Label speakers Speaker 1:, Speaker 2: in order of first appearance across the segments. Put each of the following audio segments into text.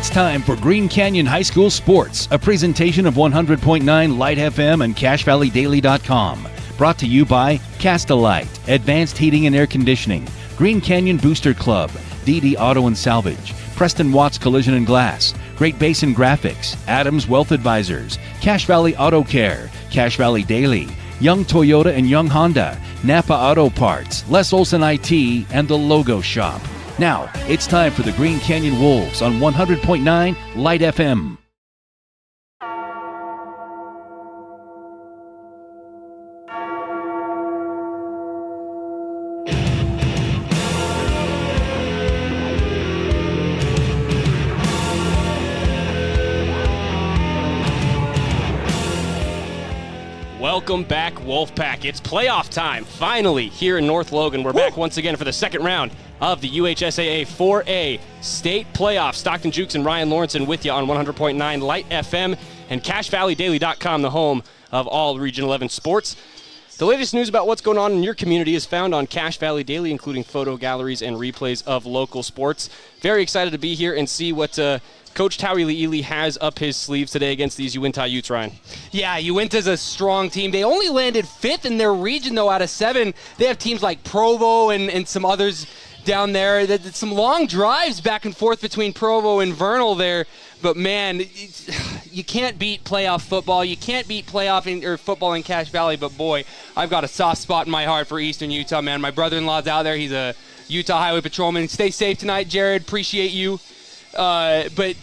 Speaker 1: It's time for Green Canyon High School Sports, a presentation of 100.9 Light FM and CashValleyDaily.com. Brought to you by Cast-A-Lite, Advanced Heating and Air Conditioning, Green Canyon Booster Club, DD Auto and Salvage, Preston Watts Collision and Glass, Great Basin Graphics, Adams Wealth Advisors, Cache Valley Auto Care, Cache Valley Daily, Young Toyota and Young Honda, Napa Auto Parts, Les Olson IT, and The Logo Shop. Now, it's time for the Green Canyon Wolves on 100.9 Light FM.
Speaker 2: Welcome back, Wolfpack. It's playoff time, finally, here in North Logan. We're back once again for the second round of the UHSAA 4A State Playoffs. Stockton Jukes and Ryan Lawrenson with you on 100.9 Light FM and CashValleyDaily.com, the home of all Region 11 sports. The latest news about what's going on in your community is found on Cache Valley Daily, including photo galleries and replays of local sports. Very excited to be here and see what Coach Towie Lee has up his sleeves today against these Uintah Utes, Ryan. Yeah, Uinta's a strong team. They only landed 5th in their region, though, out of 7. They have teams like Provo and some others down there. Some long drives back and forth between Provo and Vernal there. But, man, you can't beat playoff football. You can't beat football in Cache Valley. But, boy, I've got a soft spot in my heart for Eastern Utah, man. My brother-in-law's out there. He's a Utah Highway Patrolman. Stay safe tonight, Jared. Appreciate you. But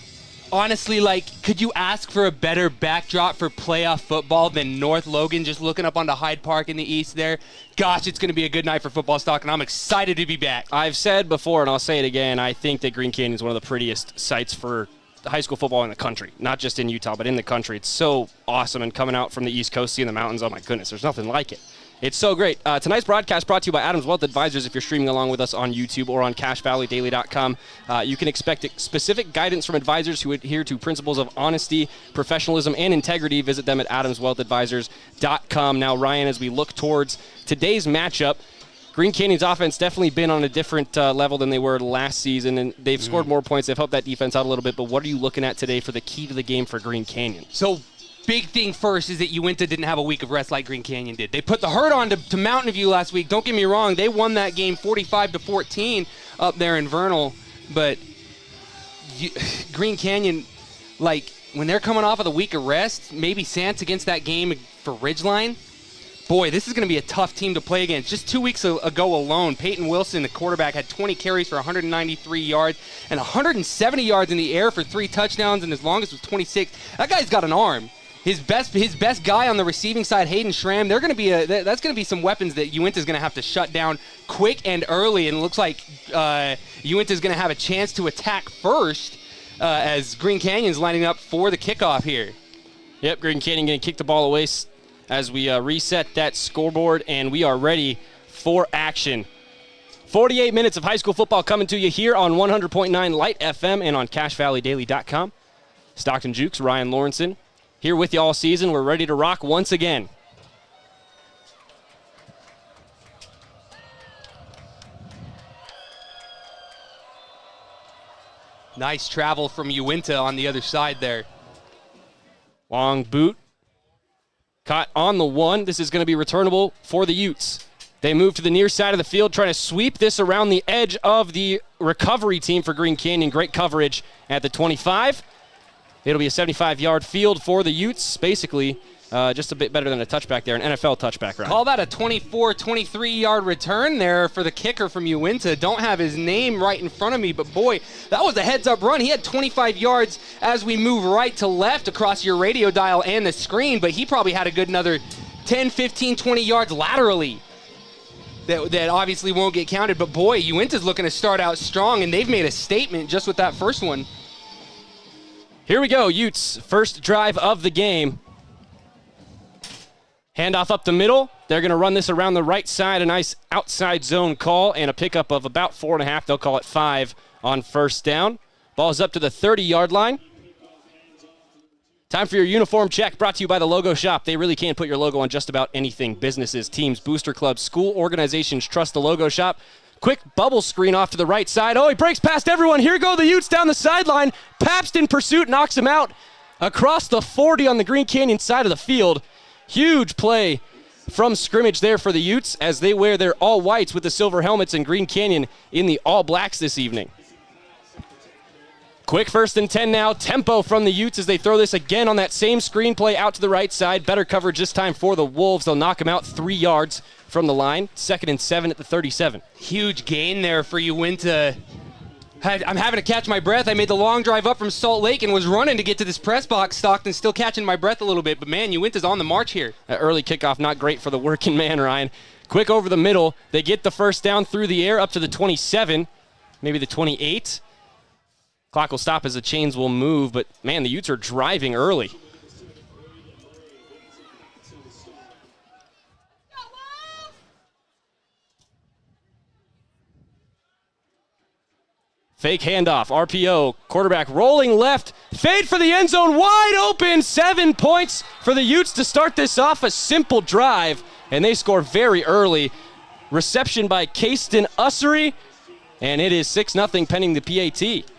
Speaker 2: honestly, could you ask for a better backdrop for playoff football than North Logan, just looking up onto Hyde Park in the east there? Gosh, it's going to be a good night for football, Stockton. I'm excited to be back. I've said before, and I'll say it again, I think that Green Canyon is one of the prettiest sites for high school football in the country. Not just in Utah, but in the country. It's so awesome, and coming out from the East Coast, seeing the mountains, oh my goodness, there's nothing like it. It's so great. Tonight's broadcast brought to you by Adams Wealth Advisors. If you're streaming along with us on YouTube or on CashValleyDaily.com, you can expect specific guidance from advisors who adhere to principles of honesty, professionalism, and integrity. Visit them at AdamsWealthAdvisors.com. Now, Ryan, as we look towards today's matchup, Green Canyon's offense definitely been on a different level than they were last season, and they've scored more points. They've helped that defense out a little bit, but what are you looking at today for the key to the game for Green Canyon? So, big thing first is that Uinta didn't have a week of rest like Green Canyon did. They put the hurt on to Mountain View last week. Don't get me wrong. They won that game 45-14 up there in Vernal. But Green Canyon, when they're coming off of the week of rest, maybe Sants against that game for Ridgeline, boy, this is going to be a tough team to play against. Just 2 weeks ago alone, Peyton Wilson, the quarterback, had 20 carries for 193 yards and 170 yards in the air for 3 touchdowns, and his longest was 26. That guy's got an arm. His best guy on the receiving side, Hayden Schramm, that's going to be some weapons that Uinta's going to have to shut down quick and early, and it looks like Uinta's going to have a chance to attack first as Green Canyon's lining up for the kickoff here. Yep, Green Canyon going to kick the ball away as we reset that scoreboard, and we are ready for action. 48 minutes of high school football coming to you here on 100.9 Light FM and on CashValleyDaily.com. Stockton Jukes, Ryan Lawrenson, here with you all season. We're ready to rock once again. Nice travel from Uinta on the other side there. Long boot. Caught on the 1. This is going to be returnable for the Utes. They move to the near side of the field, trying to sweep this around the edge of the recovery team for Green Canyon. Great coverage at the 25. It'll be a 75-yard field for the Utes, basically just a bit better than a touchback there, an NFL touchback, right? Call that a 24, 23-yard return there for the kicker from Uinta. Don't have his name right in front of me, but boy, that was a heads-up run. He had 25 yards as we move right to left across your radio dial and the screen, but he probably had a good another 10, 15, 20 yards laterally. That obviously won't get counted, but boy, Uinta's looking to start out strong, and they've made a statement just with that first one. Here we go, Utes, first drive of the game. Handoff up the middle. They're going to run this around the right side, a nice outside zone call, and a pickup of about 4.5. They'll call it 5 on first down. Ball's up to the 30-yard line. Time for your uniform check, brought to you by the Logo Shop. They really can put your logo on just about anything. Businesses, teams, booster clubs, school organizations trust the Logo Shop. Quick bubble screen off to the right side. Oh, he breaks past everyone. Here go the Utes down the sideline. Pabst in pursuit knocks him out across the 40 on the Green Canyon side of the field. Huge play from scrimmage there for the Utes as they wear their all whites with the silver helmets, and Green Canyon in the all blacks this evening. Quick 1st and 10 now. Tempo from the Utes as they throw this again on that same screenplay out to the right side. Better coverage this time for the Wolves. They'll knock him out 3 yards from the line. 2nd and 7 at the 37.
Speaker 3: Huge gain there for Uintah. I'm having to catch my breath. I made the long drive up from Salt Lake and was running to get to this press box. Stockton still catching my breath a little bit. But, man, Uintah's on the march here.
Speaker 2: That early kickoff not great for the working man, Ryan. Quick over the middle. They get the first down through the air up to the 27, maybe the 28. Clock will stop as the chains will move, but, man, the Utes are driving early. Fake handoff, RPO, quarterback rolling left, fade for the end zone, wide open, 7 points for the Utes to start this off, a simple drive, and they score very early. Reception by Kayston Ussery, and it is 6-0 pending the PAT.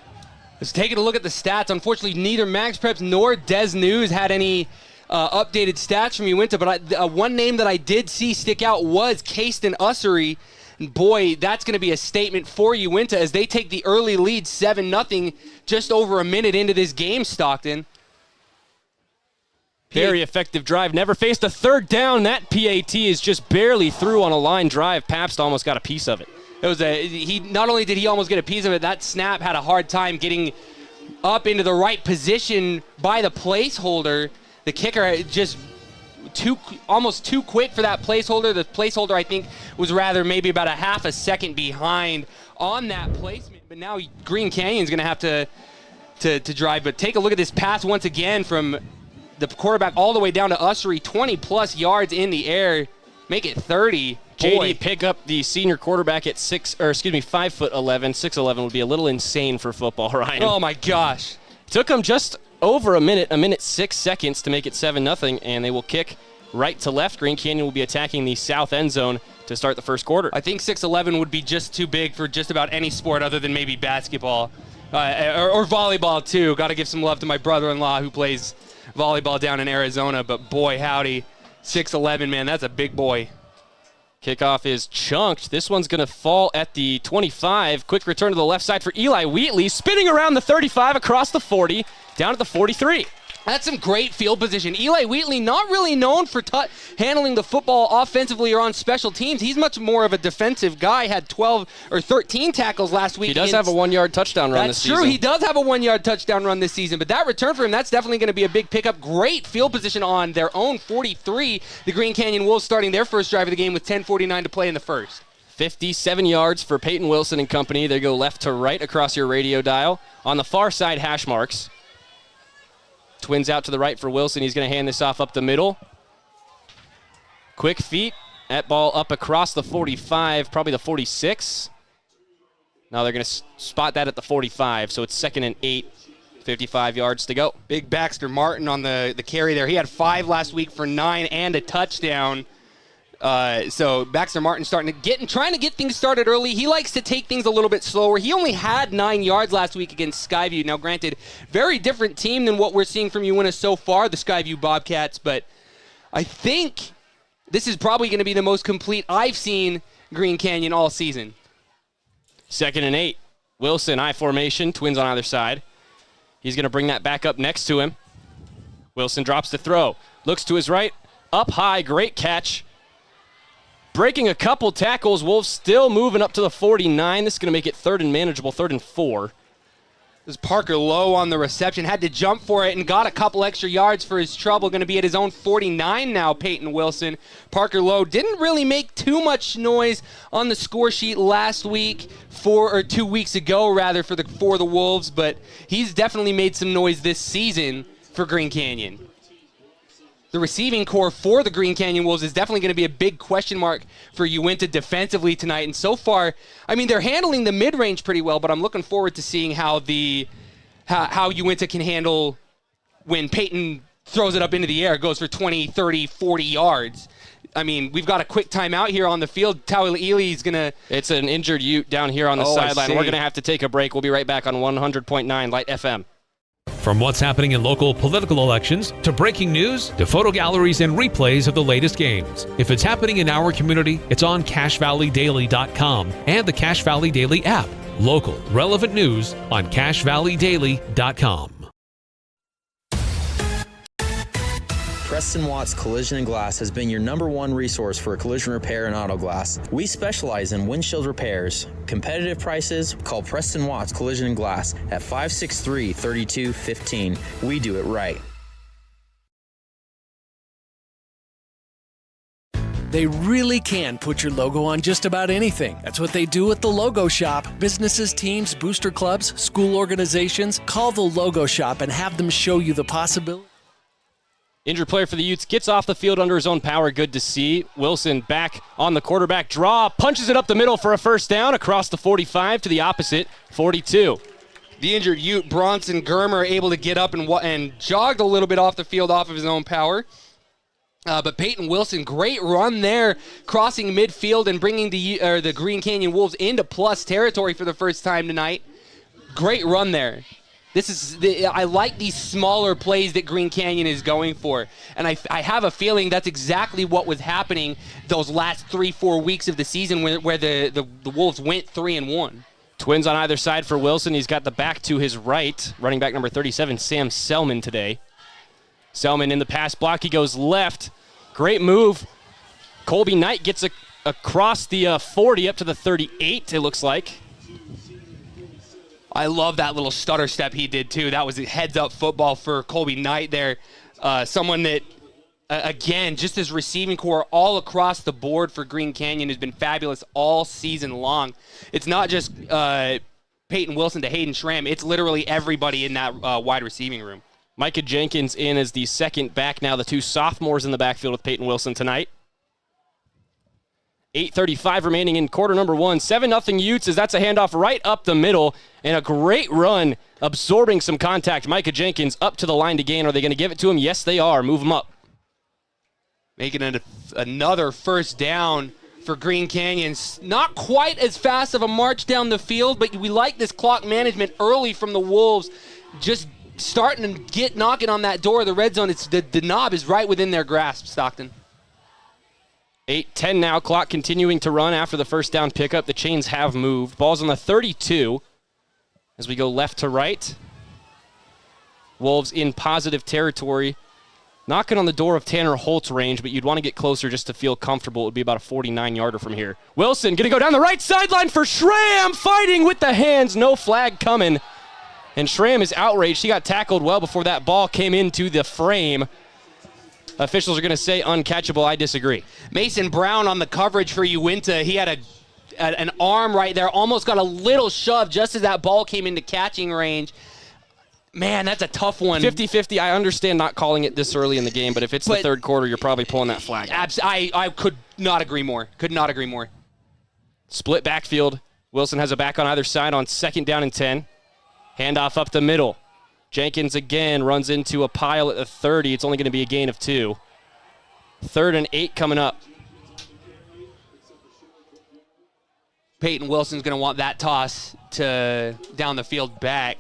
Speaker 3: Let's take a look at the stats. Unfortunately, neither Max Preps nor Des News had any updated stats from Uintah, but one name that I did see stick out was Kayston Ussery. And boy, that's going to be a statement for Uintah as they take the early lead 7-0 just over a minute into this game, Stockton.
Speaker 2: Very effective drive. Never faced a third down. That PAT is just barely through on a line drive. Pabst almost got a piece of it.
Speaker 3: It was not only did he almost get a piece of it, that snap had a hard time getting up into the right position by the placeholder. The kicker just almost too quick for that placeholder. The placeholder, I think, was rather maybe about a half a second behind on that placement. But now Green Canyon's going to have to drive. But take a look at this pass once again from the quarterback all the way down to Ussery, 20-plus yards in the air. Make it 30.
Speaker 2: JD pick up the senior quarterback at 5'11". 6'11" would be a little insane for football, Ryan.
Speaker 3: Oh my gosh.
Speaker 2: Took them just over a minute 6 seconds to make it 7-0, and they will kick right to left. Green Canyon will be attacking the south end zone to start the first quarter.
Speaker 3: I think 6'11" would be just too big for just about any sport other than maybe basketball or volleyball too. Got to give some love to my brother-in-law who plays volleyball down in Arizona, but boy howdy, 6'11", man, that's a big boy.
Speaker 2: Kickoff is chunked. This one's going to fall at the 25. Quick return to the left side for Eli Wheatley, spinning around the 35 across the 40, down at the 43.
Speaker 3: That's some great field position. Eli Wheatley, not really known for handling the football offensively or on special teams. He's much more of a defensive guy. Had 12 or 13 tackles last week.
Speaker 2: He does have a 1-yard touchdown run this season.
Speaker 3: That's true. He does have a 1-yard touchdown run this season. But that return for him, that's definitely going to be a big pickup. Great field position on their own 43. The Green Canyon Wolves starting their first drive of the game with 10:49 to play in the first.
Speaker 2: 57 yards for Peyton Wilson and company. They go left to right across your radio dial. On the far side, hash marks. Twins out to the right for Wilson. He's going to hand this off up the middle. Quick feet. That ball up across the 45, probably the 46. Now they're going to spot that at the 45, so it's 2nd and 8, 55 yards to go.
Speaker 3: Big Baxter Martin on the carry there. He had 5 last week for 9 and a touchdown. So Baxter Martin trying to get things started early. He likes to take things a little bit slower. He only had 9 yards last week against Skyview. Now, granted, very different team than what we're seeing from Uintah so far, the Skyview Bobcats, but I think this is probably going to be the most complete I've seen Green Canyon all season.
Speaker 2: 2nd and 8. Wilson, I formation, twins on either side. He's going to bring that back up next to him. Wilson drops the throw. Looks to his right. Up high, great catch. Breaking a couple tackles, Wolves still moving up to the 49. This is going to make it 3rd and manageable, 3rd and 4.
Speaker 3: This is Parker Lowe on the reception. Had to jump for it and got a couple extra yards for his trouble. Going to be at his own 49 now, Peyton Wilson. Parker Lowe didn't really make too much noise on the score sheet last week, 2 weeks ago, rather, for the Wolves, but he's definitely made some noise this season for Green Canyon. The receiving core for the Green Canyon Wolves is definitely going to be a big question mark for Uintah defensively tonight. And so far, I mean, they're handling the mid-range pretty well, but I'm looking forward to seeing how Uintah can handle when Peyton throws it up into the air, goes for 20, 30, 40 yards. I mean, we've got a quick timeout here on the field. Tauili'ili is going to...
Speaker 2: It's an injured Ute down here on the sideline. We're going to have to take a break. We'll be right back on 100.9 Light FM.
Speaker 4: From what's happening in local political elections, to breaking news, to photo galleries and replays of the latest games. If it's happening in our community, it's on CacheValleyDaily.com and the Cache Valley Daily app. Local, relevant news on CacheValleyDaily.com.
Speaker 5: Preston Watts Collision and Glass has been your #1 resource for collision repair and auto glass. We specialize in windshield repairs. Competitive prices, call Preston Watts Collision and Glass at 563-3215. We do it right.
Speaker 6: They really can put your logo on just about anything. That's what they do at the Logo Shop. Businesses, teams, booster clubs, school organizations, call the Logo Shop and have them show you the possibility.
Speaker 2: Injured player for the Utes gets off the field under his own power. Good to see. Wilson back on the quarterback draw. Punches it up the middle for a first down across the 45 to the opposite 42.
Speaker 3: The injured Ute, Bronson Germer, able to get up and jogged a little bit off the field off of his own power. But Peyton Wilson, great run there, crossing midfield and bringing the Green Canyon Wolves into plus territory for the first time tonight. Great run there. I like these smaller plays that Green Canyon is going for. And I have a feeling that's exactly what was happening those last 3-4 weeks of the season where the Wolves went 3-1.
Speaker 2: Twins on either side for Wilson. He's got the back to his right. Running back number 37, Sam Selman today. Selman in the pass block. He goes left. Great move. Colby Knight gets across the 40 up to the 38, it looks like.
Speaker 3: I love that little stutter step he did, too. That was a heads-up football for Colby Knight there. Someone that, again, just his receiving core all across the board for Green Canyon has been fabulous all season long. It's not just Peyton Wilson to Hayden Schramm. It's literally everybody in that wide receiving room.
Speaker 2: Micah Jenkins in as the second back now. The two sophomores in the backfield with Peyton Wilson tonight. 8:35 remaining in quarter number one. 7-0 Utes as that's a handoff right up the middle. And a great run, absorbing some contact. Micah Jenkins up to the line to gain. Are they going to give it to him? Yes, they are. Move him up.
Speaker 3: Making it another first down for Green Canyon. Not quite as fast of a march down the field, but we like this clock management early from the Wolves. Just starting to get knocking on that door of the red zone. It's the knob is right within their grasp, Stockton.
Speaker 2: 8:10 now. Clock continuing to run after the first down pickup. The chains have moved. Ball's on the 32 as we go left to right. Wolves in positive territory. Knocking on the door of Tanner Holt's range, but you'd want to get closer just to feel comfortable. It would be about a 49-yarder from here. Wilson going to go down the right sideline for Schramm, fighting with the hands. No flag coming. And Schramm is outraged. He got tackled well before that ball came into the frame. Officials are going to say uncatchable. I disagree.
Speaker 3: Mason Brown on the coverage for Uinta. He had an arm right there, almost got a little shove just as that ball came into catching range. Man, that's a tough one.
Speaker 2: 50-50. I understand not calling it this early in the game, but if it's the third quarter, you're probably pulling that flag.
Speaker 3: I could not agree more. Could not agree more.
Speaker 2: Split backfield. Wilson has a back on either side on 2nd down and 10. Handoff up the middle. Jenkins again runs into a pile at the 30. It's only going to be a gain of 2. 3rd and 8 coming up.
Speaker 3: Peyton Wilson's going to want that toss to down the field back.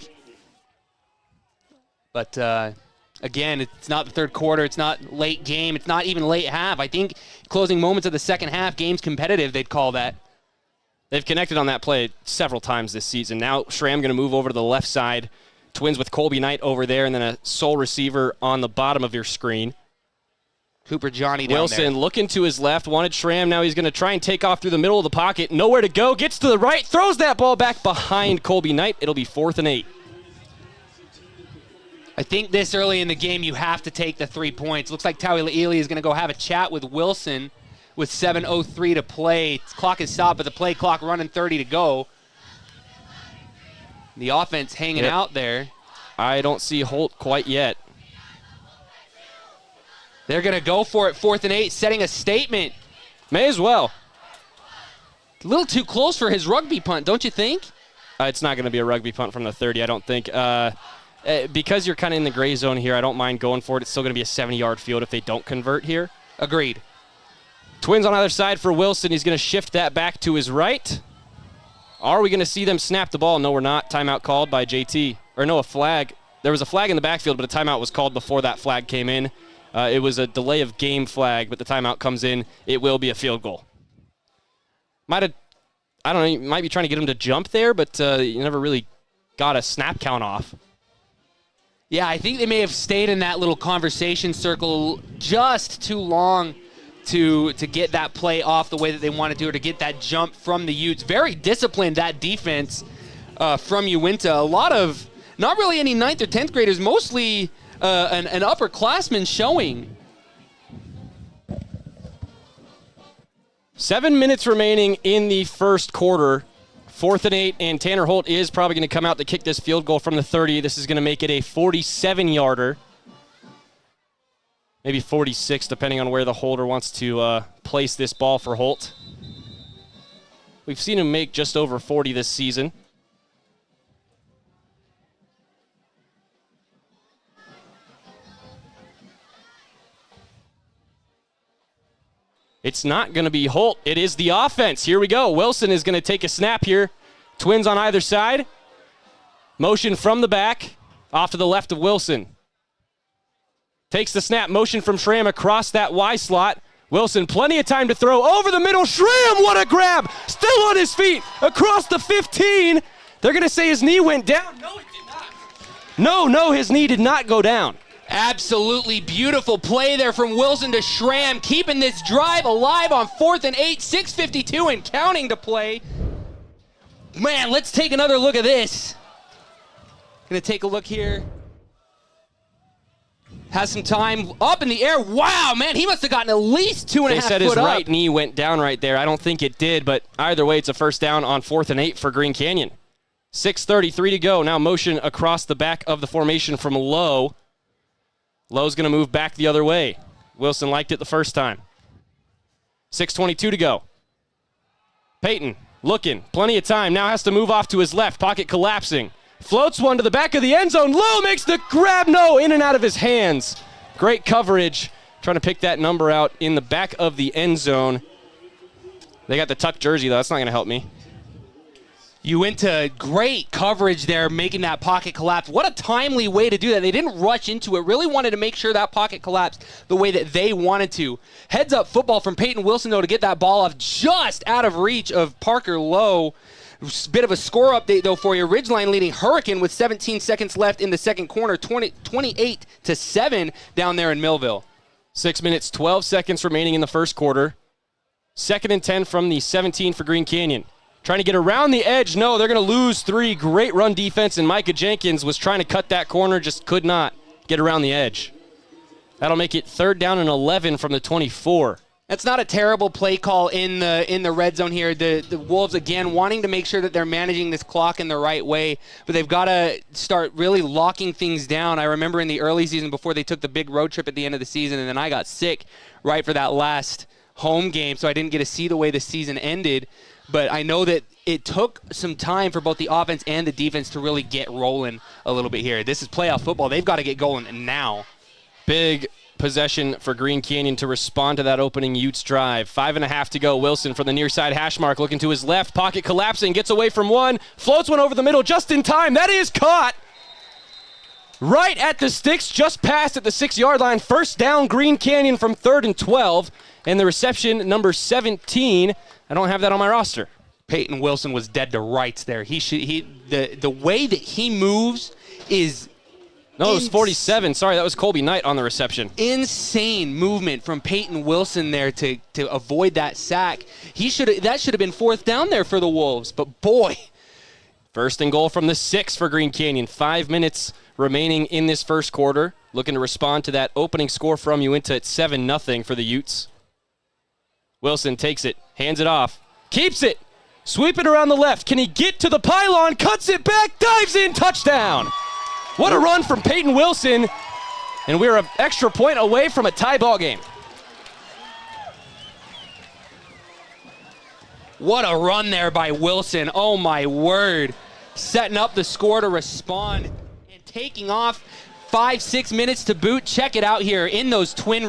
Speaker 3: But, again, it's not the third quarter. It's not late game. It's not even late half. I think closing moments of the second half, game's competitive, they'd call that.
Speaker 2: They've connected on that play several times this season. Now Schramm going to move over to the left side. Twins with Colby Knight over there, and then a sole receiver on the bottom of your screen.
Speaker 3: Cooper Johnny down
Speaker 2: Wilson
Speaker 3: there.
Speaker 2: looking to his left, wanted Schramm. Now he's going to try and take off through the middle of the pocket. Nowhere to go. Gets to the right, throws that ball back behind Colby Knight. It'll be 4th and 8.
Speaker 3: I think this early in the game you have to take the 3 points. Looks like Tauili'ili is going to go have a chat with Wilson with 7:03 to play. Clock is stopped, but the play clock running 30 to go. The offense hanging out there.
Speaker 2: I don't see Holt quite yet.
Speaker 3: They're going to go for it, 4th and 8, setting a statement.
Speaker 2: May as well.
Speaker 3: A little too close for his rugby punt, don't you think?
Speaker 2: It's not going to be a rugby punt from the 30, I don't think. Because you're kind of in the gray zone here, I don't mind going for it. It's still going to be a 70-yard field if they don't convert here.
Speaker 3: Agreed.
Speaker 2: Twins on either side for Wilson. He's going to shift that back to his right. Are we going to see them snap the ball? No, we're not. Timeout called by JT. Or no, a flag. There was a flag in the backfield, but a timeout was called before that flag came in. It was a delay of game flag, but the timeout comes in. It will be a field goal. I don't know, you might be trying to get him to jump there, but you never really got a snap count off.
Speaker 3: Yeah, I think they may have stayed in that little conversation circle just too long to get that play off the way that they wanted to, or to get that jump from the Utes. Very disciplined, that defense from Uinta. A lot of, not really any 9th or 10th graders, mostly an upperclassman showing.
Speaker 2: 7 minutes remaining in the first quarter. 4th and 8, and Tanner Holt is probably going to come out to kick this field goal from the 30. This is going to make it a 47-yarder. Maybe 46, depending on where the holder wants to place this ball for Holt. We've seen him make just over 40 this season. It's not going to be Holt. It is the offense. Here we go. Wilson is going to take a snap here. Twins on either side. Motion from the back. Off to the left of Wilson. Takes the snap. Motion from Schramm across that Y slot. Wilson, plenty of time to throw. Over the middle. Schramm, what a grab. Still on his feet. Across the 15. They're going to say his knee went down. No, it did not. No, his knee did not go down.
Speaker 3: Absolutely beautiful play there from Wilson to Schramm, keeping this drive alive on 4th and 8, 6:52 and counting to play. Man, let's take another look at this. Gonna take a look here. Has some time up in the air. Wow, man, he must have gotten at least 2.5 foot up.
Speaker 2: They said his right knee went down right there. I don't think it did, but either way, it's a first down on 4th and 8 for Green Canyon. 6:33 to go. Now motion across the back of the formation from Lowe. Lowe's going to move back the other way. Wilson liked it the first time. 6:22 to go. Peyton looking. Plenty of time. Now has to move off to his left. Pocket collapsing. Floats one to the back of the end zone. Lowe makes the grab. No, in and out of his hands. Great coverage. Trying to pick that number out in the back of the end zone. They got the tuck jersey, though. That's not going to help me.
Speaker 3: Uinta, great coverage there, making that pocket collapse. What a timely way to do that. They didn't rush into it. Really wanted to make sure that pocket collapsed the way that they wanted to. Heads up football from Peyton Wilson, though, to get that ball off just out of reach of Parker Lowe. Bit of a score update, though, for you. Ridgeline leading Hurricane with 17 seconds left in the second quarter, 28-7 down there in Millville.
Speaker 2: 6 minutes, 12 seconds remaining in the first quarter. 2nd and 10 from the 17 for Green Canyon. Trying to get around the edge. No, they're going to lose 3. Great run defense, and Micah Jenkins was trying to cut that corner, just could not get around the edge. That'll make it 3rd down and 11 from the 24.
Speaker 3: That's not a terrible play call in the red zone here. The Wolves, again, wanting to make sure that they're managing this clock in the right way, but they've got to start really locking things down. I remember in the early season before they took the big road trip at the end of the season, and then I got sick right for that last home game, so I didn't get to see the way the season ended. But I know that it took some time for both the offense and the defense to really get rolling a little bit here. This is playoff football. They've got to get going now.
Speaker 2: Big possession for Green Canyon to respond to that opening Utes drive. 5.5 to go. Wilson from the near side hash mark, looking to his left. Pocket collapsing, gets away from one. Floats one over the middle just in time. That is caught. Right at the sticks, just past at the 6-yard line. First down, Green Canyon from 3rd and 12. And the reception, number 17. I don't have that on my roster.
Speaker 3: Peyton Wilson was dead to rights there. The way that he moves is
Speaker 2: No, it was 47. Sorry, that was Colby Knight on the reception.
Speaker 3: Insane movement from Peyton Wilson there to avoid that sack. That should have been 4th down there for the Wolves, but boy.
Speaker 2: 1st and goal from the 6 for Green Canyon. 5 minutes remaining in this first quarter. Looking to respond to that opening score from Uinta at 7-0 for the Utes. Wilson takes it, hands it off, keeps it, sweep it around the left. Can he get to the pylon? Cuts it back, dives in, touchdown. What a run from Peyton Wilson, and we're an extra point away from a tie ball game.
Speaker 3: What a run there by Wilson. Oh, my word. Setting up the score to respond and taking off 5-6 minutes to boot. Check it out here in those twin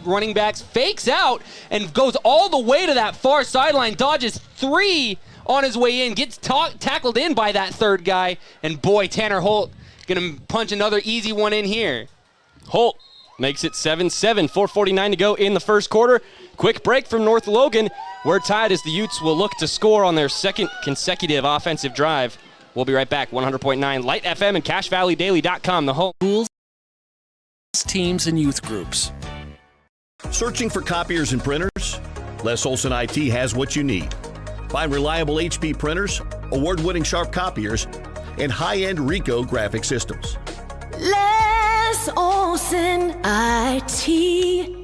Speaker 3: running backs. Fakes out and goes all the way to that far sideline. Dodges 3 on his way in. Gets tackled in by that third guy. And boy, Tanner Holt going to punch another easy one in here.
Speaker 2: Holt makes it 7-7, 4:49 to go in the first quarter. Quick break from North Logan. We're tied as the Utes will look to score on their second consecutive offensive drive. We'll be right back. 100.9 Light FM and CashValleyDaily.com, the home.
Speaker 6: Schools, teams, and youth groups.
Speaker 7: Searching for copiers and printers? Les Olson IT has what you need. Find reliable HP printers, award-winning Sharp copiers, and high-end Ricoh graphic systems.
Speaker 8: Les Olson IT.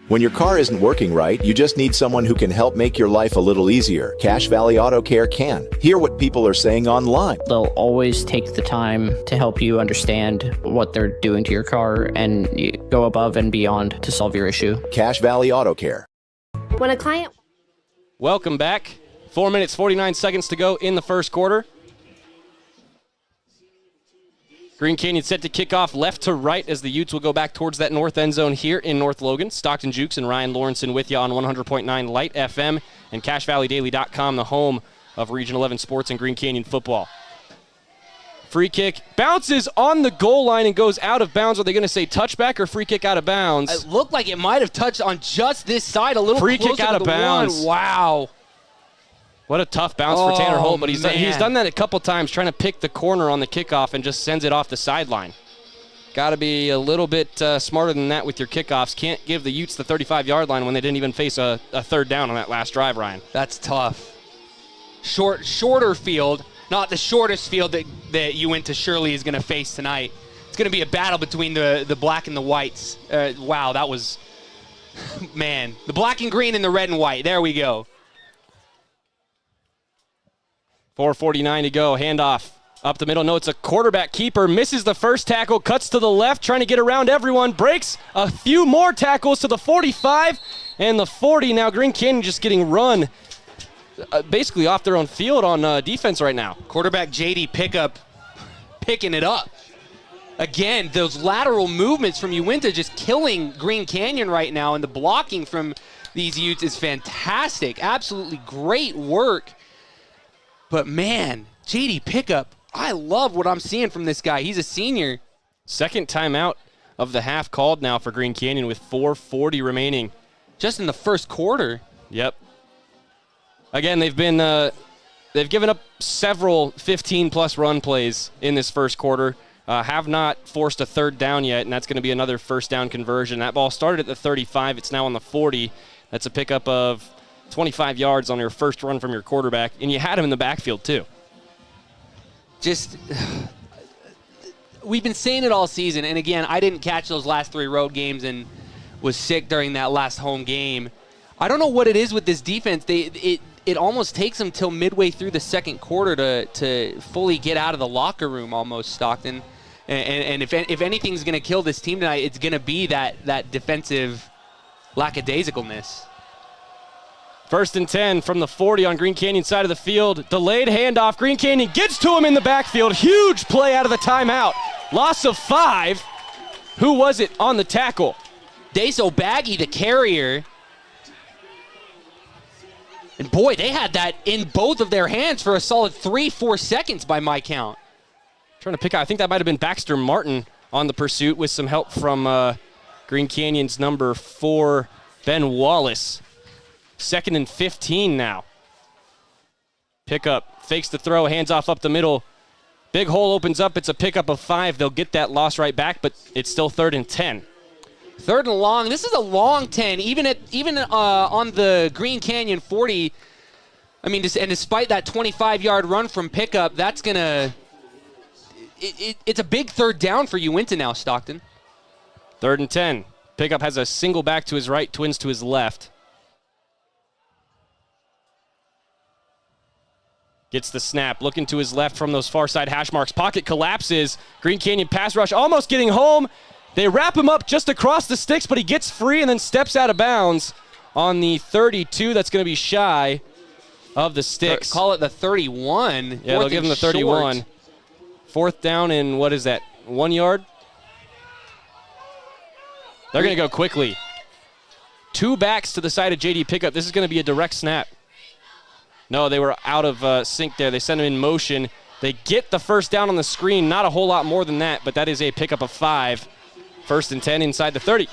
Speaker 9: When your car isn't working right, you just need someone who can help make your life a little easier. Cache Valley Auto Care can. Hear what people are saying online.
Speaker 10: They'll always take the time to help you understand what they're doing to your car and go above and beyond to solve your issue.
Speaker 9: Cache Valley Auto Care.
Speaker 8: When a client...
Speaker 2: Welcome back. 4 minutes, 49 seconds to go in the first quarter. Green Canyon set to kick off left to right as the Utes will go back towards that north end zone here in North Logan. Stockton Jukes and Ryan Lawrenson with you on 100.9 Light FM and CashValleyDaily.com, the home of Region 11 sports and Green Canyon football. Free kick bounces on the goal line and goes out of bounds. Are they going to say touchback or free kick out of bounds?
Speaker 3: It looked like it might have touched on just this side a little
Speaker 2: free
Speaker 3: closer
Speaker 2: kick out
Speaker 3: to
Speaker 2: of
Speaker 3: the
Speaker 2: bounds.
Speaker 3: One. Wow.
Speaker 2: What a tough bounce for Tanner Holt, but he's done that a couple times, trying to pick the corner on the kickoff and just sends it off the sideline. Got to be a little bit smarter than that with your kickoffs. Can't give the Utes the 35-yard line when they didn't even face a third down on that last drive, Ryan.
Speaker 3: That's tough. Shorter field, not the shortest field that Uinta surely is going to face tonight. It's going to be a battle between the black and the whites. Wow, that was, man, the black and green and the red and white. There we go.
Speaker 2: 4:49 to go. Handoff up the middle. No, it's a quarterback keeper. Misses the first tackle. Cuts to the left, trying to get around everyone. Breaks a few more tackles to the 45 and the 40. Now Green Canyon just getting run basically off their own field on defense right now.
Speaker 3: Quarterback J.D. Pickup picking it up. Again, those lateral movements from Uinta just killing Green Canyon right now, and the blocking from these Utes is fantastic. Absolutely great work. But, man, J.D. Pickup, I love what I'm seeing from this guy. He's a senior.
Speaker 2: Second timeout of the half called now for Green Canyon with 4:40 remaining.
Speaker 3: Just in the first quarter.
Speaker 2: Yep. Again, they've given up several 15-plus run plays in this first quarter. Have not forced a third down yet, and that's going to be another first down conversion. That ball started at the 35. It's now on the 40. That's a pickup of 25 yards on your first run from your quarterback, and you had him in the backfield too.
Speaker 3: Just, we've been saying it all season, and again, I didn't catch those last 3 road games and was sick during that last home game. I don't know what it is with this defense. It almost takes them till midway through the second quarter to fully get out of the locker room almost, Stockton. And if anything's going to kill this team tonight, it's going to be that defensive lackadaisicalness.
Speaker 2: First and 10 from the 40 on Green Canyon side of the field. Delayed handoff. Green Canyon gets to him in the backfield. Huge play out of the timeout. Loss of 5. Who was it on the tackle?
Speaker 3: Daso Baggy, the carrier. And boy, they had that in both of their hands for a solid 3-4 seconds by my count.
Speaker 2: Trying to pick out, I think that might have been Baxter Martin on the pursuit with some help from Green Canyon's number 4, Ben Wallace. 2nd and 15 now. Pickup, fakes the throw, hands off up the middle. Big hole opens up. It's a pickup of 5. They'll get that loss right back, but it's still 3rd and 10.
Speaker 3: 3rd and long. This is a long 10, even on the Green Canyon 40. I mean, and despite that 25-yard run from pickup, that's gonna. It's a big 3rd down for Uinta now, Stockton.
Speaker 2: 3rd and 10. Pickup has a single back to his right, twins to his left. Gets the snap, looking to his left from those far side hash marks. Pocket collapses. Green Canyon pass rush almost getting home. They wrap him up just across the sticks, but he gets free and then steps out of bounds on the 32. That's going to be shy of the sticks.
Speaker 3: Call it the 31.
Speaker 2: Yeah, they'll give him the 31. 4th down and what is that? 1 yard. They're going to go quickly. 2 backs to the side of JD Pickup. This is going to be a direct snap. No, they were out of sync there. They sent him in motion. They get the first down on the screen. Not a whole lot more than that, but that is a pickup of 5. 1st and 10 inside the 30.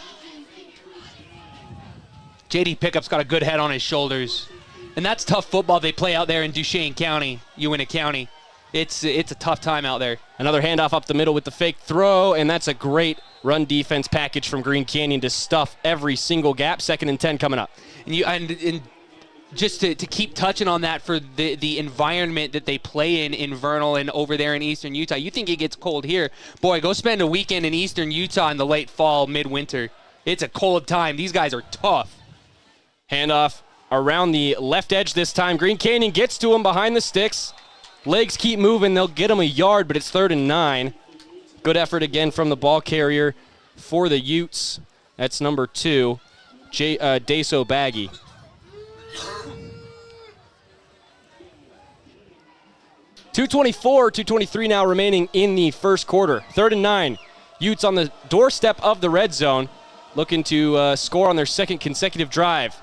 Speaker 3: JD Pickup's got a good head on his shoulders. And that's tough football they play out there in Duchesne County, Uintah County. It's a tough time out there.
Speaker 2: Another handoff up the middle with the fake throw, and that's a great run defense package from Green Canyon to stuff every single gap. 2nd and 10 coming up.
Speaker 3: And just to keep touching on that for the environment that they play in Vernal and over there in eastern Utah. You think it gets cold here. Boy, go spend a weekend in eastern Utah in the late fall, midwinter. It's a cold time. These guys are tough.
Speaker 2: Handoff around the left edge this time. Green Canyon gets to him behind the sticks. Legs keep moving. They'll get him a yard, but it's 3rd and 9. Good effort again from the ball carrier for the Utes. That's number 2, Daso Baggy. .224 now remaining in the first quarter. 3rd and 9. Utes on the doorstep of the red zone, looking to score on their 2nd consecutive drive.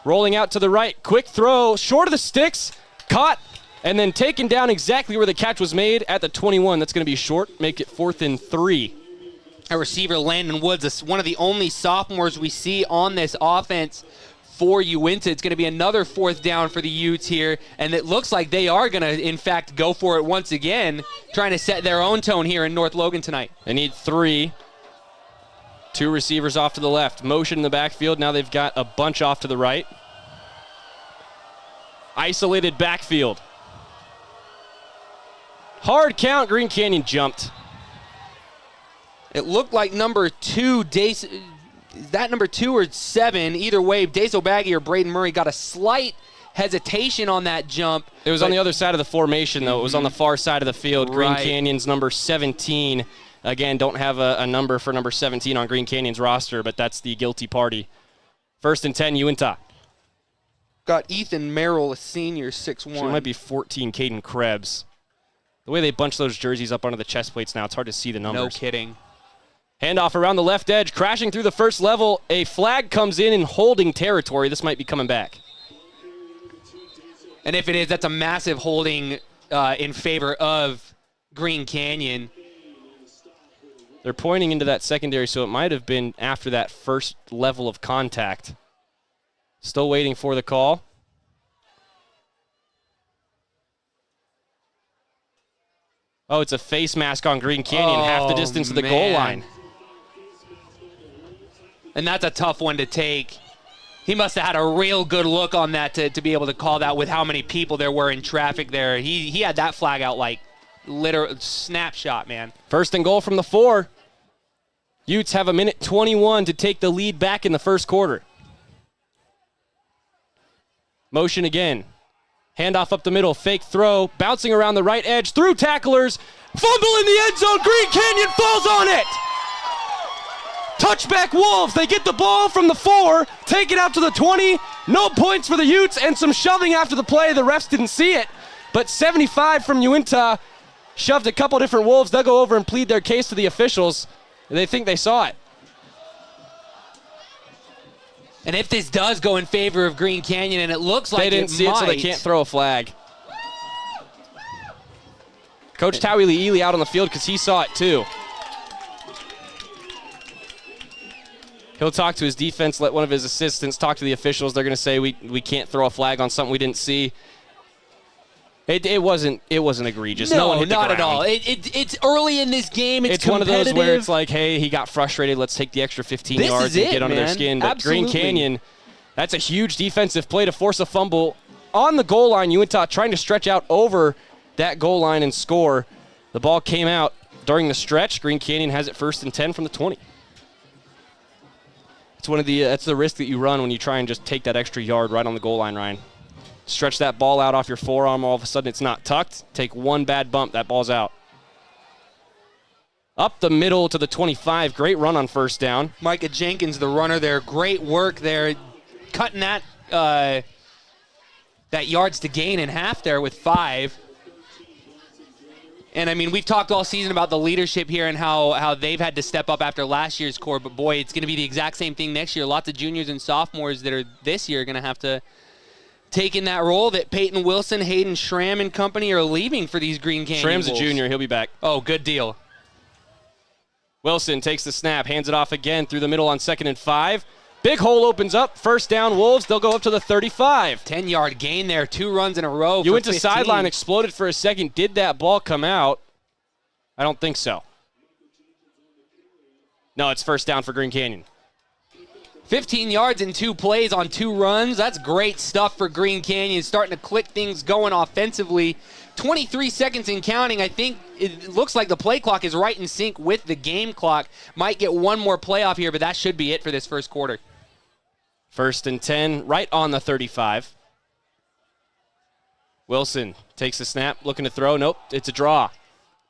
Speaker 2: Rolling out to the right, quick throw, short of the sticks, caught, and then taken down exactly where the catch was made at the 21. That's going to be short, make it 4th and 3.
Speaker 3: Our receiver, Landon Woods, is one of the only sophomores we see on this offense for Uintah. It's going to be another 4th down for the Utes here, and it looks like they are going to, in fact, go for it once again, trying to set their own tone here in North Logan tonight.
Speaker 2: They need 3. 2 receivers off to the left. Motion in the backfield. Now they've got a bunch off to the right. Isolated backfield. Hard count. Green Canyon jumped.
Speaker 3: It looked like number 2, is that number 2 or 7? Either way, Daso Baggy or Braden Murray got a slight hesitation on that jump.
Speaker 2: It was on the other side of the formation, though. It was on the far side of the field. Green Canyon's number 17. Again, don't have a number for number 17 on Green Canyon's roster, but that's the guilty party. 1st and 10, Uintah.
Speaker 3: Got Ethan Merrill, a senior, 6'1".
Speaker 2: She might be 14, Caden Krebs. The way they bunch those jerseys up under the chest plates now, it's hard to see the numbers.
Speaker 3: No kidding.
Speaker 2: Handoff around the left edge, crashing through the first level. A flag comes in holding territory. This might be coming back.
Speaker 3: And if it is, that's a massive holding in favor of Green Canyon.
Speaker 2: They're pointing into that secondary, so it might have been after that first level of contact. Still waiting for the call. Oh, it's a face mask on Green Canyon, half the distance to the goal line.
Speaker 3: And that's a tough one to take. He must have had a real good look on that to be able to call that with how many people there were in traffic there. He had that flag out like literal snapshot, man.
Speaker 2: 1st and goal from the 4. Utes have 1:21 to take the lead back in the first quarter. Motion again. Handoff up the middle, fake throw, bouncing around the right edge, through tacklers, fumble in the end zone, Green Canyon falls on it! Touchback Wolves, they get the ball from the 4, take it out to the 20, no points for the Utes, and some shoving after the play. The refs didn't see it, but 75 from Uintah shoved a couple different Wolves. They'll go over and plead their case to the officials. They think they saw it.
Speaker 3: And if this does go in favor of Green Canyon, and it looks like
Speaker 2: they didn't see it, so they can't throw a flag. Coach Tawili Ely out on the field because he saw it too. He'll talk to his defense, let one of his assistants talk to the officials. They're going to say we can't throw a flag on something we didn't see. It wasn't egregious. No one hit the
Speaker 3: not
Speaker 2: ground.
Speaker 3: At all. It's early in this game. It's
Speaker 2: one of those where it's like, hey, he got frustrated. Let's take the extra 15 yards and get under their skin. But
Speaker 3: Absolutely.
Speaker 2: Green Canyon, that's a huge defensive play to force a fumble on the goal line. Uintah trying to stretch out over that goal line and score. The ball came out during the stretch. Green Canyon has it 1st and 10 from the 20. It's that's the risk that you run when you try and just take that extra yard right on the goal line, Ryan. Stretch that ball out off your forearm, all of a sudden it's not tucked. Take one bad bump, that ball's out. Up the middle to the 25, great run on 1st down.
Speaker 3: Micah Jenkins, the runner there, great work there, cutting that yards to gain in half there with 5. And, I mean, we've talked all season about the leadership here and how they've had to step up after last year's core. But, boy, it's going to be the exact same thing next year. Lots of juniors and sophomores that are this year going to have to take in that role that Peyton Wilson, Hayden Schramm and company are leaving for these Green Canyon
Speaker 2: Schramm's
Speaker 3: Wolves.
Speaker 2: a junior. He'll be back.
Speaker 3: Oh, good deal.
Speaker 2: Wilson takes the snap, hands it off again through the middle on 2nd and 5. Big hole opens up. First down, Wolves. They'll go up to the 35.
Speaker 3: 10-yard gain there. 2 runs in a row.
Speaker 2: Uintah sideline exploded for a second. Did that ball come out? I don't think so. No, it's first down for Green Canyon.
Speaker 3: 15 yards in 2 plays on 2 runs. That's great stuff for Green Canyon. Starting to click things going offensively. 23 seconds and counting. I think it looks like the play clock is right in sync with the game clock. Might get one more playoff here, but that should be it for this first quarter.
Speaker 2: 1st and 10, right on the 35. Wilson takes the snap, looking to throw. Nope, it's a draw.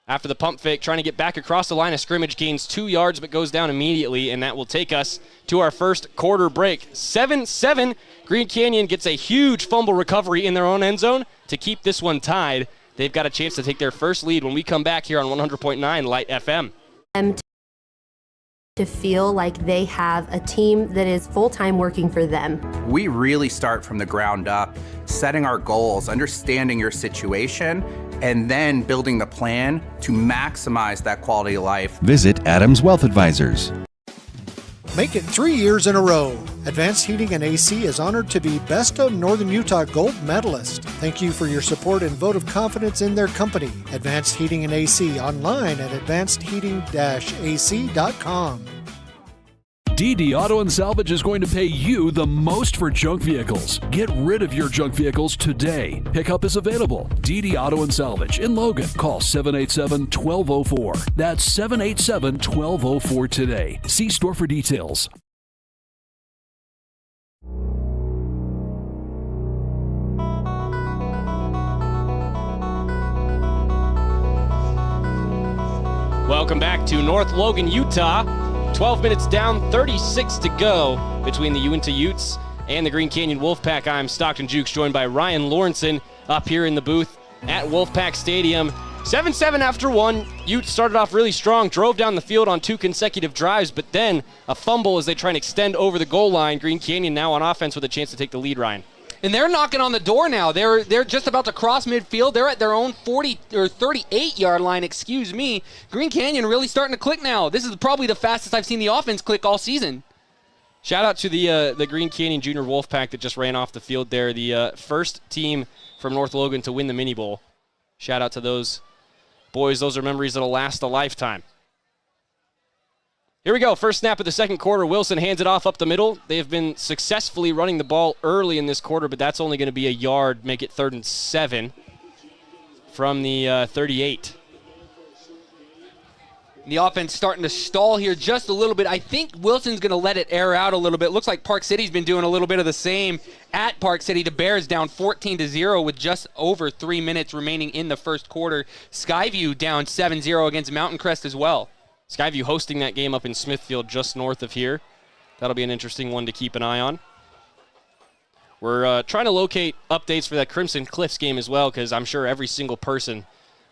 Speaker 2: After the pump fake, trying to get back across the line of scrimmage, gains 2 yards but goes down immediately, and that will take us to our first quarter break. 7-7, Green Canyon gets a huge fumble recovery in their own end zone to keep this one tied. They've got a chance to take their first lead when we come back here on 100.9 Light FM.
Speaker 8: To feel like they have a team that is full-time working for them.
Speaker 11: We really start from the ground up, setting our goals, understanding your situation, and then building the plan to maximize that quality of life.
Speaker 1: Visit Adams Wealth Advisors.
Speaker 12: Make it 3 years in a row. Advanced Heating and AC is honored to be Best of Northern Utah Gold Medalist. Thank you for your support and vote of confidence in their company. Advanced Heating and AC, online at advancedheating-ac.com.
Speaker 13: DD Auto and Salvage is going to pay you the most for junk vehicles. Get rid of your junk vehicles today. Pickup is available. DD Auto and Salvage in Logan. Call 787-1204. That's 787-1204 today. See store for details.
Speaker 2: Welcome back to North Logan, Utah. 12 minutes down, 36 to go between the Uinta Utes and the Green Canyon Wolfpack. I'm Stockton Jukes, joined by Ryan Lawrenson up here in the booth at Wolfpack Stadium. 7-7 after one. Utes started off really strong, drove down the field on 2 consecutive drives, but then a fumble as they try and extend over the goal line. Green Canyon now on offense with a chance to take the lead, Ryan.
Speaker 3: And they're knocking on the door now. They're just about to cross midfield. They're at their own 40 or 38-yard line, excuse me. Green Canyon really starting to click now. This is probably the fastest I've seen the offense click all season.
Speaker 2: Shout out to the Green Canyon Junior Wolfpack that just ran off the field there. The first team from North Logan to win the Mini Bowl. Shout out to those boys. Those are memories that'll last a lifetime. Here we go. First snap of the second quarter. Wilson hands it off up the middle. They have been successfully running the ball early in this quarter, but that's only going to be a yard, make it 3rd and 7 from the 38.
Speaker 3: The offense starting to stall here just a little bit. I think Wilson's going to let it air out a little bit. Looks like Park City's been doing a little bit of the same at Park City. The Bears down 14-0 with just over 3 minutes remaining in the first quarter. Skyview down 7-0 against Mountain Crest as well.
Speaker 2: Skyview hosting that game up in Smithfield just north of here. That'll be an interesting one to keep an eye on. We're trying to locate updates for that Crimson Cliffs game as well, because I'm sure every single person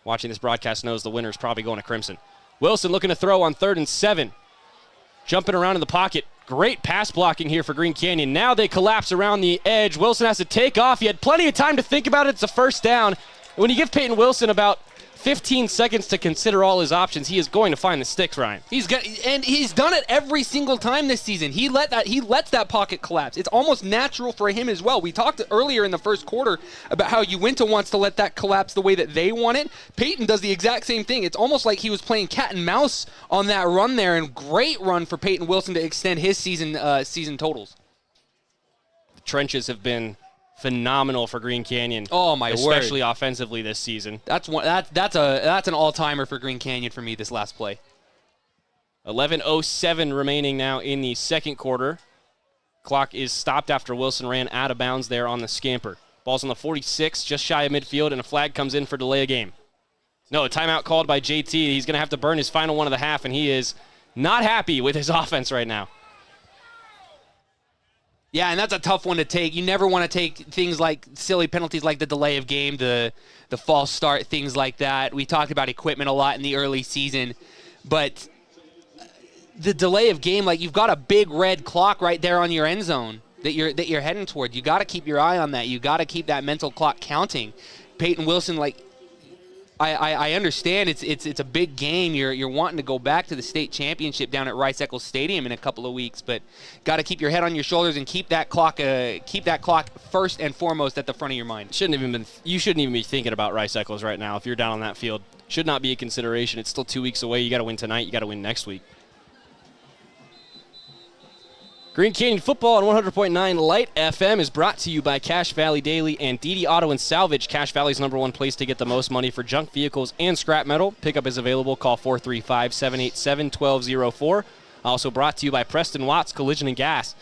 Speaker 2: watching this broadcast knows the winner's probably going to Crimson. Wilson looking to throw on 3rd and 7. Jumping around in the pocket. Great pass blocking here for Green Canyon. Now they collapse around the edge. Wilson has to take off. He had plenty of time to think about it. It's a first down. When you give Peyton Wilson about 15 seconds to consider all his options, he is going to find the sticks, Ryan.
Speaker 3: He's done it every single time this season. He lets that pocket collapse. It's almost natural for him as well. We talked earlier in the first quarter about how Uinta wants to let that collapse the way that they want it. Peyton does the exact same thing. It's almost like he was playing cat and mouse on that run there, and great run for Peyton Wilson to extend his season totals.
Speaker 2: The trenches have been phenomenal for Green Canyon.
Speaker 3: Oh my word!
Speaker 2: Especially offensively this season.
Speaker 3: That's an all-timer for Green Canyon for me this last play.
Speaker 2: 11:07 remaining now in the second quarter. Clock is stopped after Wilson ran out of bounds there on the scamper. Ball's on the 46, just shy of midfield, and a flag comes in for delay of game. No, a timeout called by JT. He's going to have to burn his final one of the half, and he is not happy with his offense right now.
Speaker 3: Yeah, and that's a tough one to take. You never want to take things like silly penalties like the delay of game, the false start, things like that. We talked about equipment a lot in the early season, but the delay of game, like you've got a big red clock right there on your end zone that you're heading toward. You got to keep your eye on that. You got to keep that mental clock counting. Peyton Wilson, like I understand it's a big game. You're wanting to go back to the state championship down at Rice-Eccles Stadium in a couple of weeks, but got to keep your head on your shoulders and keep that clock first and foremost at the front of your mind.
Speaker 2: You shouldn't even be thinking about Rice-Eccles right now if you're down on that field. Should not be a consideration. It's still 2 weeks away. You got to win tonight. You got to win next week. Green Canyon Football on 100.9 Light FM is brought to you by Cache Valley Daily and DD Auto and Salvage, Cache Valley's #1 place to get the most money for junk vehicles and scrap metal. Pickup is available. Call 435-787-1204. Also brought to you by Preston Watts Collision and Glass,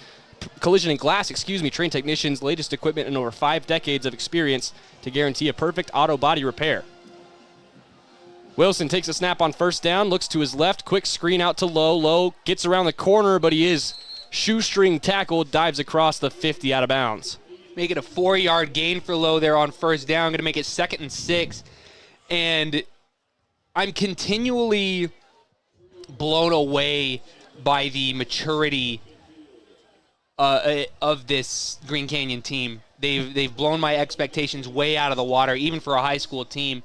Speaker 2: trained technicians, latest equipment, and over 5 decades of experience to guarantee a perfect auto body repair. Wilson takes a snap on first down, looks to his left, quick screen out to Lowe. Lowe gets around the corner, but he is shoestring tackle, dives across the 50 out of bounds.
Speaker 3: Make it a 4-yard gain for Lowe there on first down. Going to make it 2nd and 6. And I'm continually blown away by the maturity of this Green Canyon team. They've blown my expectations way out of the water, even for a high school team.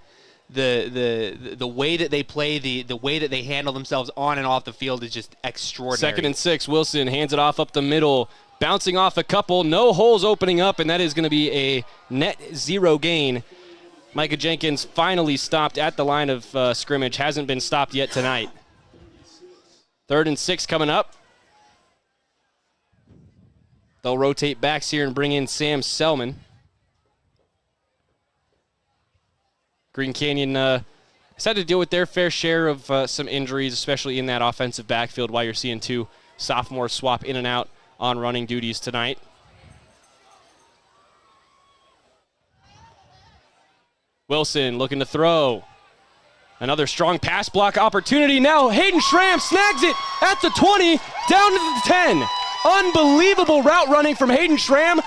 Speaker 3: The way that they play, the way that they handle themselves on and off the field is just extraordinary.
Speaker 2: 2nd and 6. Wilson hands it off up the middle, bouncing off a couple. No holes opening up, and that is going to be a net 0 gain. Micah Jenkins finally stopped at the line of scrimmage. Hasn't been stopped yet tonight. 3rd and 6 coming up. They'll rotate backs here and bring in Sam Selman. Green Canyon has had to deal with their fair share of some injuries, especially in that offensive backfield, while you're seeing 2 sophomores swap in and out on running duties tonight. Wilson looking to throw. Another strong pass block opportunity. Now Hayden Schramm snags it at the 20, down to the 10. Unbelievable route running from Hayden Schramm.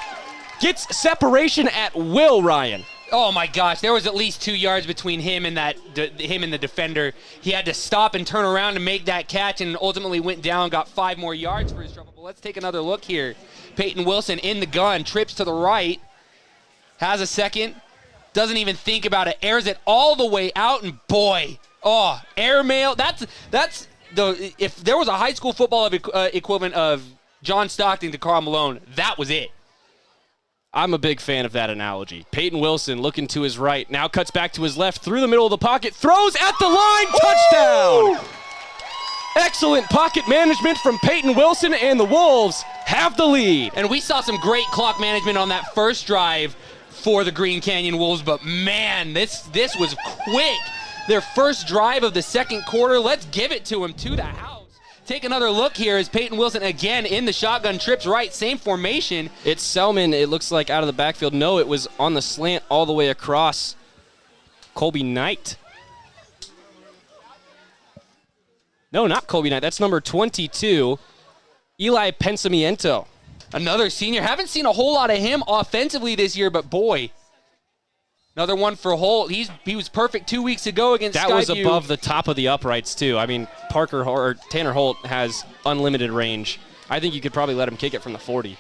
Speaker 2: Gets separation at will, Ryan.
Speaker 3: Oh my gosh, there was at least 2 yards between him and the defender. He had to stop and turn around to make that catch and ultimately went down, got 5 more yards for his trouble. But let's take another look here. Peyton Wilson in the gun, trips to the right, has a second, doesn't even think about it, airs it all the way out, and boy, airmail. If there was a high school football equivalent of John Stockton to Karl Malone, that was it.
Speaker 2: I'm a big fan of that analogy. Peyton Wilson looking to his right, now cuts back to his left, through the middle of the pocket, throws at the line, touchdown! Excellent pocket management from Peyton Wilson, and the Wolves have the lead.
Speaker 3: And we saw some great clock management on that first drive for the Green Canyon Wolves, but man, this was quick. Their first drive of the second quarter, let's give it to them to the house. Take another look here as Peyton Wilson again in the shotgun, trips right, same formation.
Speaker 2: It's Selman, it looks like, out of the backfield. No, it was on the slant all the way across. Colby Knight. No, not Colby Knight. That's number 22, Eli Pensamiento.
Speaker 3: Another senior. Haven't seen a whole lot of him offensively this year, but boy. Another one for Holt. He was perfect 2 weeks ago against Skyview.
Speaker 2: That was above the top of the uprights, too. I mean, Tanner Holt has unlimited range. I think you could probably let him kick it from the 40.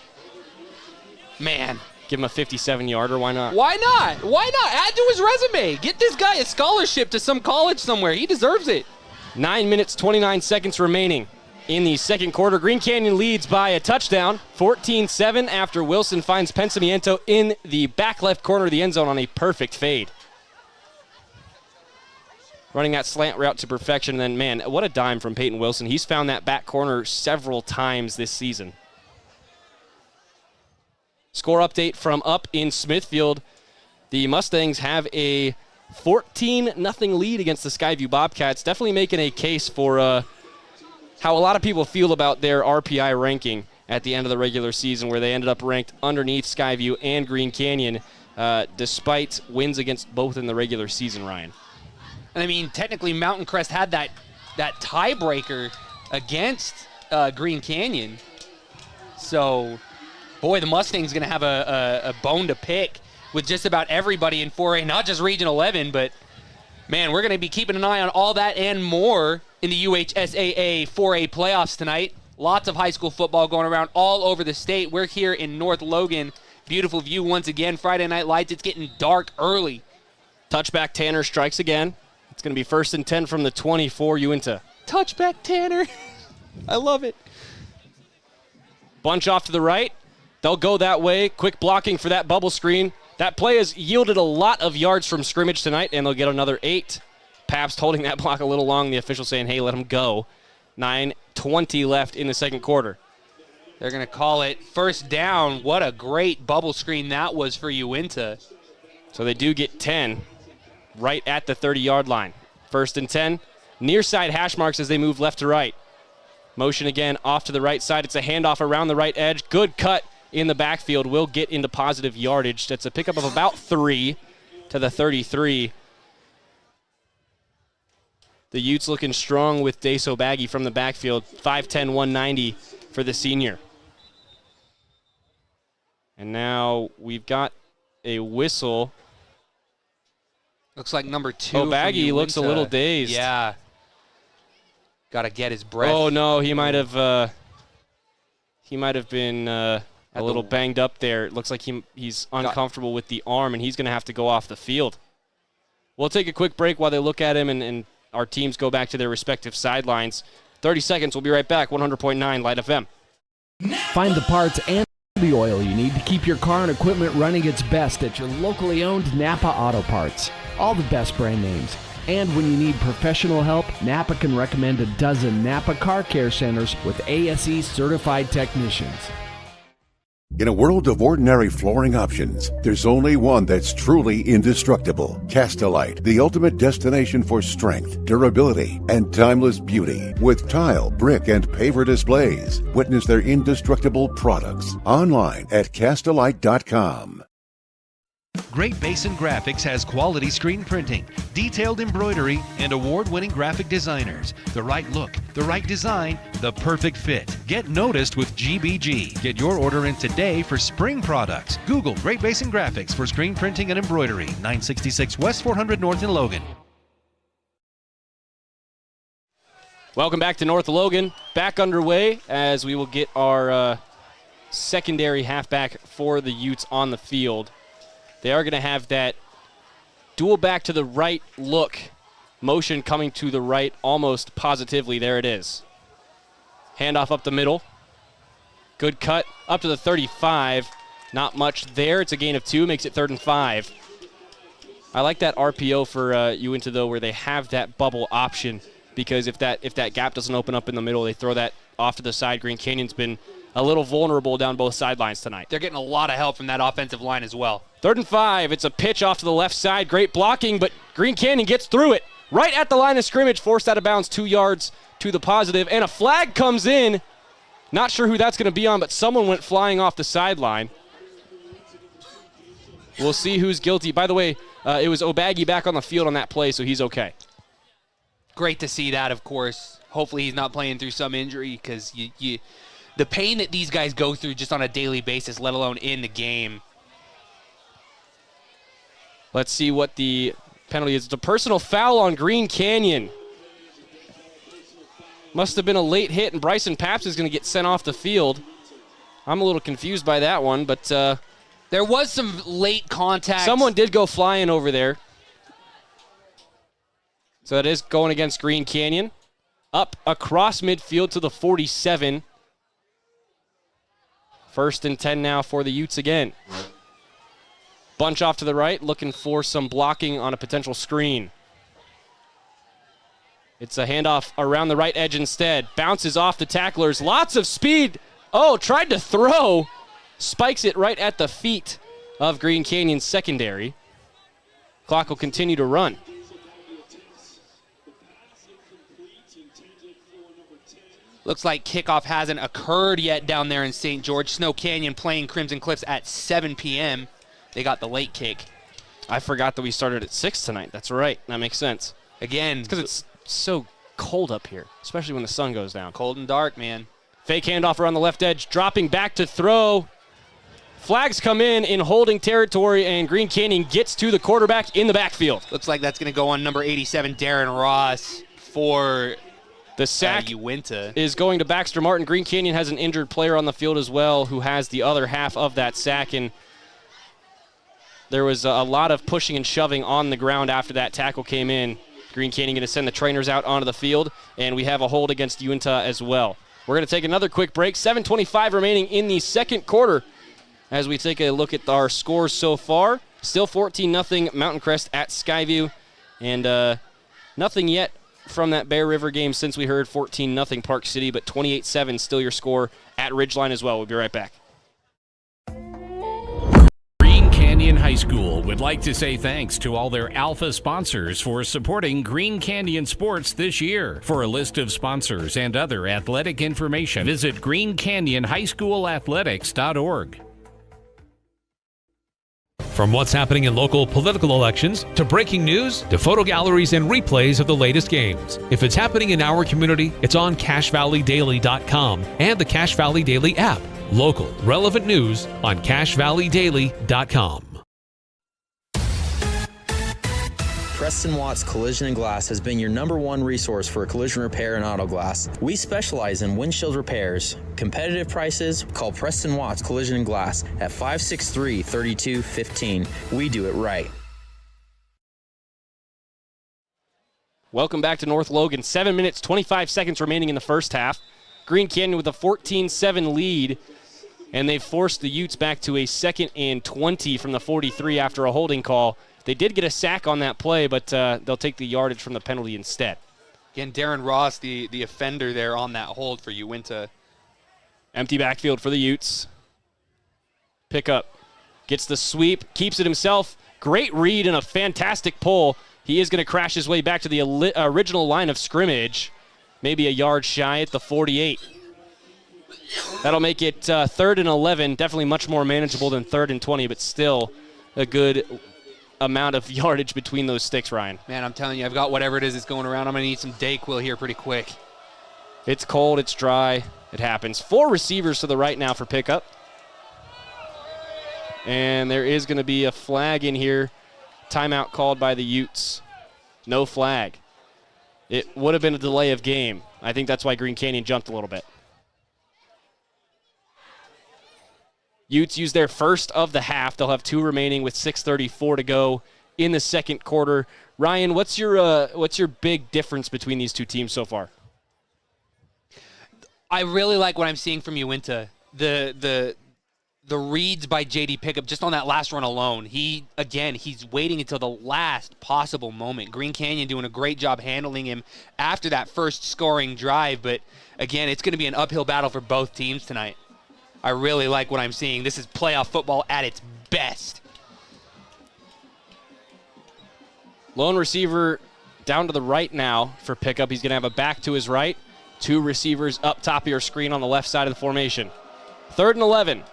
Speaker 3: Man.
Speaker 2: Give him a 57-yarder. Why not?
Speaker 3: Why not? Why not? Add to his resume. Get this guy a scholarship to some college somewhere. He deserves it.
Speaker 2: 9 minutes, 29 seconds remaining in the second quarter. Green Canyon leads by a touchdown, 14-7, after Wilson finds Pensamiento in the back left corner of the end zone on a perfect fade. Running that slant route to perfection, and then, man, what a dime from Peyton Wilson. He's found that back corner several times this season. Score update from up in Smithfield. The Mustangs have a 14-0 lead against the Skyview Bobcats. Definitely making a case for how a lot of people feel about their RPI ranking at the end of the regular season, where they ended up ranked underneath Skyview and Green Canyon, despite wins against both in the regular season, Ryan.
Speaker 3: And I mean, technically Mountain Crest had that tiebreaker against Green Canyon. So Boy, the Mustangs going to have a bone to pick with just about everybody in 4A, not just Region 11, but, man, we're going to be keeping an eye on all that and more in the UHSAA 4A playoffs tonight. Lots of high school football going around all over the state. We're here in North Logan. Beautiful view once again. Friday Night Lights. It's getting dark early.
Speaker 2: Touchback Tanner strikes again. It's going to be 1st and 10 from the 24, Uinta.
Speaker 3: Touchback Tanner. I love it.
Speaker 2: Bunch off to the right. They'll go that way. Quick blocking for that bubble screen. That play has yielded a lot of yards from scrimmage tonight, and they'll get another 8. Pabst holding that block a little long. The official saying, hey, let him go. 9:20 left in the second quarter.
Speaker 3: They're going to call it first down. What a great bubble screen that was for Uinta.
Speaker 2: So they do get 10 right at the 30-yard line. 1st and 10. Near side hash marks as they move left to right. Motion again off to the right side. It's a handoff around the right edge. Good cut in the backfield. Will get into positive yardage. That's a pickup of about 3 to the 33. The Utes looking strong with Daso Baggy from the backfield. 5'10", 190 for the senior. And now we've got a whistle.
Speaker 3: Looks like number 2.
Speaker 2: Oh, Baggy looks a little dazed.
Speaker 3: Yeah. Got to get his breath.
Speaker 2: Oh, no, he might have been a little banged up there. It looks like he's uncomfortable with the arm, and he's going to have to go off the field. We'll take a quick break while they look at him, and our teams go back to their respective sidelines. 30 seconds. We'll be right back. 100.9 Light FM.
Speaker 14: Find the parts and the oil you need to keep your car and equipment running its best at your locally owned Napa Auto Parts. All the best brand names. And when you need professional help, Napa can recommend a dozen Napa Car Care Centers with ASE certified technicians.
Speaker 15: In a world of ordinary flooring options, there's only one that's truly indestructible. Castelite, the ultimate destination for strength, durability, and timeless beauty. With tile, brick, and paver displays. Witness their indestructible products online at Castelite.com.
Speaker 1: Great Basin Graphics has quality screen printing, detailed embroidery, and award-winning graphic designers. The right look, the right design, the perfect fit. Get noticed with GBG. Get your order in today for spring products. Google Great Basin Graphics for screen printing and embroidery. 966 West 400 North in Logan.
Speaker 2: Welcome back to North Logan. Back underway as we will get our secondary halfback for the Utes on the field. They are going to have that dual back to the right look. Motion coming to the right almost positively. There it is. Handoff up the middle. Good cut up to the 35. Not much there. It's a gain of 2. Makes it 3rd and 5. I like that RPO for Uinta, though, where they have that bubble option, because if that gap doesn't open up in the middle, they throw that off to the side. Green Canyon's been a little vulnerable down both sidelines tonight.
Speaker 3: They're getting a lot of help from that offensive line as well.
Speaker 2: 3rd and 5. It's a pitch off to the left side. Great blocking, but Green Canyon gets through it. Right at the line of scrimmage, forced out of bounds 2 yards to the positive, and a flag comes in. Not sure who that's going to be on, but someone went flying off the sideline. We'll see who's guilty. By the way, it was Obagi back on the field on that play, so he's okay.
Speaker 3: Great to see that, of course. Hopefully he's not playing through some injury, because the pain that these guys go through just on a daily basis, let alone in the game.
Speaker 2: Let's see what the penalty is. It's a personal foul on Green Canyon. Must have been a late hit, and Bryson Pabst is going to get sent off the field. I'm a little confused by that one, but
Speaker 3: there was some late contact.
Speaker 2: Someone did go flying over there. So that is going against Green Canyon. Up across midfield to the 47. 1st and 10 now for the Utes again. Bunch off to the right, looking for some blocking on a potential screen. It's a handoff around the right edge instead. Bounces off the tacklers. Lots of speed. Oh, tried to throw. Spikes it right at the feet of Green Canyon's secondary. Clock will continue to run.
Speaker 3: Looks like kickoff hasn't occurred yet down there in St. George. Snow Canyon playing Crimson Cliffs at 7 p.m. They got the late kick.
Speaker 2: I forgot that we started at 6 tonight. That's right. That makes sense.
Speaker 3: Again,
Speaker 2: because it's so cold up here, especially when the sun goes down.
Speaker 3: Cold and dark, man.
Speaker 2: Fake handoff around the left edge, dropping back to throw. Flags come in holding territory, and Green Canyon gets to the quarterback in the backfield.
Speaker 3: Looks like that's going to go on number 87, Darren Ross, for
Speaker 2: the sack.
Speaker 3: Uinta
Speaker 2: is going to Baxter Martin. Green Canyon has an injured player on the field as well who has the other half of that sack, and there was a lot of pushing and shoving on the ground after that tackle came in. Green Canyon going to send the trainers out onto the field, and we have a hold against Uintah as well. We're going to take another quick break. 7:25 remaining in the second quarter as we take a look at our scores so far. Still 14-0 Mountain Crest at Skyview, and nothing yet from that Bear River game since we heard 14-0 Park City, but 28-7 still your score at Ridgeline as well. We'll be right back.
Speaker 16: Green Canyon High School would like to say thanks to all their Alpha sponsors for supporting Green Canyon sports this year. For a list of sponsors and other athletic information, visit greencanyonhighschoolathletics.org.
Speaker 4: From what's happening in local political elections, to breaking news, to photo galleries and replays of the latest games. If it's happening in our community, it's on CashValleyDaily.com and the Cache Valley Daily app. Local, relevant news on CashValleyDaily.com.
Speaker 5: Preston Watts Collision and Glass has been your #1 resource for collision repair and auto glass. We specialize in windshield repairs. Competitive prices, call Preston Watts Collision and Glass at 563-3215. We do it right.
Speaker 2: Welcome back to North Logan. 7 minutes, 25 seconds remaining in the first half. Green Canyon with a 14-7 lead, and they've forced the Utes back to a 2nd and 20 from the 43 after a holding call. They did get a sack on that play, but they'll take the yardage from the penalty instead.
Speaker 3: Again, Darren Ross, the offender there on that hold for Uinta.
Speaker 2: Empty backfield for the Utes. Pickup. Gets the sweep, keeps it himself. Great read and a fantastic pull. He is going to crash his way back to the original line of scrimmage. Maybe a yard shy at the 48. That'll make it 3rd and 11. Definitely much more manageable than 3rd and 20, but still a good amount of yardage between those sticks, Ryan.
Speaker 3: Man, I'm telling you, I've got whatever it is that's going around. I'm going to need some Dayquil here pretty quick.
Speaker 2: It's cold, it's dry, it happens. 4 receivers to the right now for pickup. And there is going to be a flag in here. Timeout called by the Utes. No flag. It would have been a delay of game. I think that's why Green Canyon jumped a little bit. Utes use their first of the half. They'll have 2 remaining with 6:34 to go in the second quarter. Ryan, what's your big difference between these two teams so far?
Speaker 3: I really like what I'm seeing from Uinta. The reads by J.D. Pickup just on that last run alone. He's waiting until the last possible moment. Green Canyon doing a great job handling him after that first scoring drive. But, again, it's going to be an uphill battle for both teams tonight. I really like what I'm seeing. This is playoff football at its best.
Speaker 2: Lone receiver down to the right now for pickup. He's going to have a back to his right. 2 receivers up top of your screen on the left side of the formation. 3rd and 11.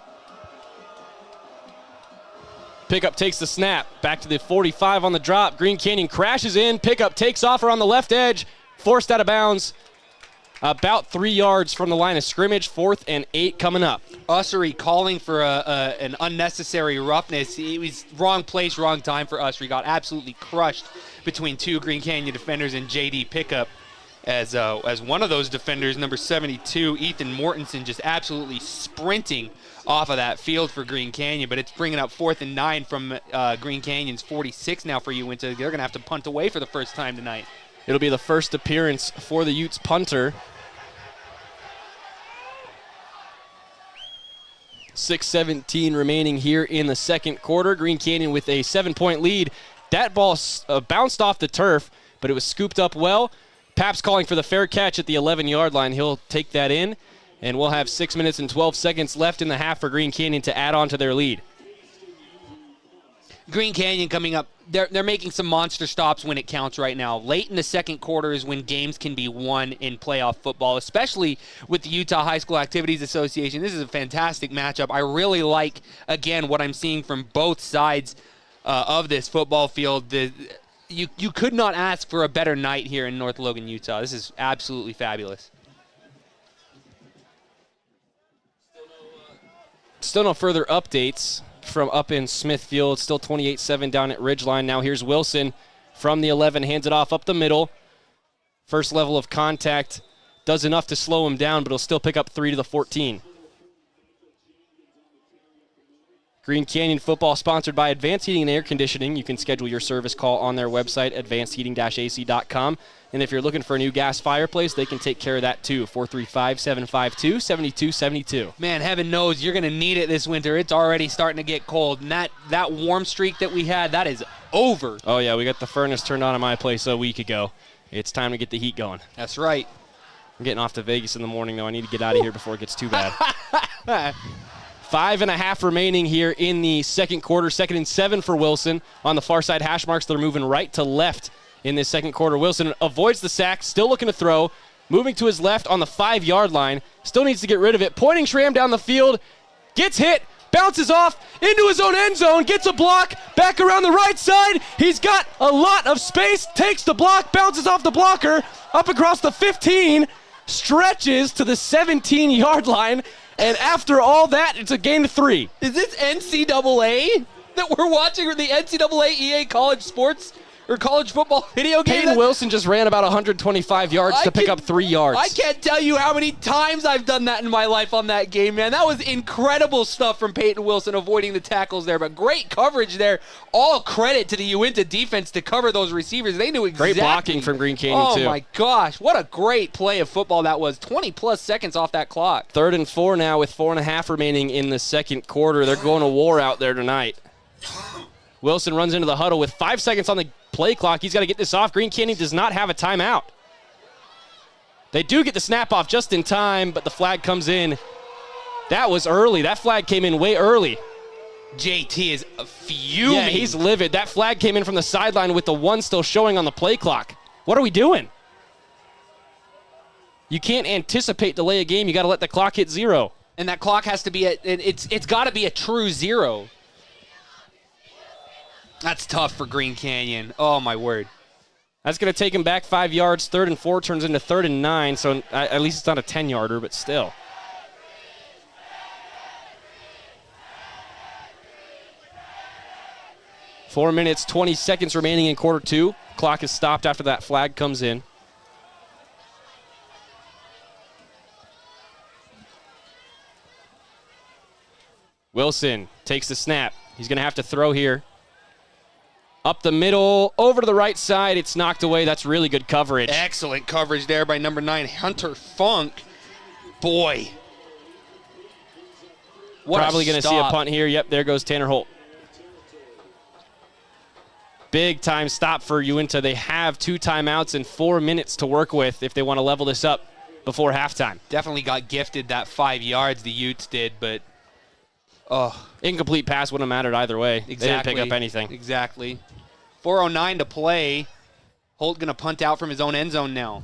Speaker 2: Pickup takes the snap. Back to the 45 on the drop. Green Canyon crashes in. Pickup takes off around the left edge. Forced out of bounds. About 3 yards from the line of scrimmage. 4th and 8 coming up.
Speaker 3: Ussery calling for an unnecessary roughness. It was wrong place, wrong time for Ussery. Got absolutely crushed between 2 Green Canyon defenders and J.D. Pickup. As one of those defenders, number 72, Ethan Mortensen, just absolutely sprinting off of that field for Green Canyon. But it's bringing up 4th and 9 from Green Canyon's 46 now for Uinta. They're going to have to punt away for the first time tonight.
Speaker 2: It'll be the first appearance for the Utes punter. 6:17 remaining here in the second quarter. Green Canyon with a 7-point lead. That ball bounced off the turf, but it was scooped up well. Pap's calling for the fair catch at the 11-yard line. He'll take that in, and we'll have 6 minutes and 12 seconds left in the half for Green Canyon to add on to their lead.
Speaker 3: Green Canyon coming up, they're making some monster stops when it counts right now. Late in the second quarter is when games can be won in playoff football, especially with the Utah High School Activities Association. This is a fantastic matchup. I really like, again, what I'm seeing from both sides of this football field. You could not ask for a better night here in North Logan, Utah. This is absolutely fabulous.
Speaker 2: Still no further updates from up in Smithfield. Still 28-7 down at Ridgeline. Now here's Wilson from the 11, hands it off up the middle. First level of contact does enough to slow him down, but he'll still pick up 3 to the 14. Green Canyon football sponsored by Advanced Heating and Air Conditioning. You can schedule your service call on their website, advancedheating-ac.com. And if you're looking for a new gas fireplace, they can take care of that too. 435-752-7272.
Speaker 3: Man, heaven knows you're going to need it this winter. It's already starting to get cold. And that warm streak that we had, that is over.
Speaker 2: Oh, yeah, we got the furnace turned on at my place a week ago. It's time to get the heat going.
Speaker 3: That's right.
Speaker 2: I'm getting off to Vegas in the morning, though. I need to get out of here before it gets too bad. 5.5 remaining here in the second quarter. 2nd and 7 for Wilson. On the far side hash marks, they're moving right to left in this second quarter. Wilson avoids the sack, still looking to throw. Moving to his left on the 5-yard line. Still needs to get rid of it. Pointing Schramm down the field. Gets hit. Bounces off into his own end zone. Gets a block. Back around the right side. He's got a lot of space. Takes the block. Bounces off the blocker. Up across the 15. Stretches to the 17-yard line. And after all that, it's a gain of 3.
Speaker 3: Is this NCAA that we're watching, or the NCAA EA college sports or college football video game?
Speaker 2: Peyton Wilson just ran about 125 yards to pick up 3 yards.
Speaker 3: I can't tell you how many times I've done that in my life on that game, man. That was incredible stuff from Peyton Wilson, avoiding the tackles there, but great coverage there. All credit to the Uinta defense to cover those receivers. They knew exactly.
Speaker 2: Great blocking from Green Canyon, too.
Speaker 3: Oh, my gosh. What a great play of football that was. 20-plus seconds off that clock.
Speaker 2: 3rd and 4 now with 4.5 remaining in the second quarter. They're going to war out there tonight. Wilson runs into the huddle with 5 seconds on the play clock. He's got to get this off. Green Canyon does not have a timeout. They do get the snap off just in time, but the flag comes in. That was early. That flag came in way early.
Speaker 3: JT is fuming.
Speaker 2: Yeah, he's livid. That flag came in from the sideline with the 1 still showing on the play clock. What are we doing? You can't anticipate delay a game. You got to let the clock hit 0.
Speaker 3: And that clock has to be it's got to be a true 0. That's tough for Green Canyon. Oh, my word.
Speaker 2: That's going to take him back 5 yards. 3rd and 4 turns into 3rd and 9, so at least it's not a 10-yarder, but still. Four minutes, 20 seconds remaining in quarter 2. Clock is stopped after that flag comes in. Wilson takes the snap. He's going to have to throw here. Up the middle, over to the right side. It's knocked away. That's really good coverage.
Speaker 3: Excellent coverage there by number 9, Hunter Funk. Boy. What
Speaker 2: Probably going to see a punt here. Yep, there goes Tanner Holt. Big time stop for Uinta. They have 2 timeouts and 4 minutes to work with if they want to level this up before halftime.
Speaker 3: Definitely got gifted that 5 yards, the Utes did, but
Speaker 2: incomplete pass wouldn't have mattered either way.
Speaker 3: Exactly.
Speaker 2: They didn't pick up anything.
Speaker 3: Exactly. 4:09 to play. Holt going to punt out from his own end zone now.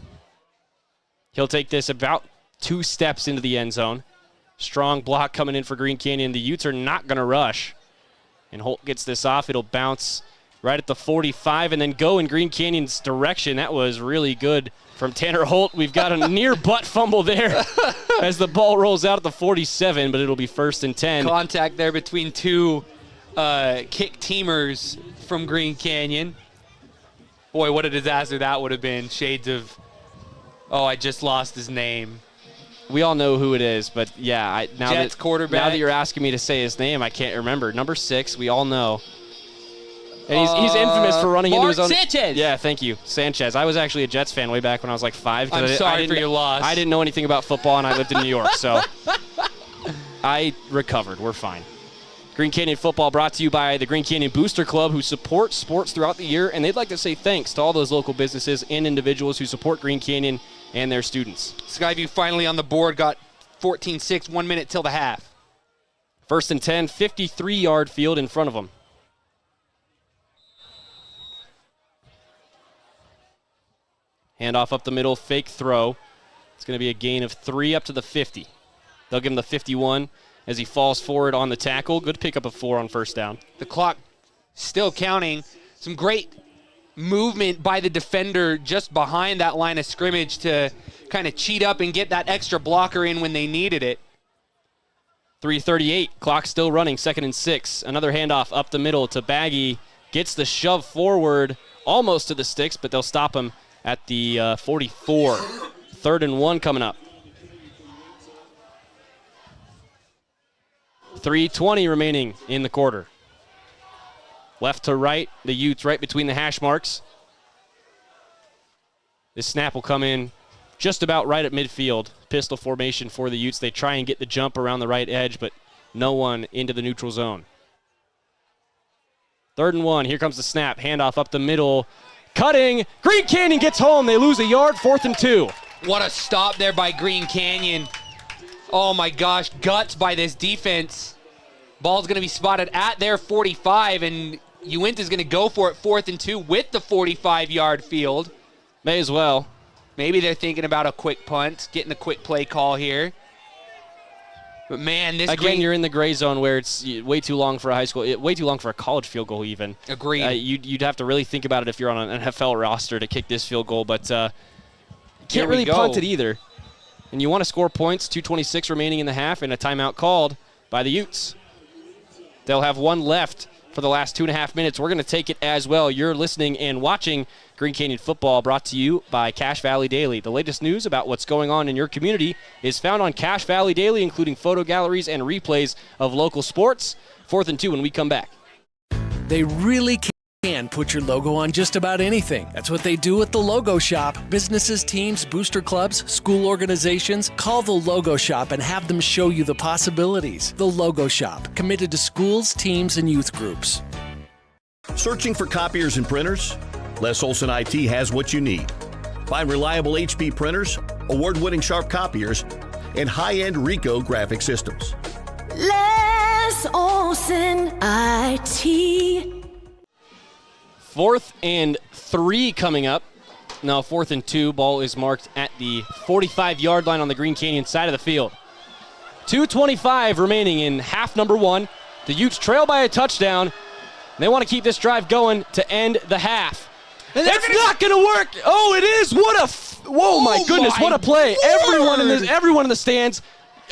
Speaker 2: He'll take this about 2 steps into the end zone. Strong block coming in for Green Canyon. The Utes are not going to rush. And Holt gets this off. It'll bounce right at the 45 and then go in Green Canyon's direction. That was really good from Tanner Holt. We've got a near butt fumble there as the ball rolls out at the 47, but it'll be 1st and 10.
Speaker 3: Contact there between 2 kick teamers from Green Canyon. Boy, what a disaster that would have been. Shades of, I just lost his name.
Speaker 2: We all know who it is, but yeah,
Speaker 3: Jets quarterback.
Speaker 2: Now that you're asking me to say his name, I can't remember. Number 6, we all know. And he's infamous for running into his own.
Speaker 3: Sanchez.
Speaker 2: Yeah, thank you, Sanchez. I was actually a Jets fan way back when I was like 5.
Speaker 3: I'm sorry for your loss.
Speaker 2: I didn't know anything about football, and I lived in New York, so I recovered. We're fine. Green Canyon football brought to you by the Green Canyon Booster Club, who supports sports throughout the year, and they'd like to say thanks to all those local businesses and individuals who support Green Canyon and their students.
Speaker 3: Skyview finally on the board, got 14-6, 1 minute till the half.
Speaker 2: 1st and 10, 53-yard field in front of them. Handoff up the middle, fake throw. It's going to be a gain of 3 up to the 50. They'll give him the 51 as he falls forward on the tackle. Good pickup of 4 on 1st down.
Speaker 3: The clock still counting. Some great movement by the defender just behind that line of scrimmage to kind of cheat up and get that extra blocker in when they needed it.
Speaker 2: 3:38, clock still running, 2nd and 6. Another handoff up the middle to Baggy. Gets the shove forward almost to the sticks, but they'll stop him at the 44. 3rd and 1 coming up. 3:20 remaining in the quarter. Left to right, the Utes right between the hash marks. This snap will come in just about right at midfield. Pistol formation for the Utes. They try and get the jump around the right edge, but no one into the neutral zone. 3rd and 1. Here comes the snap. Handoff up the middle. Cutting. Green Canyon gets home. They lose a yard. 4th and 2.
Speaker 3: What a stop there by Green Canyon. Oh my gosh, guts by this defense. Ball's going to be spotted at their 45, and Uintah is going to go for it 4th and 2 with the 45-yard field.
Speaker 2: May as well.
Speaker 3: Maybe they're thinking about a quick punt, getting a quick play call here. But man, this
Speaker 2: again, you're in the gray zone where it's way too long for a high school, way too long for a college field goal even.
Speaker 3: Agreed.
Speaker 2: You'd have to really think about it if you're on an NFL roster to kick this field goal, but can't really punt it either. And you want to score points, 2:26 remaining in the half, and a timeout called by the Utes. They'll have one left for the last 2.5 minutes. We're going to take it as well. You're listening and watching Green Canyon Football, brought to you by Cache Valley Daily. The latest news about what's going on in your community is found on Cache Valley Daily, including photo galleries and replays of local sports. 4th and 2 when we come back.
Speaker 6: They really can put your logo on just about anything. That's what they do at the Logo Shop. Businesses, teams, booster clubs, school organizations, call the Logo Shop and have them show you the possibilities. The Logo Shop, committed to schools, teams, and youth groups.
Speaker 7: Searching for copiers and printers? Les Olson IT has what you need. Find reliable HP printers, award-winning sharp copiers, and high-end Ricoh graphic systems.
Speaker 17: Les Olson IT.
Speaker 2: 4th and 3 coming up. Now 4th and 2. Ball is marked at the 45-yard line on the Green Canyon side of the field. 2:25 remaining in half number 1. The Utes trail by a touchdown. They want to keep this drive going to end the half. And that's not going to work. Oh, it is. Whoa, my goodness, what a play. Everyone in the stands,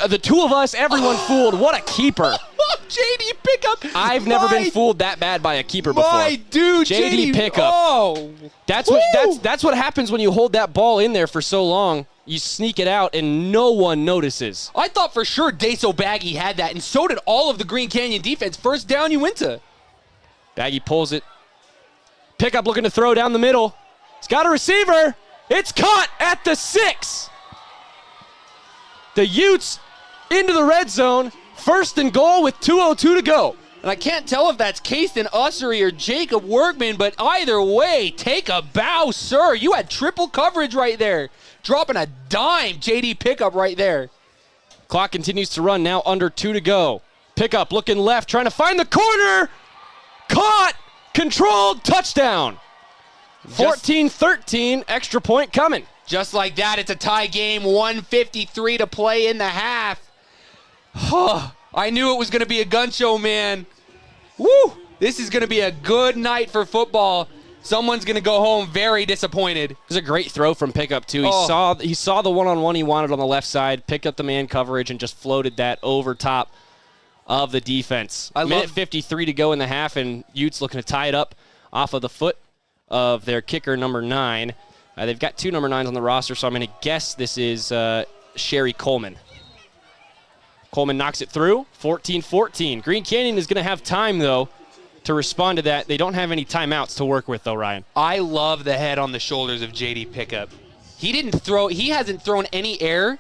Speaker 2: the two of us, everyone fooled. What a keeper.
Speaker 3: JD Pickup.
Speaker 2: I've never been fooled that bad by a keeper before.
Speaker 3: My dude,
Speaker 2: JD Pickup.
Speaker 3: Oh.
Speaker 2: That's what happens when you hold that ball in there for so long. You sneak it out and no one notices.
Speaker 3: I thought for sure Daso Baggy had that, and so did all of the Green Canyon defense. First down, Uinta.
Speaker 2: Baggy pulls it. Pickup looking to throw down the middle. He's got a receiver. It's caught at the 6. The Utes into the red zone. 1st and goal with 2:02 to go.
Speaker 3: And I can't tell if that's Kasten Ussery or Jacob Workman, but either way, take a bow, sir. You had triple coverage right there. Dropping a dime, JD Pickup right there.
Speaker 2: Clock continues to run, now under 2 to go. Pickup looking left, trying to find the corner. Caught, controlled, touchdown. 14-13, extra point coming.
Speaker 3: Just like that, it's a tie game, 1:53 to play in the half. I knew it was going to be a gun show, man. Woo! This is going to be a good night for football. Someone's going to go home very disappointed.
Speaker 2: It was a great throw from Pickup, too. He saw the one-on-one he wanted on the left side, picked up the man coverage, and just floated that over top of the defense. Minute 53 to go in the half, and Utes looking to tie it up off of the foot of their kicker, number 9. They've got 2 number 9s on the roster, so I'm going to guess this is Sherry Coleman. Coleman knocks it through, 14-14. Green Canyon is going to have time, though, to respond to that. They don't have any timeouts to work with, though, Ryan.
Speaker 3: I love the head on the shoulders of JD Pickup. He hasn't thrown any air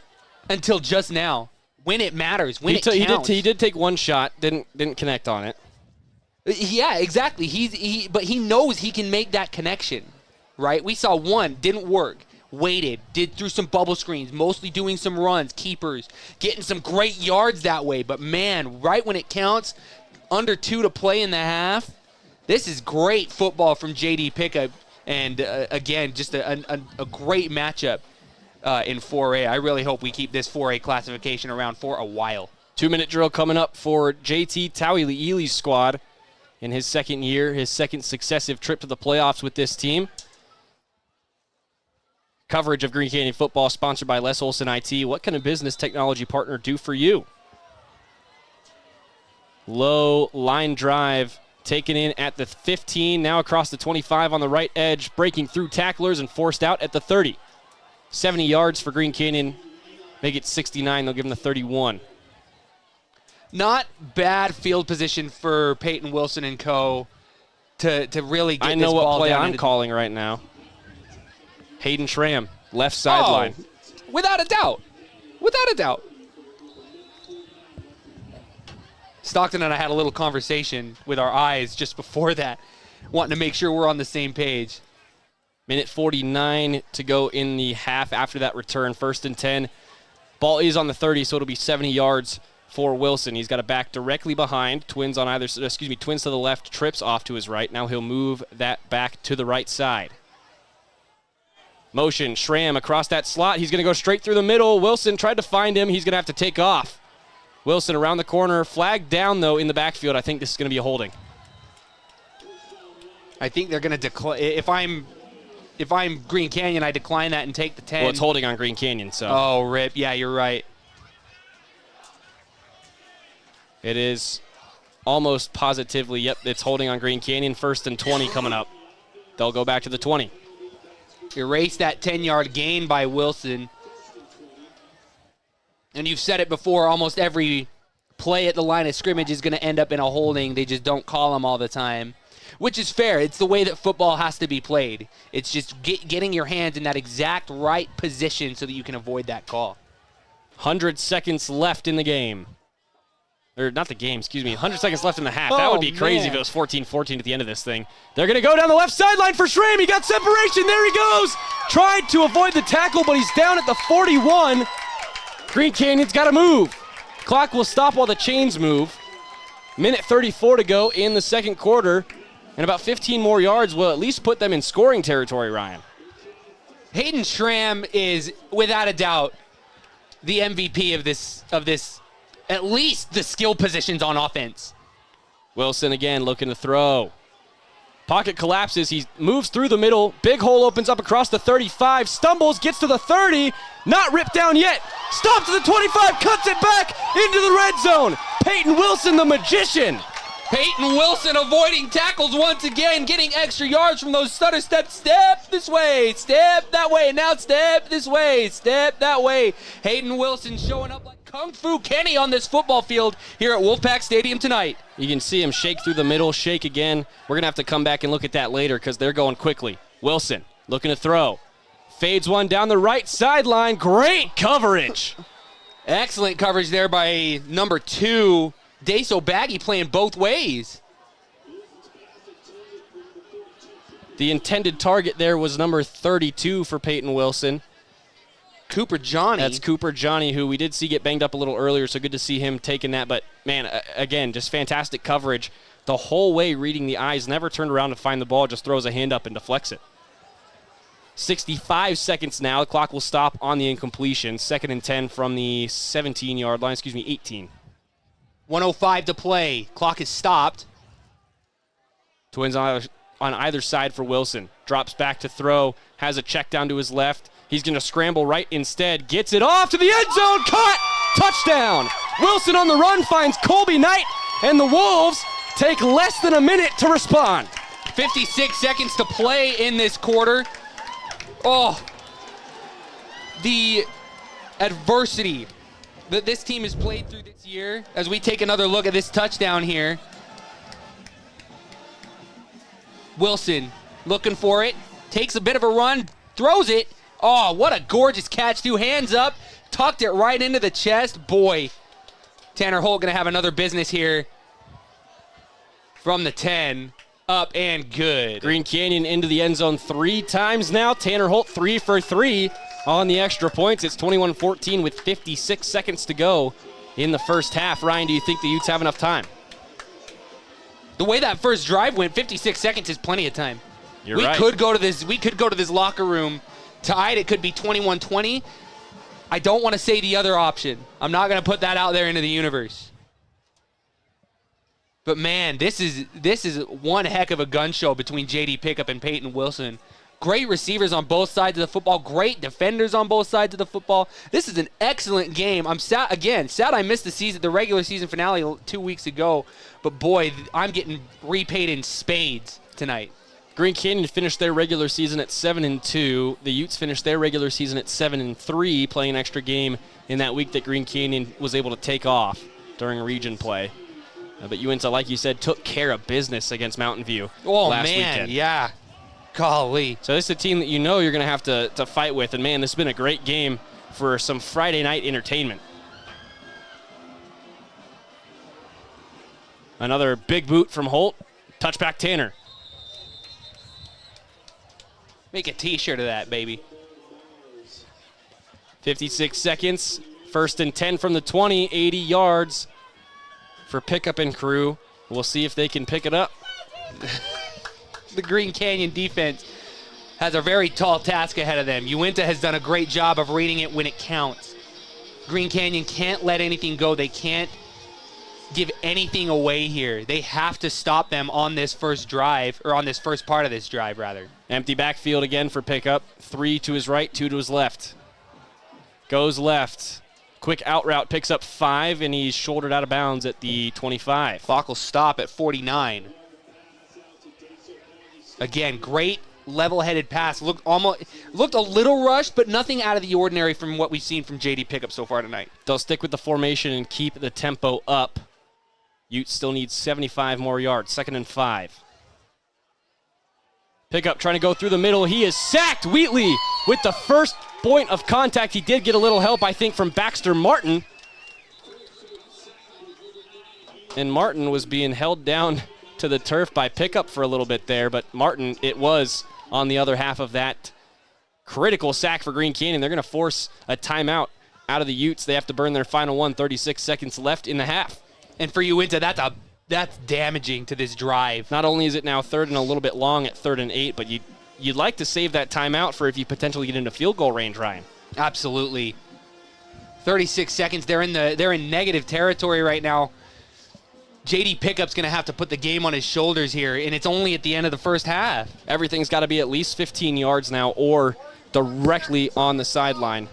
Speaker 3: until just now. When it matters, when it counts.
Speaker 2: He did take one shot, didn't connect on it.
Speaker 3: Yeah, exactly. But he knows he can make that connection, right? We saw one, didn't work. Waited, threw some bubble screens, mostly doing some runs, keepers, getting some great yards that way. But man, right when it counts, under 2 to play in the half, this is great football from JD Pickup. And again, just a great matchup in 4A. I really hope we keep this 4A classification around for a while.
Speaker 2: 2-minute drill coming up for JT Towey-Leely's squad in his second year, his second successive trip to the playoffs with this team. Coverage of Green Canyon football sponsored by Les Olson IT. What can a business technology partner do for you? Low line drive taken in at the 15, now across the 25 on the right edge, breaking through tacklers and forced out at the 30. 70 yards for Green Canyon. Make it 69. They'll give him the 31.
Speaker 3: Not bad field position for Peyton Wilson and co. to really get
Speaker 2: I know
Speaker 3: this
Speaker 2: what
Speaker 3: ball
Speaker 2: play
Speaker 3: down
Speaker 2: I'm calling right now. Hayden Schramm, left sideline.
Speaker 3: Without a doubt. Without a doubt. Stockton and I had a little conversation with our eyes just before that, wanting to make sure we're on the same page.
Speaker 2: Minute 49 to go in the half after that return. 1st and 10. Ball is on the 30, so it'll be 70 yards for Wilson. He's got a back directly behind. Twins to the left, trips off to his right. Now he'll move that back to the right side. Motion, Schramm across that slot. He's going to go straight through the middle. Wilson tried to find him. He's going to have to take off. Wilson around the corner. Flag down, though, in the backfield. I think this is going to be a holding.
Speaker 3: I think they're going to decline. If I'm Green Canyon, I decline that and take the 10.
Speaker 2: Well, it's holding on Green Canyon, so.
Speaker 3: Oh, rip. Yeah, you're right.
Speaker 2: It is almost positively, yep, it's holding on Green Canyon. 1st and 20 coming up. They'll go back to the 20.
Speaker 3: Erase that 10-yard gain by Wilson. And you've said it before, almost every play at the line of scrimmage is going to end up in a holding. They just don't call them all the time, which is fair. It's the way that football has to be played. It's just getting your hands in that exact right position so that you can avoid that call.
Speaker 2: 100 seconds left in the game. Or not the game, excuse me. 100 seconds left in the half. That would be crazy if it was 14-14 at the end of this thing. They're going to go down the left sideline for Schramm. He got separation. There he goes. Tried to avoid the tackle, but he's down at the 41. Green Canyon's got to move. Clock will stop while the chains move. Minute 34 to go in the second quarter. And about 15 more yards will at least put them in scoring territory, Ryan.
Speaker 3: Hayden Schramm is, without a doubt, the MVP of this, at least the skill positions on offense.
Speaker 2: Wilson again looking to throw. Pocket collapses. He moves through the middle. Big hole opens up across the 35. Stumbles, gets to the 30. Not ripped down yet. Stops to the 25. Cuts it back into the red zone. Peyton Wilson, the magician.
Speaker 3: Peyton Wilson avoiding tackles once again, getting extra yards from those stutter steps. Step this way, step that way, now step this way, step that way. Hayden Wilson showing up like Kung Fu Kenny on this football field here at Wolfpack Stadium tonight.
Speaker 2: You can see him shake through the middle, shake again. We're going to have to come back and look at that later because they're going quickly. Wilson looking to throw. Fades one down the right sideline. Great coverage.
Speaker 3: Excellent coverage there by number 2. Daso Baggy playing both ways.
Speaker 2: The intended target there was number 32 for Peyton Wilson.
Speaker 3: Cooper Johnny.
Speaker 2: That's Cooper Johnny, who we did see get banged up a little earlier, so good to see him taking that. But, man, again, just fantastic coverage. The whole way reading the eyes, never turned around to find the ball, just throws a hand up and deflects it. 65 seconds now. The clock will stop on the incompletion. 2nd and 10 from the 17-yard line. 18.
Speaker 3: 1:05 to play. Clock is stopped.
Speaker 2: Twins on either side for Wilson. Drops back to throw. Has a check down to his left. He's going to scramble right instead. Gets it off to the end zone. Caught. Touchdown. Wilson on the run finds Colby Knight. And the Wolves take less than a minute to respond.
Speaker 3: 56 seconds to play in this quarter. Oh, the adversity that this team has played through this year as we take another look at this touchdown here. Wilson looking for it, takes a bit of a run, throws it. Oh, what a gorgeous catch. 2 hands up, tucked it right into the chest. Boy, Tanner Holt going to have another business here from the 10. Up and good.
Speaker 2: Green Canyon into the end zone 3 times now. Tanner Holt 3 for 3 on the extra points. It's 21-14 with 56 seconds to go in the first half. Ryan, do you think the Utes have enough time?
Speaker 3: The way that first drive went, 56 seconds is plenty of time.
Speaker 2: We
Speaker 3: could go to this locker room tied. It could be 21-20. I don't want to say the other option. I'm not going to put that out there into the universe. But man, this is one heck of a gun show between J.D. Pickup and Peyton Wilson. Great receivers on both sides of the football. Great defenders on both sides of the football. This is an excellent game. I'm sad I missed the regular season finale 2 weeks ago. But, boy, I'm getting repaid in spades tonight.
Speaker 2: Green Canyon finished their regular season at 7-2. The Utes finished their regular season at 7-3, playing an extra game in that week that Green Canyon was able to take off during region play. But Uintah, like you said, took care of business against Mountain View last weekend.
Speaker 3: Yeah. Golly.
Speaker 2: So this is a team that you know you're going to have to fight with. And, man, this has been a great game for some Friday night entertainment. Another big boot from Holt. Touchback Tanner.
Speaker 3: Make a T-shirt of that, baby.
Speaker 2: 56 seconds. 1st and 10 from the 20. 80 yards for Pickup and crew. We'll see if they can pick it up.
Speaker 3: The Green Canyon defense has a very tall task ahead of them. Uintah has done a great job of reading it when it counts. Green Canyon can't let anything go. They can't give anything away here. They have to stop them on this first drive, or on this first part of this drive, rather.
Speaker 2: Empty backfield again for Pickup. 3 to his right, 2 to his left. Goes left. Quick out route, picks up 5, and he's shouldered out of bounds at the 25.
Speaker 3: Clock will stop at 49. Again, great level-headed pass. Looked a little rushed, but nothing out of the ordinary from what we've seen from JD Pickup so far tonight.
Speaker 2: They'll stick with the formation and keep the tempo up. Utes still needs 75 more yards. 2nd and 5. Pickup trying to go through the middle. He is sacked. Wheatley with the first point of contact. He did get a little help, I think, from Baxter Martin. And Martin was being held down to the turf by Pickup for a little bit there, but Martin, it was on the other half of that critical sack for Green Canyon. They're going to force a timeout out of the Utes. They have to burn their final one. 36 seconds left in the half.
Speaker 3: And for Uintah, that's damaging to this drive.
Speaker 2: Not only is it now 3rd and a little bit long at 3rd and 8, but you'd like to save that timeout for if you potentially get into field goal range, Ryan.
Speaker 3: Absolutely. 36 seconds. They're in negative territory right now. JD Pickup's going to have to put the game on his shoulders here, and it's only at the end of the first half.
Speaker 2: Everything's got to be at least 15 yards now or directly on the sideline.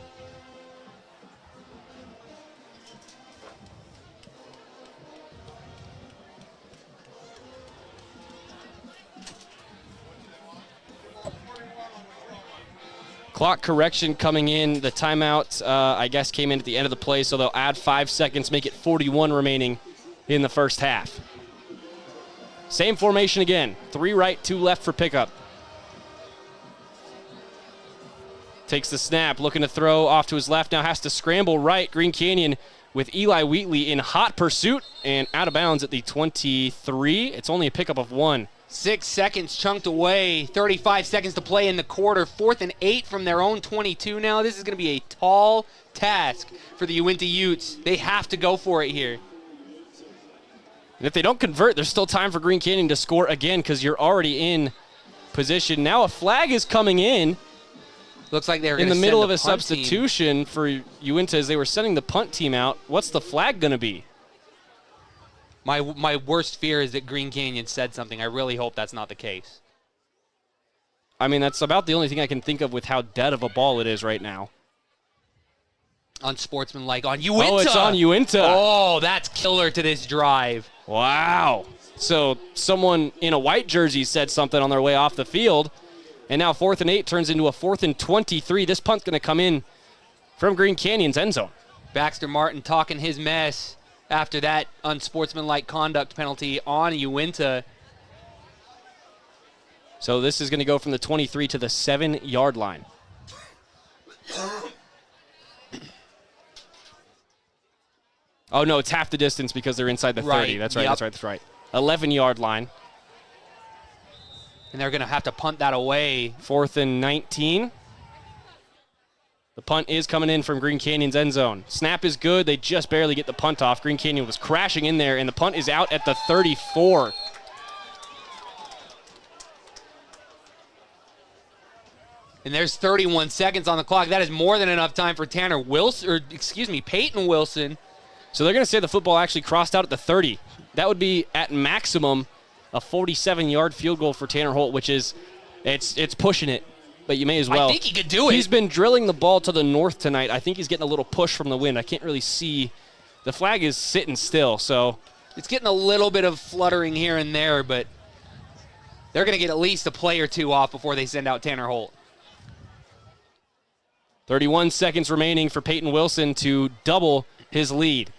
Speaker 2: Clock correction coming in. The timeout, I guess, came in at the end of the play, so they'll add 5 seconds, make it 41 remaining in the first half. Same formation again. 3 right, 2 left for Pickup. Takes the snap, looking to throw off to his left. Now has to scramble right. Green Canyon with Eli Wheatley in hot pursuit and out of bounds at the 23. It's only a pickup of 1.
Speaker 3: 6 seconds chunked away. 35 seconds to play in the quarter. 4th and 8 from their own 22 now. This is going to be a tall task for the Uinta Utes. They have to go for it here.
Speaker 2: And if they don't convert, there's still time for Green Canyon to score again because you're already in position. Now a flag is coming in.
Speaker 3: Looks like they're
Speaker 2: in the middle of a substitution for Uintah as they were sending the punt team out. What's the flag going to be?
Speaker 3: My worst fear is that Green Canyon said something. I really hope that's not the case.
Speaker 2: I mean, that's about the only thing I can think of with how dead of a ball it is right now.
Speaker 3: Unsportsmanlike on Uintah.
Speaker 2: Oh, it's on Uintah.
Speaker 3: Oh, that's killer to this drive.
Speaker 2: Wow. So someone in a white jersey said something on their way off the field. And now 4th and 8 turns into a 4th and 23. This punt's going to come in from Green Canyon's end zone.
Speaker 3: Baxter Martin talking his mess after that unsportsmanlike conduct penalty on Uintah.
Speaker 2: So this is going to go from the 23 to the 7-yard line. Oh, no, it's half the distance because they're inside the 30.
Speaker 3: Right.
Speaker 2: That's right,
Speaker 3: Yep.
Speaker 2: that's right. 11-yard line.
Speaker 3: And they're going to have to punt that away.
Speaker 2: 4th and 19. The punt is coming in from Green Canyon's end zone. Snap is good. They just barely get the punt off. Green Canyon was crashing in there, and the punt is out at the 34.
Speaker 3: And there's 31 seconds on the clock. That is more than enough time for Peyton Wilson.
Speaker 2: So they're going to say the football actually crossed out at the 30. That would be at maximum a 47-yard field goal for Tanner Holt, which is it's pushing it. but you may as well.
Speaker 3: I think he could do it.
Speaker 2: He's been drilling the ball to the north tonight. I think he's getting a little push from the wind. I can't really see. The flag is sitting still, so.
Speaker 3: It's getting a little bit of fluttering here and there, but they're going to get at least a play or two off before they send out Tanner Holt.
Speaker 2: 31 seconds remaining for Peyton Wilson to double his lead.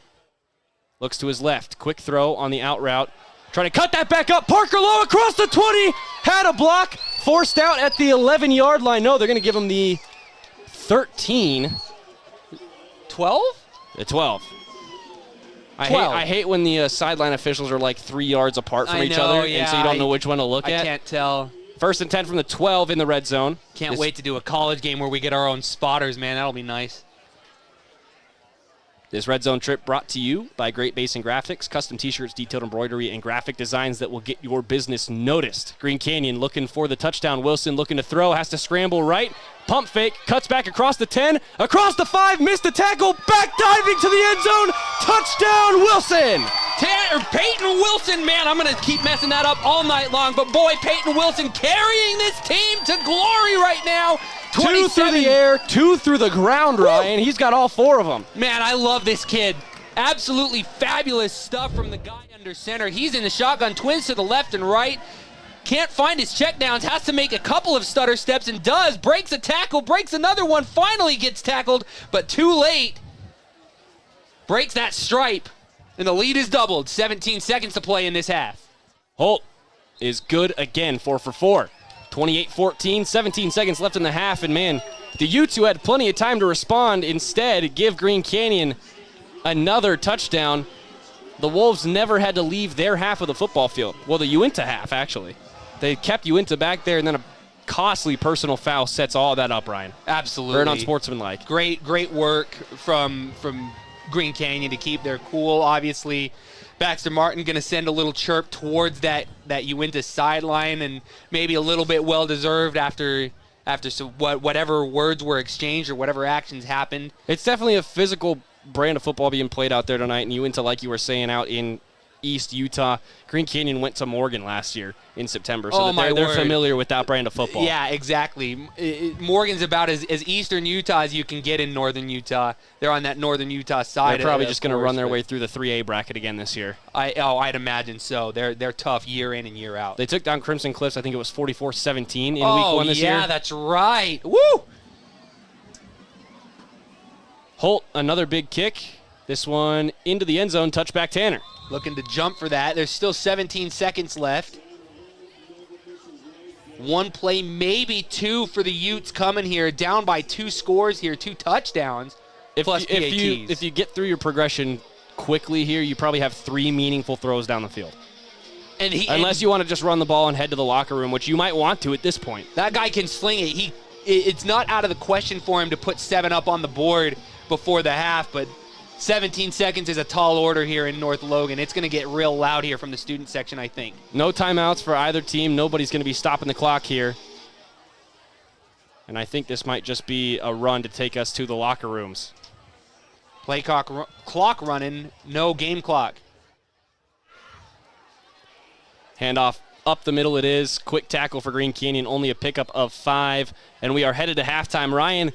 Speaker 2: Looks to his left. Quick throw on the out route. Trying to cut that back up. Parker Lowe across the 20. Had a block. Forced out at the 11-yard line. No, they're going to give him the 13.
Speaker 3: 12?
Speaker 2: The 12. I hate when the sideline officials are like 3 yards apart from each other, and so you don't know which one to look at.
Speaker 3: I can't tell.
Speaker 2: 1st and 10 from the 12 in the red zone.
Speaker 3: Can't wait to do a college game where we get our own spotters, man. That'll be nice.
Speaker 2: This red zone trip brought to you by Great Basin Graphics, custom t-shirts, detailed embroidery, and graphic designs that will get your business noticed. Green Canyon looking for the touchdown. Wilson looking to throw, has to scramble right. Pump fake, cuts back across the 10, across the 5, missed the tackle, back diving to the end zone. Touchdown, Wilson!
Speaker 3: Peyton Wilson, man, I'm going to keep messing that up all night long, but boy, Peyton Wilson carrying this team to glory right now.
Speaker 2: 2 through the air, 2 through the ground, Ryan. He's got all 4 of them.
Speaker 3: Man, I love this kid. Absolutely fabulous stuff from the guy under center. He's in the shotgun, twins to the left and right. Can't find his checkdowns, has to make a couple of stutter steps and does. Breaks a tackle, breaks another one, finally gets tackled, but too late. Breaks that stripe, and the lead is doubled. 17 seconds to play in this half.
Speaker 2: Holt is good again, 4 for 4. 28-14, 17 seconds left in the half, and man, the Utes, who had plenty of time to respond, instead give Green Canyon another touchdown. The Wolves never had to leave their half of the football field. Well, the Uintah half, actually. They kept Uintah back there, and then a costly personal foul sets all that up, Ryan.
Speaker 3: Absolutely.
Speaker 2: Very unsportsmanlike.
Speaker 3: Great work from Green Canyon to keep their cool. Obviously, Baxter Martin going to send a little chirp towards that Uintah sideline, and maybe a little bit well-deserved after whatever words were exchanged or whatever actions happened.
Speaker 2: It's definitely a physical brand of football being played out there tonight, and Uintah, like you were saying, out in East Utah. Green Canyon went to Morgan last year in September, so they're familiar with that brand of football.
Speaker 3: Yeah, exactly. Morgan's about as eastern Utah as you can get in northern Utah. They're on that northern Utah side.
Speaker 2: They're probably just going to run their way through the 3A bracket again this year.
Speaker 3: I'd imagine so. They're tough year in and year out.
Speaker 2: They took down Crimson Cliffs, I think it was 44-17 in week 1 this year.
Speaker 3: Yeah, that's right. Woo!
Speaker 2: Holt, another big kick. This one into the end zone, touchback Tanner.
Speaker 3: Looking to jump for that. There's still 17 seconds left. 1 play, maybe 2 for the Utes coming here. Down by 2 scores here, 2 touchdowns, plus PATs.
Speaker 2: If you get through your progression quickly here, you probably have 3 meaningful throws down the field. Unless you want to just run the ball and head to the locker room, which you might want to at this point.
Speaker 3: That guy can sling it. It's not out of the question for him to put 7 up on the board before the half, but 17 seconds is a tall order here in North Logan. It's going to get real loud here from the student section, I think.
Speaker 2: No timeouts for either team. Nobody's going to be stopping the clock here. And I think this might just be a run to take us to the locker rooms.
Speaker 3: Play clock running, no game clock.
Speaker 2: Handoff up the middle it is. Quick tackle for Green Canyon, only a pickup of 5. And we are headed to halftime. Ryan,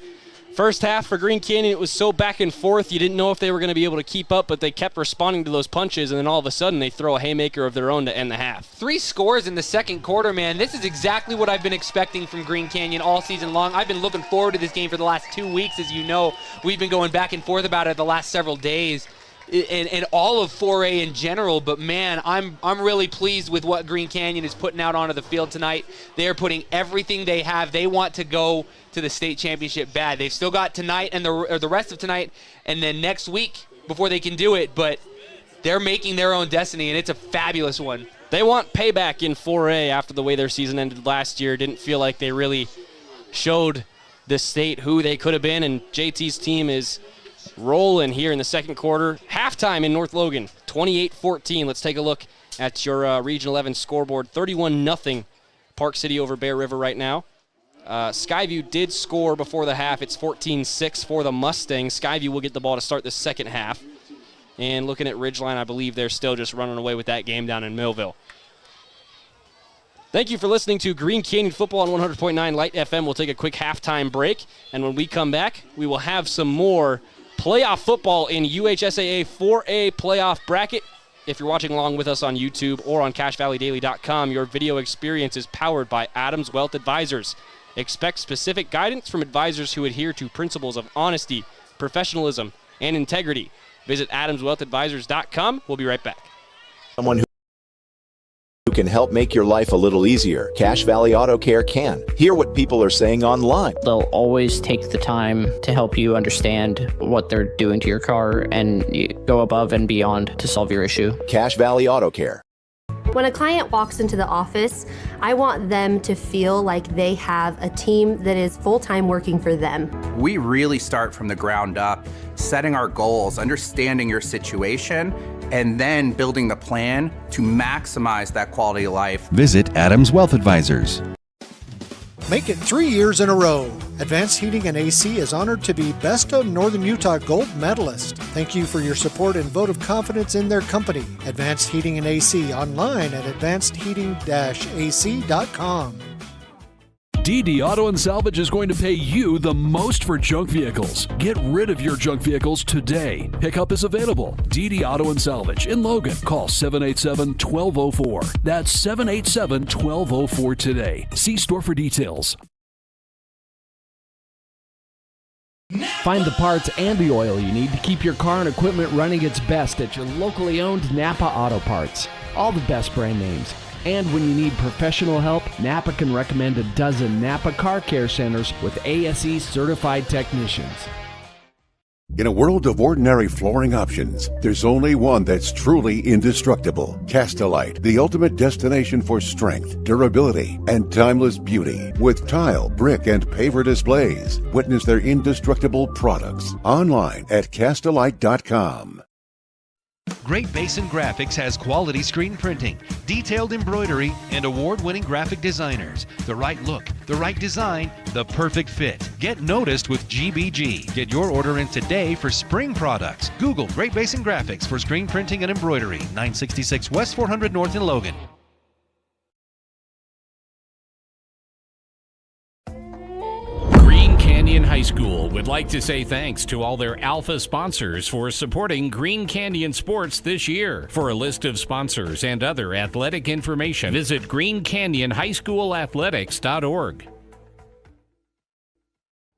Speaker 2: first half for Green Canyon, it was so back and forth. You didn't know if they were going to be able to keep up, but they kept responding to those punches, and then all of a sudden they throw a haymaker of their own to end the half.
Speaker 3: 3 scores in the second quarter, man. This is exactly what I've been expecting from Green Canyon all season long. I've been looking forward to this game for the last 2 weeks, as you know. We've been going back and forth about it the last several days. And all of 4A in general, but man, I'm really pleased with what Green Canyon is putting out onto the field tonight. They are putting everything they have. They want to go to the state championship bad. They've still got tonight and the rest of tonight and then next week before they can do it, but they're making their own destiny, and it's a fabulous one.
Speaker 2: They want payback in 4A after the way their season ended last year. Didn't feel like they really showed the state who they could have been, and JT's team is rolling here in the second quarter. Halftime in North Logan, 28-14. Let's take a look at your Region 11 scoreboard. 31-0 Park City over Bear River right now. Skyview did score before the half. It's 14-6 for the Mustangs. Skyview will get the ball to start the second half. And looking at Ridgeline, I believe they're still just running away with that game down in Millville. Thank you for listening to Green Canyon Football on 100.9 Light FM. We'll take a quick halftime break, and when we come back, we will have some more playoff football in UHSAA 4A playoff bracket. If you're watching along with us on YouTube or on CashValleyDaily.com, your video experience is powered by Adams Wealth Advisors. Expect specific guidance from advisors who adhere to principles of honesty, professionalism, and integrity. Visit AdamsWealthAdvisors.com. We'll be right back.
Speaker 9: Someone who can help make your life a little easier. Cache Valley Auto Care can. Hear what people are saying online.
Speaker 10: They'll always take the time to help you understand what they're doing to your car and go above and beyond to solve your issue.
Speaker 9: Cache Valley Auto Care.
Speaker 8: When a client walks into the office, I want them to feel like they have a team that is full-time working for them.
Speaker 11: We really start from the ground up, setting our goals, understanding your situation, and then building the plan to maximize that quality of life.
Speaker 1: Visit Adams Wealth Advisors.
Speaker 12: Make it 3 years in a row. Advanced Heating and AC is honored to be Best of Northern Utah Gold Medalist. Thank you for your support and vote of confidence in their company. Advanced Heating and AC online at advancedheating-ac.com.
Speaker 13: DD Auto and Salvage is going to pay you the most for junk vehicles. Get rid of your junk vehicles today. Pickup is available. DD Auto and Salvage in Logan. Call 787-1204. That's 787-1204 today. See store for details.
Speaker 14: Find the parts and the oil you need to keep your car and equipment running its best at your locally owned Napa Auto Parts. All the best brand names. And when you need professional help, Napa can recommend a dozen Napa Car Care Centers with ASE certified technicians.
Speaker 15: In a world of ordinary flooring options, there's only one that's truly indestructible. Castelite, the ultimate destination for strength, durability, and timeless beauty. With tile, brick, and paver displays. Witness their indestructible products online at Castelite.com.
Speaker 1: Great Basin Graphics has quality screen printing, detailed embroidery, and award-winning graphic designers. The right look, the right design, the perfect fit. Get noticed with GBG. Get your order in today for spring products. Google Great Basin Graphics for screen printing and embroidery. 966 West 400 North in Logan.
Speaker 16: Canyon High School would like to say thanks to all their Alpha sponsors for supporting Green Canyon Sports this year. For a list of sponsors and other athletic information, visit greencanyonhighschoolathletics.org.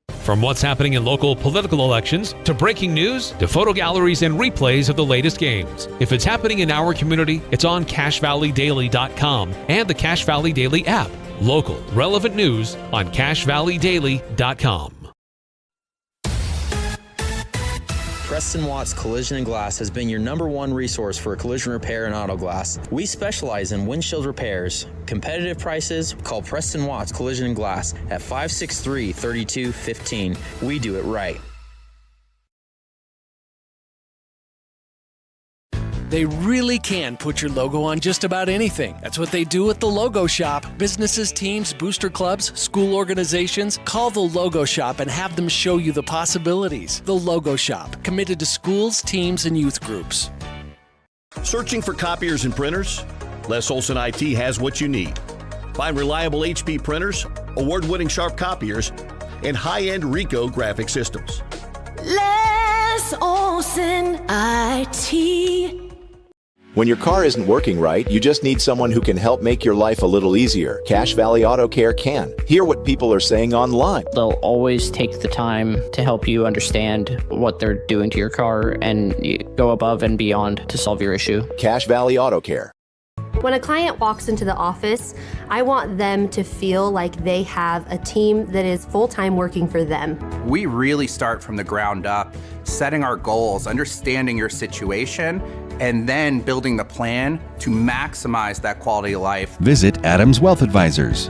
Speaker 4: From what's happening in local political elections, to breaking news, to photo galleries and replays of the latest games. If it's happening in our community, it's on CashValleyDaily.com and the Cache Valley Daily app. Local, relevant news on CashValleyDaily.com.
Speaker 5: Preston Watts Collision and Glass has been your #1 resource for collision repair and auto glass. We specialize in windshield repairs. Competitive prices, call Preston Watts Collision and Glass at 563-3215. We do it right.
Speaker 6: They really can put your logo on just about anything. That's what they do at the Logo Shop. Businesses, teams, booster clubs, school organizations, call the Logo Shop and have them show you the possibilities. The Logo Shop, committed to schools, teams, and youth groups.
Speaker 7: Searching for copiers and printers? Les Olson IT has what you need. Find reliable HP printers, award-winning sharp copiers, and high-end Ricoh graphic systems.
Speaker 17: Les Olson IT.
Speaker 9: When your car isn't working right, you just need someone who can help make your life a little easier. Cache Valley Auto Care can. Hear what people are saying online.
Speaker 10: They'll always take the time to help you understand what they're doing to your car and go above and beyond to solve your issue.
Speaker 9: Cache Valley Auto Care.
Speaker 8: When a client walks into the office, I want them to feel like they have a team that is full-time working for them.
Speaker 11: We really start from the ground up, setting our goals, understanding your situation, and then building the plan to maximize that quality of life.
Speaker 1: Visit Adams Wealth Advisors.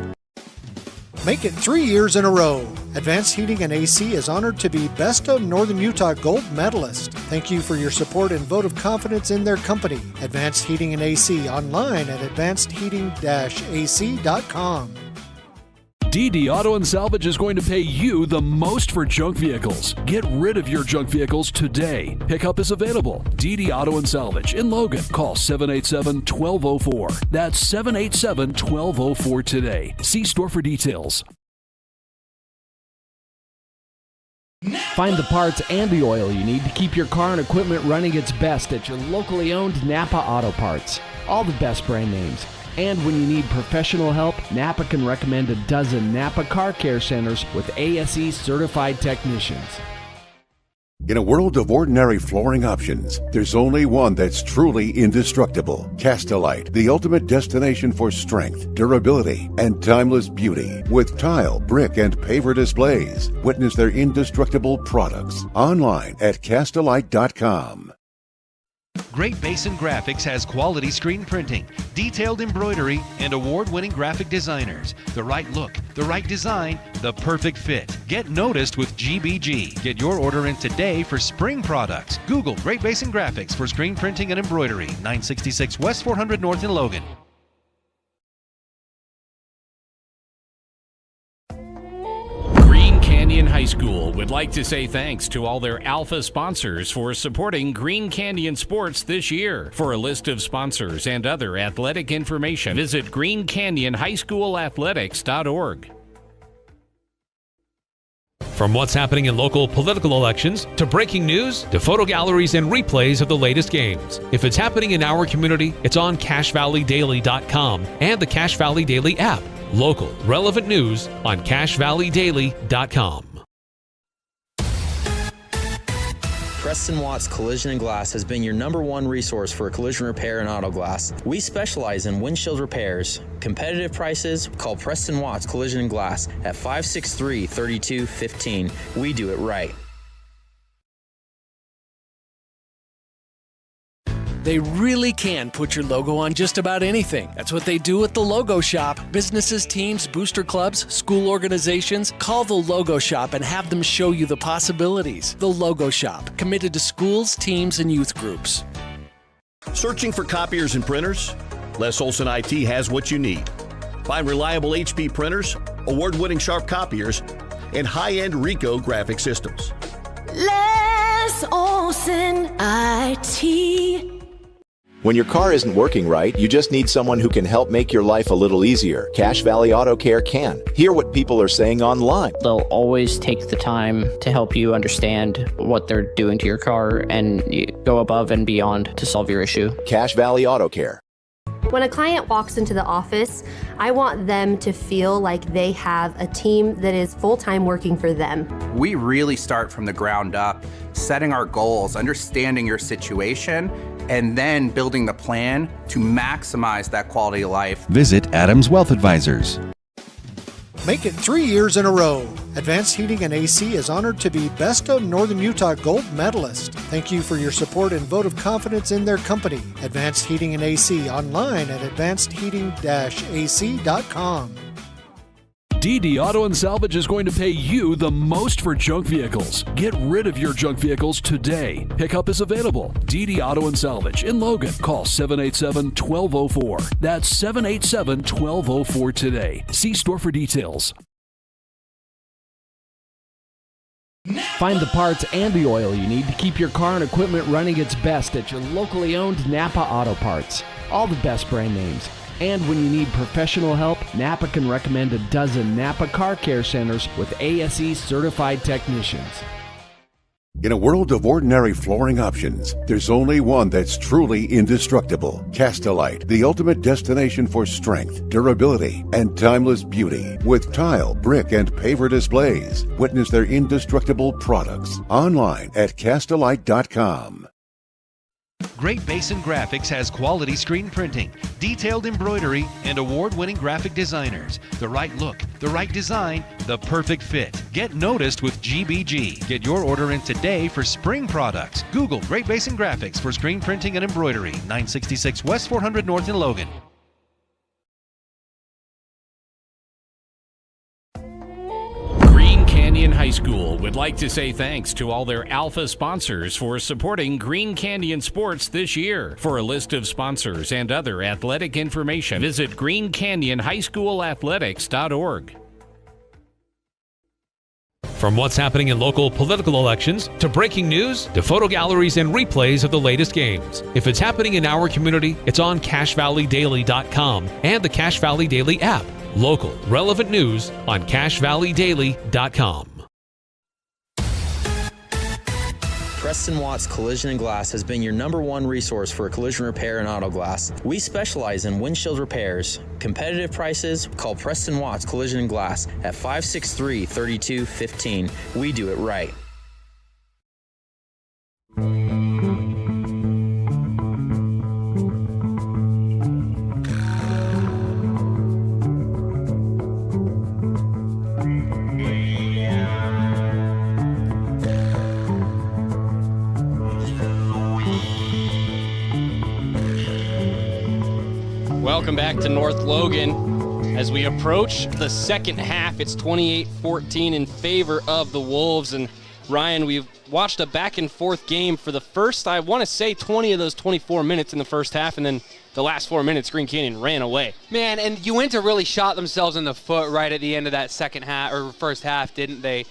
Speaker 12: Make it 3 years in a row. Advanced Heating and AC is honored to be Best of Northern Utah Gold Medalist. Thank you for your support and vote of confidence in their company. Advanced Heating and AC online at advancedheating-ac.com.
Speaker 13: DD Auto and Salvage is going to pay you the most for junk vehicles. Get rid of your junk vehicles today. Pickup is available. DD Auto and Salvage in Logan. Call 787-1204. That's 787-1204 today. See store for details.
Speaker 14: Find the parts and the oil you need to keep your car and equipment running its best at your locally owned Napa Auto Parts. All the best brand names. And when you need professional help, Napa can recommend a dozen Napa Car Care Centers with ASE certified technicians.
Speaker 15: In a world of ordinary flooring options, there's only one that's truly indestructible. Castelite, the ultimate destination for strength, durability, and timeless beauty. With tile, brick, and paver displays, witness their indestructible products online at Castelite.com.
Speaker 1: Great Basin Graphics has quality screen printing, detailed embroidery, and award-winning graphic designers. The right look, the right design, the perfect fit. Get noticed with GBG. Get your order in today for spring products. Google Great Basin Graphics for screen printing and embroidery. 966 West 400 North in Logan.
Speaker 16: Canyon High School would like to say thanks to all their Alpha sponsors for supporting Green Canyon Sports this year. For a list of sponsors and other athletic information, visit greencanyonhighschoolathletics.org.
Speaker 4: From what's happening in local political elections, to breaking news, to photo galleries and replays of the latest games. If it's happening in our community, it's on CashValleyDaily.com and the Cache Valley Daily app. Local, relevant news on CashValleyDaily.com.
Speaker 5: Preston Watts Collision and Glass has been your #1 resource for collision repair and auto glass. We specialize in windshield repairs. Competitive prices, call Preston Watts Collision and Glass at 563-3215. We do it right.
Speaker 6: They really can put your logo on just about anything. That's what they do at the Logo Shop. Businesses, teams, booster clubs, school organizations, call the Logo Shop and have them show you the possibilities. The Logo Shop, committed to schools, teams, and youth groups.
Speaker 7: Searching for copiers and printers? Les Olson IT has what you need. Find reliable HP printers, award-winning sharp copiers, and high-end Ricoh graphic systems.
Speaker 17: Les Olson IT.
Speaker 9: When your car isn't working right, you just need someone who can help make your life a little easier. Cache Valley Auto Care can. Hear what people are saying online.
Speaker 10: They'll always take the time to help you understand what they're doing to your car and go above and beyond to solve your issue.
Speaker 9: Cache Valley Auto Care.
Speaker 8: When a client walks into the office, I want them to feel like they have a team that is full-time working for them.
Speaker 11: We really start from the ground up, setting our goals, understanding your situation, and then building the plan to maximize that quality of life.
Speaker 1: Visit Adams Wealth Advisors.
Speaker 12: Make it 3 years in a row. Advanced Heating and AC is honored to be Best of Northern Utah Gold Medalist. Thank you for your support and vote of confidence in their company. Advanced Heating and AC online at advancedheating-ac.com.
Speaker 13: DD Auto and Salvage is going to pay you the most for junk vehicles. Get rid of your junk vehicles today. Pickup is available. DD Auto and Salvage in Logan. Call 787-1204. That's 787-1204 today. See store for details.
Speaker 14: Find the parts and the oil you need to keep your car and equipment running its best at your locally owned Napa Auto Parts. All the best brand names. And when you need professional help, Napa can recommend a dozen Napa Car Care Centers with ASE certified technicians.
Speaker 15: In a world of ordinary flooring options, there's only one that's truly indestructible. Castelite, the ultimate destination for strength, durability, and timeless beauty. With tile, brick, and paver displays, witness their indestructible products online at Castelite.com.
Speaker 1: Great Basin Graphics has quality screen printing, detailed embroidery, and award-winning graphic designers. The right look, the right design, the perfect fit. Get noticed with GBG. Get your order in today for spring products. Google Great Basin Graphics for screen printing and embroidery. 966 West 400 North in Logan.
Speaker 16: Canyon High School would like to say thanks to all their Alpha sponsors for supporting Green Canyon Sports this year. For a list of sponsors and other athletic information, visit greencanyonhighschoolathletics.org.
Speaker 4: From what's happening in local political elections, to breaking news, to photo galleries and replays of the latest games. If it's happening in our community, it's on CashValleyDaily.com and the Cache Valley Daily app. Local, relevant news on CashValleyDaily.com.
Speaker 5: Preston Watts Collision and Glass has been your #1 resource for collision repair and auto glass. We specialize in windshield repairs. Competitive prices, call Preston Watts Collision and Glass at 563-3215. We do it right.
Speaker 2: Welcome back to North Logan. As we approach the second half, it's 28-14 in favor of the Wolves. And Ryan, we've watched a back-and-forth game for the first, I want to say, 20 of those 24 minutes in the first half, and then the last 4 minutes, Green Canyon ran away.
Speaker 3: Man, and Uintah really shot themselves in the foot right at the end of that second half, or first half, didn't they?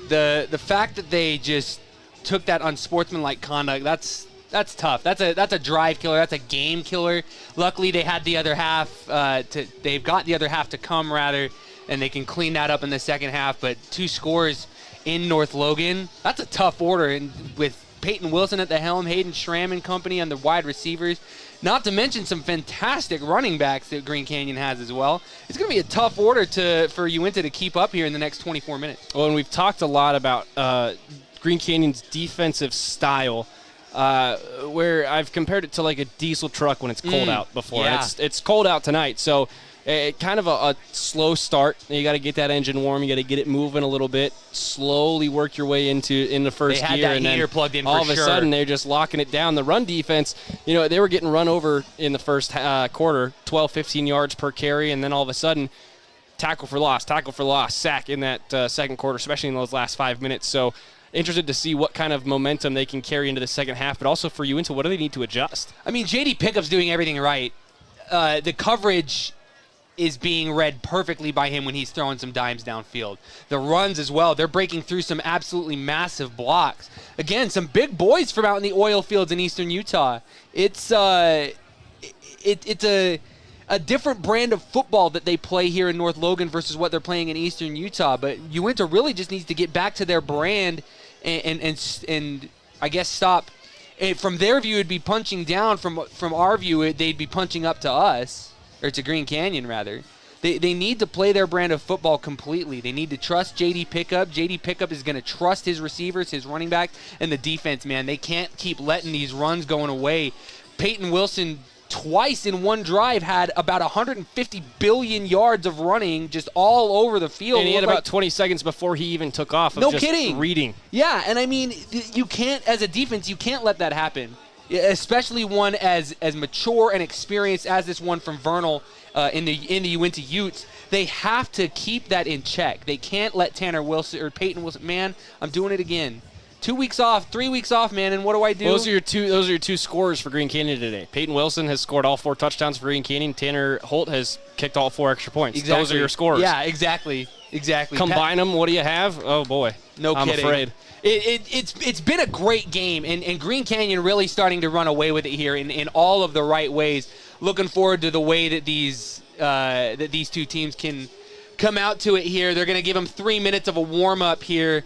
Speaker 3: The fact that they just took that unsportsmanlike conduct, that's tough. That's a drive killer. That's a game killer. Luckily, they had the other half. They've got the other half to come, rather, and they can clean that up in the second half. But 2 scores in North Logan, that's a tough order. And with Peyton Wilson at the helm, Hayden Schramm and company on the wide receivers, not to mention some fantastic running backs that Green Canyon has as well. It's going to be a tough order for Uinta to keep up here in the next 24 minutes.
Speaker 2: Well, and we've talked a lot about Green Canyon's defensive style. Where I've compared it to like a diesel truck when it's cold out before.
Speaker 3: Yeah.
Speaker 2: It's cold out tonight, so kind of a slow start. You got to get that engine warm. You got to get it moving a little bit. Slowly work your way in the first
Speaker 3: they had
Speaker 2: gear,
Speaker 3: that
Speaker 2: and
Speaker 3: heater
Speaker 2: then
Speaker 3: plugged in
Speaker 2: all
Speaker 3: for
Speaker 2: of a
Speaker 3: sure.
Speaker 2: sudden they're just locking it down. The run defense, they were getting run over in the first quarter, 12, 15 yards per carry, and then all of a sudden tackle for loss, sack in that second quarter, especially in those last 5 minutes. So. Interested to see what kind of momentum they can carry into the second half, but also for Uinta, what do they need to adjust?
Speaker 3: I mean, J.D. Pickup's doing everything right. The coverage is being read perfectly by him when he's throwing some dimes downfield. The runs as well, they're breaking through some absolutely massive blocks. Again, some big boys from out in the oil fields in eastern Utah. It's a different brand of football that they play here in North Logan versus what they're playing in eastern Utah. But Uinta really just needs to get back to their brand and I guess stop. From their view, it'd be punching down. From our view, they'd be punching up to us, or to Green Canyon, rather. They need to play their brand of football completely. They need to trust J.D. Pickup. J.D. Pickup is going to trust his receivers, his running back, and the defense, man. They can't keep letting these runs going away. Peyton Wilson twice in one drive had about 150 billion yards of running just all over the field.
Speaker 2: And he had about 20 seconds before he even took off of
Speaker 3: no
Speaker 2: just
Speaker 3: kidding.
Speaker 2: reading.
Speaker 3: Yeah, and I mean, you can't, as a defense, you can't let that happen, especially one as mature and experienced as this one from Vernal in the Uinta Utes. They have to keep that in check. They can't let Tanner Wilson or Peyton Wilson, man, I'm doing it again. 2 weeks off, 3 weeks off, man, and what do I do?
Speaker 2: Those are your two scorers for Green Canyon today. Peyton Wilson has scored all 4 touchdowns for Green Canyon. Tanner Holt has kicked all 4 extra points.
Speaker 3: Exactly.
Speaker 2: Those are your scorers.
Speaker 3: Yeah, exactly.
Speaker 2: Combine them, what do you have? Oh, boy.
Speaker 3: No
Speaker 2: I'm
Speaker 3: kidding.
Speaker 2: afraid.
Speaker 3: It's been a great game, and Green Canyon really starting to run away with it here in all of the right ways. Looking forward to the way that these 2 teams can come out to it here. They're going to give them 3 minutes of a warm-up here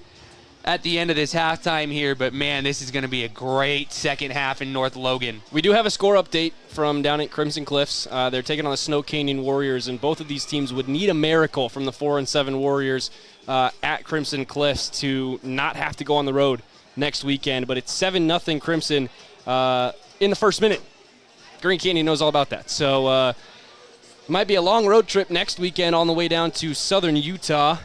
Speaker 3: at the end of this halftime here, but man, this is going to be a great second half in North Logan.
Speaker 2: We do have a score update from down at Crimson Cliffs. They're taking on the Snow Canyon Warriors, and both of these teams would need a miracle from the 4-7 Warriors at Crimson Cliffs to not have to go on the road next weekend. But it's 7-0 Crimson in the first minute. Green Canyon knows all about that. So it might be a long road trip next weekend on the way down to southern Utah.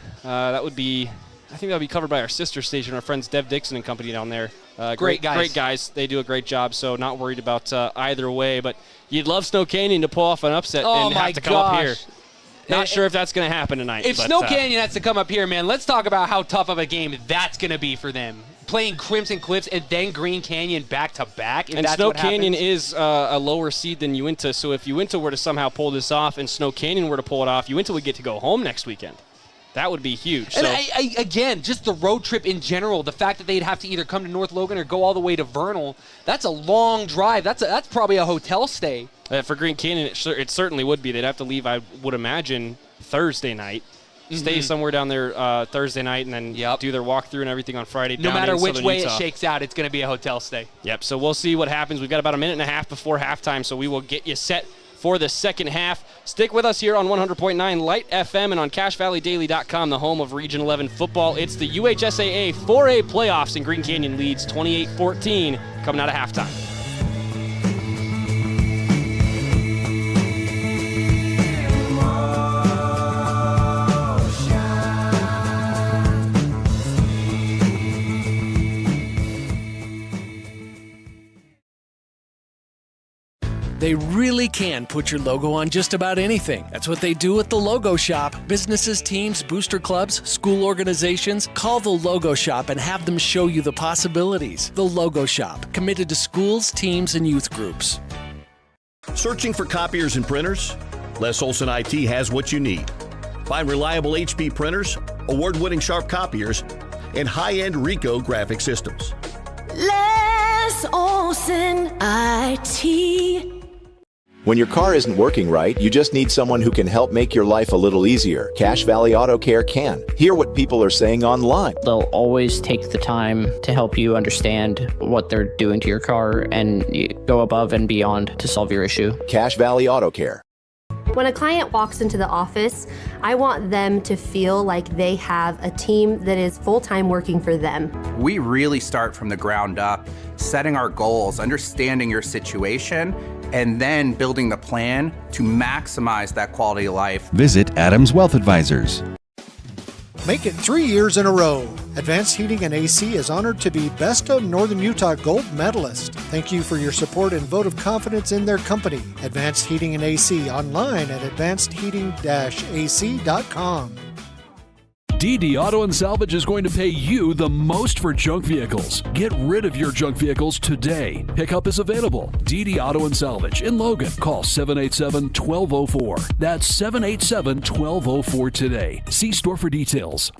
Speaker 2: I think that'll be covered by our sister station, our friends Dev Dixon and company down there.
Speaker 3: Great guys.
Speaker 2: Great guys. They do a great job, so not worried about either way. But you'd love Snow Canyon to pull off an upset and have to come up here. Not sure if that's going to happen tonight.
Speaker 3: If Snow Canyon has to come up here, man, let's talk about how tough of a game that's going to be for them. Playing Crimson Cliffs and then Green Canyon back-to-back.
Speaker 2: And Snow Canyon is a lower seed than Uinta, so if Uinta were to somehow pull this off and Snow Canyon were to pull it off, Uinta would get to go home next weekend. That would be huge.
Speaker 3: And
Speaker 2: So
Speaker 3: again, just the road trip in general, the fact that they'd have to either come to North Logan or go all the way to Vernal, that's a long drive. That's probably a hotel stay.
Speaker 2: For Green Canyon, it certainly would be. They'd have to leave, I would imagine, Thursday night. Stay somewhere down there Thursday night and then do their walkthrough and everything on Friday.
Speaker 3: No matter which way
Speaker 2: Utah.
Speaker 3: it shakes out, it's going to be a hotel stay.
Speaker 2: Yep, so we'll see what happens. We've got about a minute and a half before halftime, so we will get you set for the second half. Stick with us here on 100.9 Light FM and on CashValleyDaily.com, the home of Region 11 football. It's the UHSAA 4A playoffs, and Green Canyon leads 28-14 coming out of halftime.
Speaker 6: They really can put your logo on just about anything. That's what they do at the Logo Shop. Businesses, teams, booster clubs, school organizations, call the Logo Shop and have them show you the possibilities. The Logo Shop, committed to schools, teams, and youth groups.
Speaker 7: Searching for copiers and printers? Les Olson IT has what you need. Find reliable HP printers, award-winning sharp copiers, and high-end Ricoh graphic systems.
Speaker 17: Les Olson IT.
Speaker 9: When your car isn't working right, you just need someone who can help make your life a little easier. Cache Valley Auto Care can. Hear what people are saying online.
Speaker 10: They'll always take the time to help you understand what they're doing to your car and go above and beyond to solve your issue.
Speaker 9: Cache Valley Auto Care.
Speaker 8: When a client walks into the office, I want them to feel like they have a team that is full-time working for them.
Speaker 11: We really start from the ground up, setting our goals, understanding your situation, and then building the plan to maximize that quality of life.
Speaker 1: Visit Adams Wealth Advisors.
Speaker 12: Make it 3 years in a row. Advanced Heating and AC is honored to be Best of Northern Utah Gold Medalist. Thank you for your support and vote of confidence in their company. Advanced Heating and AC online at advancedheating-ac.com.
Speaker 13: DD Auto and Salvage is going to pay you the most for junk vehicles. Get rid of your junk vehicles today. Pickup is available. DD Auto and Salvage in Logan. Call 787-1204. That's 787-1204 today. See store for details.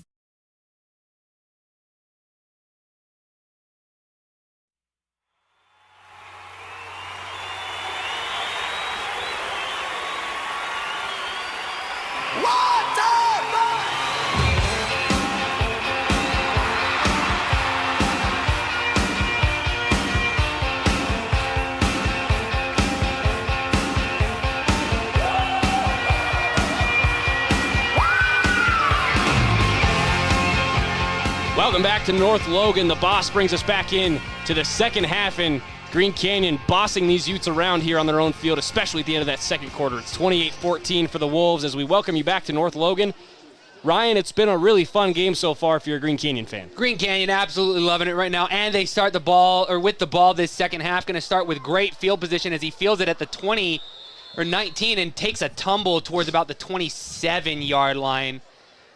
Speaker 2: Welcome back to North Logan. The boss brings us back in to the second half, and Green Canyon bossing these Utes around here on their own field, especially at the end of that second quarter. It's 28-14 for the Wolves as we welcome you back to North Logan. Ryan, it's been a really fun game so far if you're a Green Canyon fan.
Speaker 3: Green Canyon absolutely loving it right now, and they start the ball, or with the ball this second half, going to start with great field position as he fields it at the 20 or 19 and takes a tumble towards about the 27-yard line.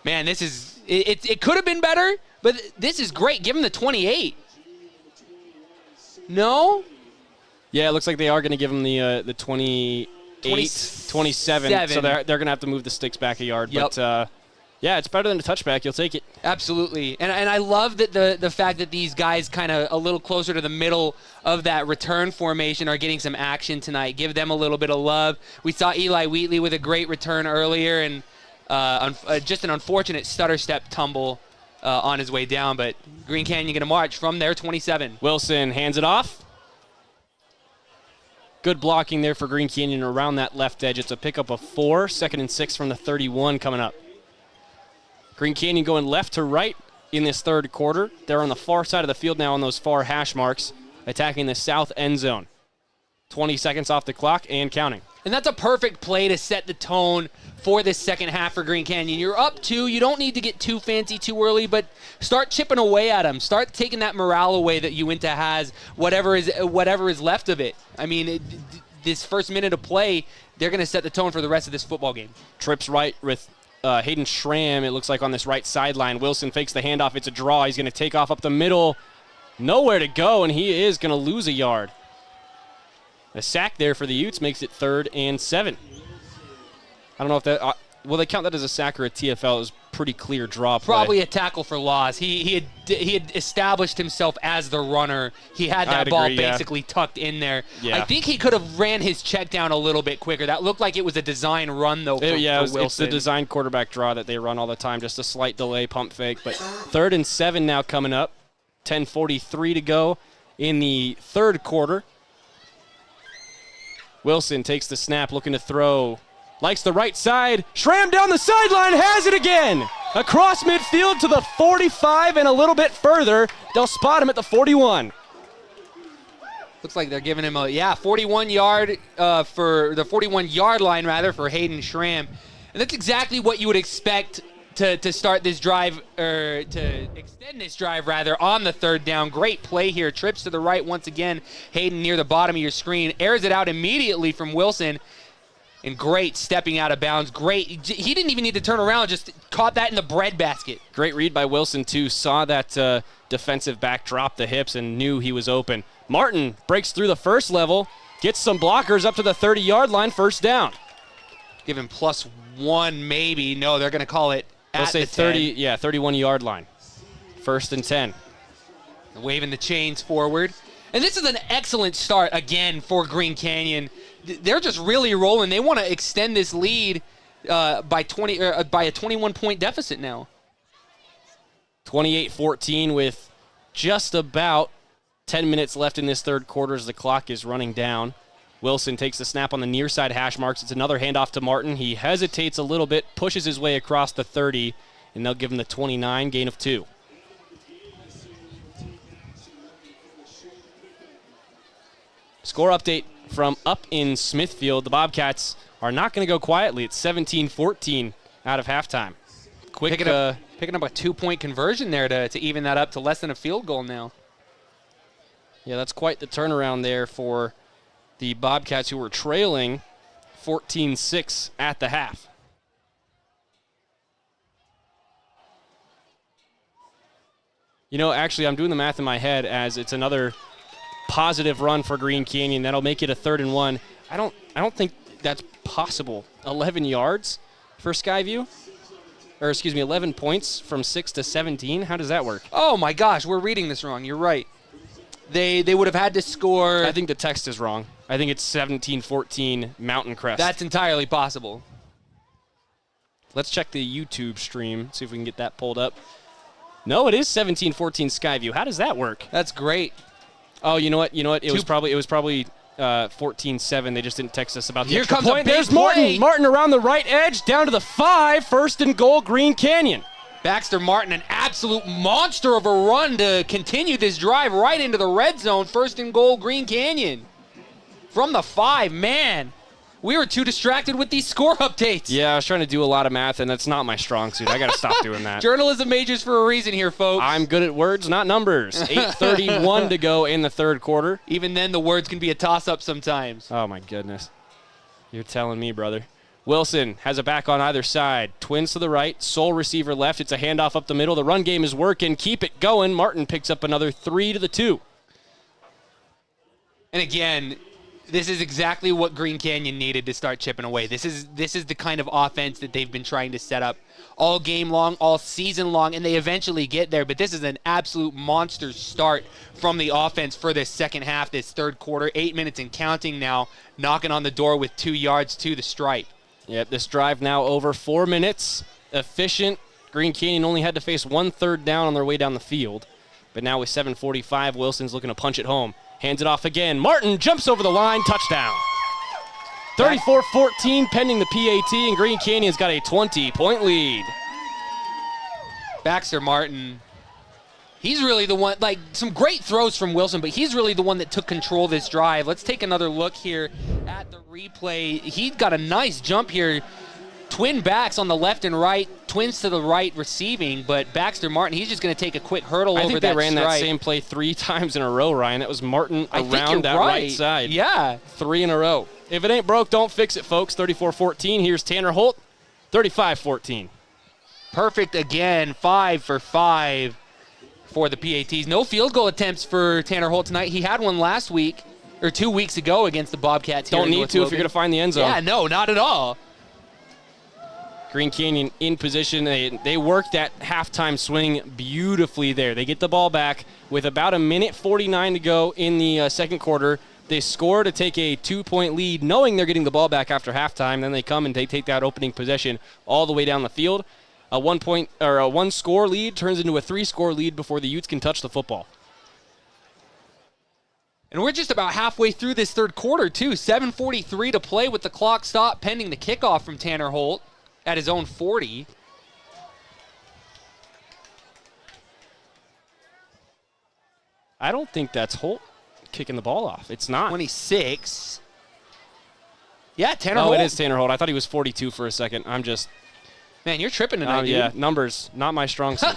Speaker 3: Man, this is, it could have been better, but this is great. Give him the 28. No?
Speaker 2: Yeah, it looks like they are going to give him the 28, 27. So they're going to have to move the sticks back a yard.
Speaker 3: Yep.
Speaker 2: But, yeah, it's better than a touchback. You'll take it.
Speaker 3: Absolutely. And I love that the fact that these guys kind of a little closer to the middle of that return formation are getting some action tonight. Give them a little bit of love. We saw Eli Wheatley with a great return earlier and just an unfortunate stutter step tumble on his way down. But Green Canyon going to march from their 27.
Speaker 2: Wilson hands it off. Good blocking there for Green Canyon around that left edge. It's a pickup of 4, 2nd and 6 from the 31 coming up. Green Canyon going left to right in this third quarter. They're on the far side of the field now on those far hash marks, attacking the south end zone. 20 seconds off the clock and counting.
Speaker 3: And that's a perfect play to set the tone for this second half for Green Canyon. You're up 2. You don't need to get too fancy too early, but start chipping away at them. Start taking that morale away that Uinta has, whatever is left of it. I mean, this first minute of play, they're going to set the tone for the rest of this football game.
Speaker 2: Trips right with Hayden Schramm, it looks like, on this right sideline. Wilson fakes the handoff. It's a draw. He's going to take off up the middle. Nowhere to go, and he is going to lose a yard. A sack there for the Utes makes it 3rd and 7. I don't know if that will they count that as a sack or a TFL. It was pretty clear draw play.
Speaker 3: Probably a tackle for loss. He had established himself as the runner. He had that ball basically tucked in there.
Speaker 2: Yeah.
Speaker 3: I think he could have ran his check down a little bit quicker. That looked like it was a design run, though, for Wilson.
Speaker 2: It's the design quarterback draw that they run all the time, just a slight delay, pump fake. But 3rd and 7 now coming up. 10:43 to go in the third quarter. Wilson takes the snap, looking to throw. Likes the right side. Schramm down the sideline, has it again. Across midfield to the 45 and a little bit further. They'll spot him at the 41.
Speaker 3: Looks like they're giving him a 41-yard for the 41-yard line rather for Hayden Schramm, and that's exactly what you would expect to start this drive, or to extend this drive rather, on the 3rd down. Great play here. Trips to the right once again. Hayden near the bottom of your screen. Airs it out immediately from Wilson. And great stepping out of bounds. Great. He didn't even need to turn around. Just caught that in the breadbasket.
Speaker 2: Great read by Wilson, too. Saw that defensive back drop the hips and knew he was open. Martin breaks through the first level. Gets some blockers up to the 30-yard line. First down.
Speaker 3: Give him +1 maybe. No, they're going to call it
Speaker 2: They'll
Speaker 3: at
Speaker 2: say
Speaker 3: the
Speaker 2: 30, 31-yard line. 1st and 10.
Speaker 3: Waving the chains forward. And this is an excellent start, again, for Green Canyon. They're just really rolling. They want to extend this lead by a 21-point deficit now.
Speaker 2: 28-14 with just about 10 minutes left in this third quarter as the clock is running down. Wilson takes the snap on the near side hash marks. It's another handoff to Martin. He hesitates a little bit, pushes his way across the 30, and they'll give him the 29, gain of 2. Score update from up in Smithfield. The Bobcats are not going to go quietly. It's 17-14 out of halftime.
Speaker 3: Picking up a 2-point conversion there to even that up to less than a field goal now.
Speaker 2: Yeah, that's quite the turnaround there for the Bobcats, who were trailing 14-6 at the half. You know, actually, I'm doing the math in my head as it's another positive run for Green Canyon. That'll make it a 3rd and 1. I don't think that's possible. 11 yards for Skyview? Or, excuse me, 11 points from 6 to 17? How does that work?
Speaker 3: Oh, my gosh, we're reading this wrong. You're right. They would have had to score.
Speaker 2: I think the text is wrong. I think it's 17-14 Mountain Crest.
Speaker 3: That's entirely possible.
Speaker 2: Let's check the YouTube stream, see if we can get that pulled up. No, it is 17-14 Skyview. How does that work?
Speaker 3: That's great.
Speaker 2: Oh, you know what? It was probably 14-7. They just didn't text us about the
Speaker 3: Here
Speaker 2: extra
Speaker 3: comes
Speaker 2: point.
Speaker 3: a big
Speaker 2: There's
Speaker 3: play.
Speaker 2: Martin. Martin around the right edge, down to the 5. 1st and goal, Green Canyon.
Speaker 3: Baxter Martin, an absolute monster of a run to continue this drive right into the red zone. 1st and goal, Green Canyon. From the 5, man. We were too distracted with these score updates.
Speaker 2: Yeah, I was trying to do a lot of math, and that's not my strong suit. I got to stop doing that.
Speaker 3: Journalism majors for a reason here, folks.
Speaker 2: I'm good at words, not numbers. 8:31 to go in the third quarter.
Speaker 3: Even then, the words can be a toss-up sometimes.
Speaker 2: Oh, my goodness. You're telling me, brother. Wilson has a back on either side. Twins to the right, sole receiver left. It's a handoff up the middle. The run game is working. Keep it going. Martin picks up another 3 to the 2.
Speaker 3: And again, this is exactly what Green Canyon needed to start chipping away. This is the kind of offense that they've been trying to set up all game long, all season long, and they eventually get there. But this is an absolute monster start from the offense for this second half, this third quarter. 8 minutes and counting now, knocking on the door with 2 yards to the stripe.
Speaker 2: Yep, this drive now over 4 minutes. Efficient. Green Canyon only had to face 1 third down on their way down the field. But now with 7:45, Wilson's looking to punch it home. Hands it off again. Martin jumps over the line. Touchdown. 34-14 pending the PAT, and Green Canyon's got a 20-point lead.
Speaker 3: Baxter Martin, he's really the one, like some great throws from Wilson, but he's really the one that took control of this drive. Let's take another look here at the replay. He got a nice jump here. Twin backs on the left and right, twins to the right receiving, but Baxter Martin, he's just going to take a quick hurdle over that
Speaker 2: I think they ran
Speaker 3: stripe.
Speaker 2: that same play 3 times in a row, Ryan. That was Martin around that right side.
Speaker 3: Yeah.
Speaker 2: 3 in a row. If it ain't broke, don't fix it, folks. 34-14. Here's Tanner Holt, 35-14.
Speaker 3: Perfect again, 5 for 5 for the PATs. No field goal attempts for Tanner Holt tonight. He had one last week, or 2 weeks ago against the Bobcats.
Speaker 2: Don't need to if you're going to find the end zone.
Speaker 3: Yeah, no, not at all.
Speaker 2: Green Canyon in position. They worked that halftime swing beautifully there. They get the ball back with about 1:49 to go in the second quarter. They score to take a 2-point lead, knowing they're getting the ball back after halftime. Then they come and they take that opening possession all the way down the field. A 1-score lead turns into a 3-score lead before the Utes can touch the football.
Speaker 3: And we're just about halfway through this third quarter, too. 7:43 to play with the clock stopped pending the kickoff from Tanner Holt at his own 40.
Speaker 2: I don't think that's Holt kicking the ball off. It's not.
Speaker 3: 26. Yeah, Tanner Holt.
Speaker 2: Oh, it is Tanner Holt. I thought he was 42 for a second. I'm just...
Speaker 3: Man, you're tripping tonight, dude.
Speaker 2: Yeah, numbers, not my strong suit.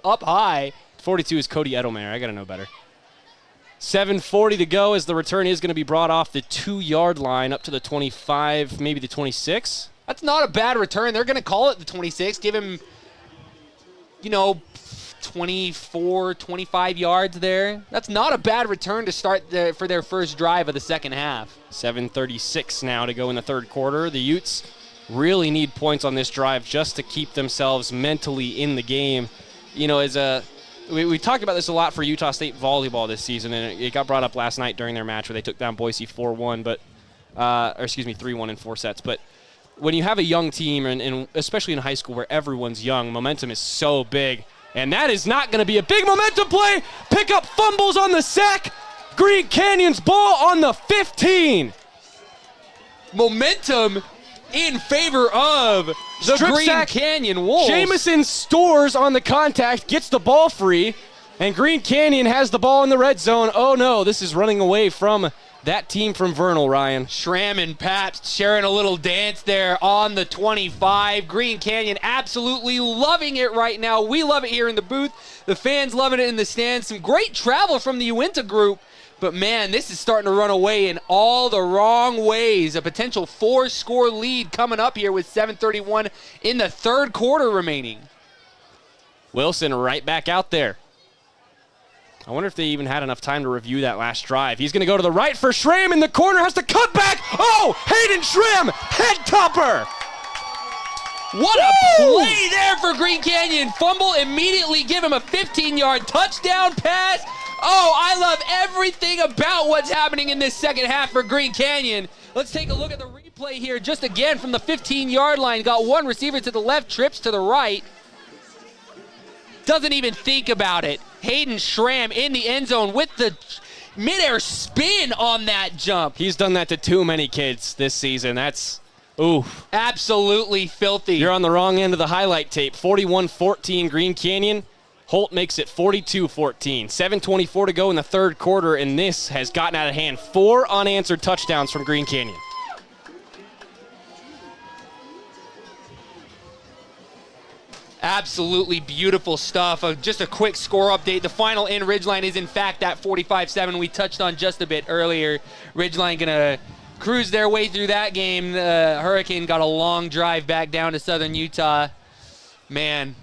Speaker 3: Up high.
Speaker 2: 42 is Cody Edelman. I got to know better. 7:40 to go as the return is going to be brought off the 2-yard line up to the 25, maybe the 26.
Speaker 3: That's not a bad return. They're going to call it the 26, give him, 24, 25 yards there. That's not a bad return to start for their first drive of the second half.
Speaker 2: 7:36 now to go in the third quarter. The Utes really need points on this drive just to keep themselves mentally in the game. We talked about this a lot for Utah State volleyball this season, and it got brought up last night during their match where they took down Boise 4-1, 3-1 in 4 sets. But when you have a young team, and especially in high school where everyone's young, momentum is so big. And that is not going to be a big momentum play. Pick up fumbles on the sack. Green Canyon's ball on the 15.
Speaker 3: Momentum in favor of the Green Canyon Wolves.
Speaker 2: Jamison Stores on the contact, gets the ball free, and Green Canyon has the ball in the red zone. Oh no, this is running away from that team from Vernal, Ryan.
Speaker 3: Schramm and Pabst sharing a little dance there on the 25. Green Canyon absolutely loving it right now. We love it here in the booth. The fans loving it in the stands. Some great travel from the Uinta group. But, man, this is starting to run away in all the wrong ways. A potential 4-score lead coming up here with 7:31 in the third quarter remaining.
Speaker 2: Wilson right back out there. I wonder if they even had enough time to review that last drive. He's going to go to the right for Schramm in the corner. Has to cut back. Oh, Hayden Schramm, head topper.
Speaker 3: What a play there for Green Canyon. Fumble, immediately give him a 15-yard touchdown pass. Oh, I love everything about what's happening in this second half for Green Canyon. Let's take a look at the replay here just again from the 15-yard line. Got one receiver to the left, trips to the right. Doesn't even think about it. Hayden Schramm in the end zone with the midair spin on that jump.
Speaker 2: He's done that to too many kids this season. That's, ooh.
Speaker 3: Absolutely filthy.
Speaker 2: You're on the wrong end of the highlight tape. 41-14 Green Canyon. Holt makes it 42-14. 7:24 to go in the third quarter, and this has gotten out of hand. 4 unanswered touchdowns from Green Canyon.
Speaker 3: Absolutely beautiful stuff. Just a quick score update. The final in Ridgeline is, in fact, at 45-7. We touched on just a bit earlier. Ridgeline going to cruise their way through that game. The Hurricane got a long drive back down to southern Utah. Man,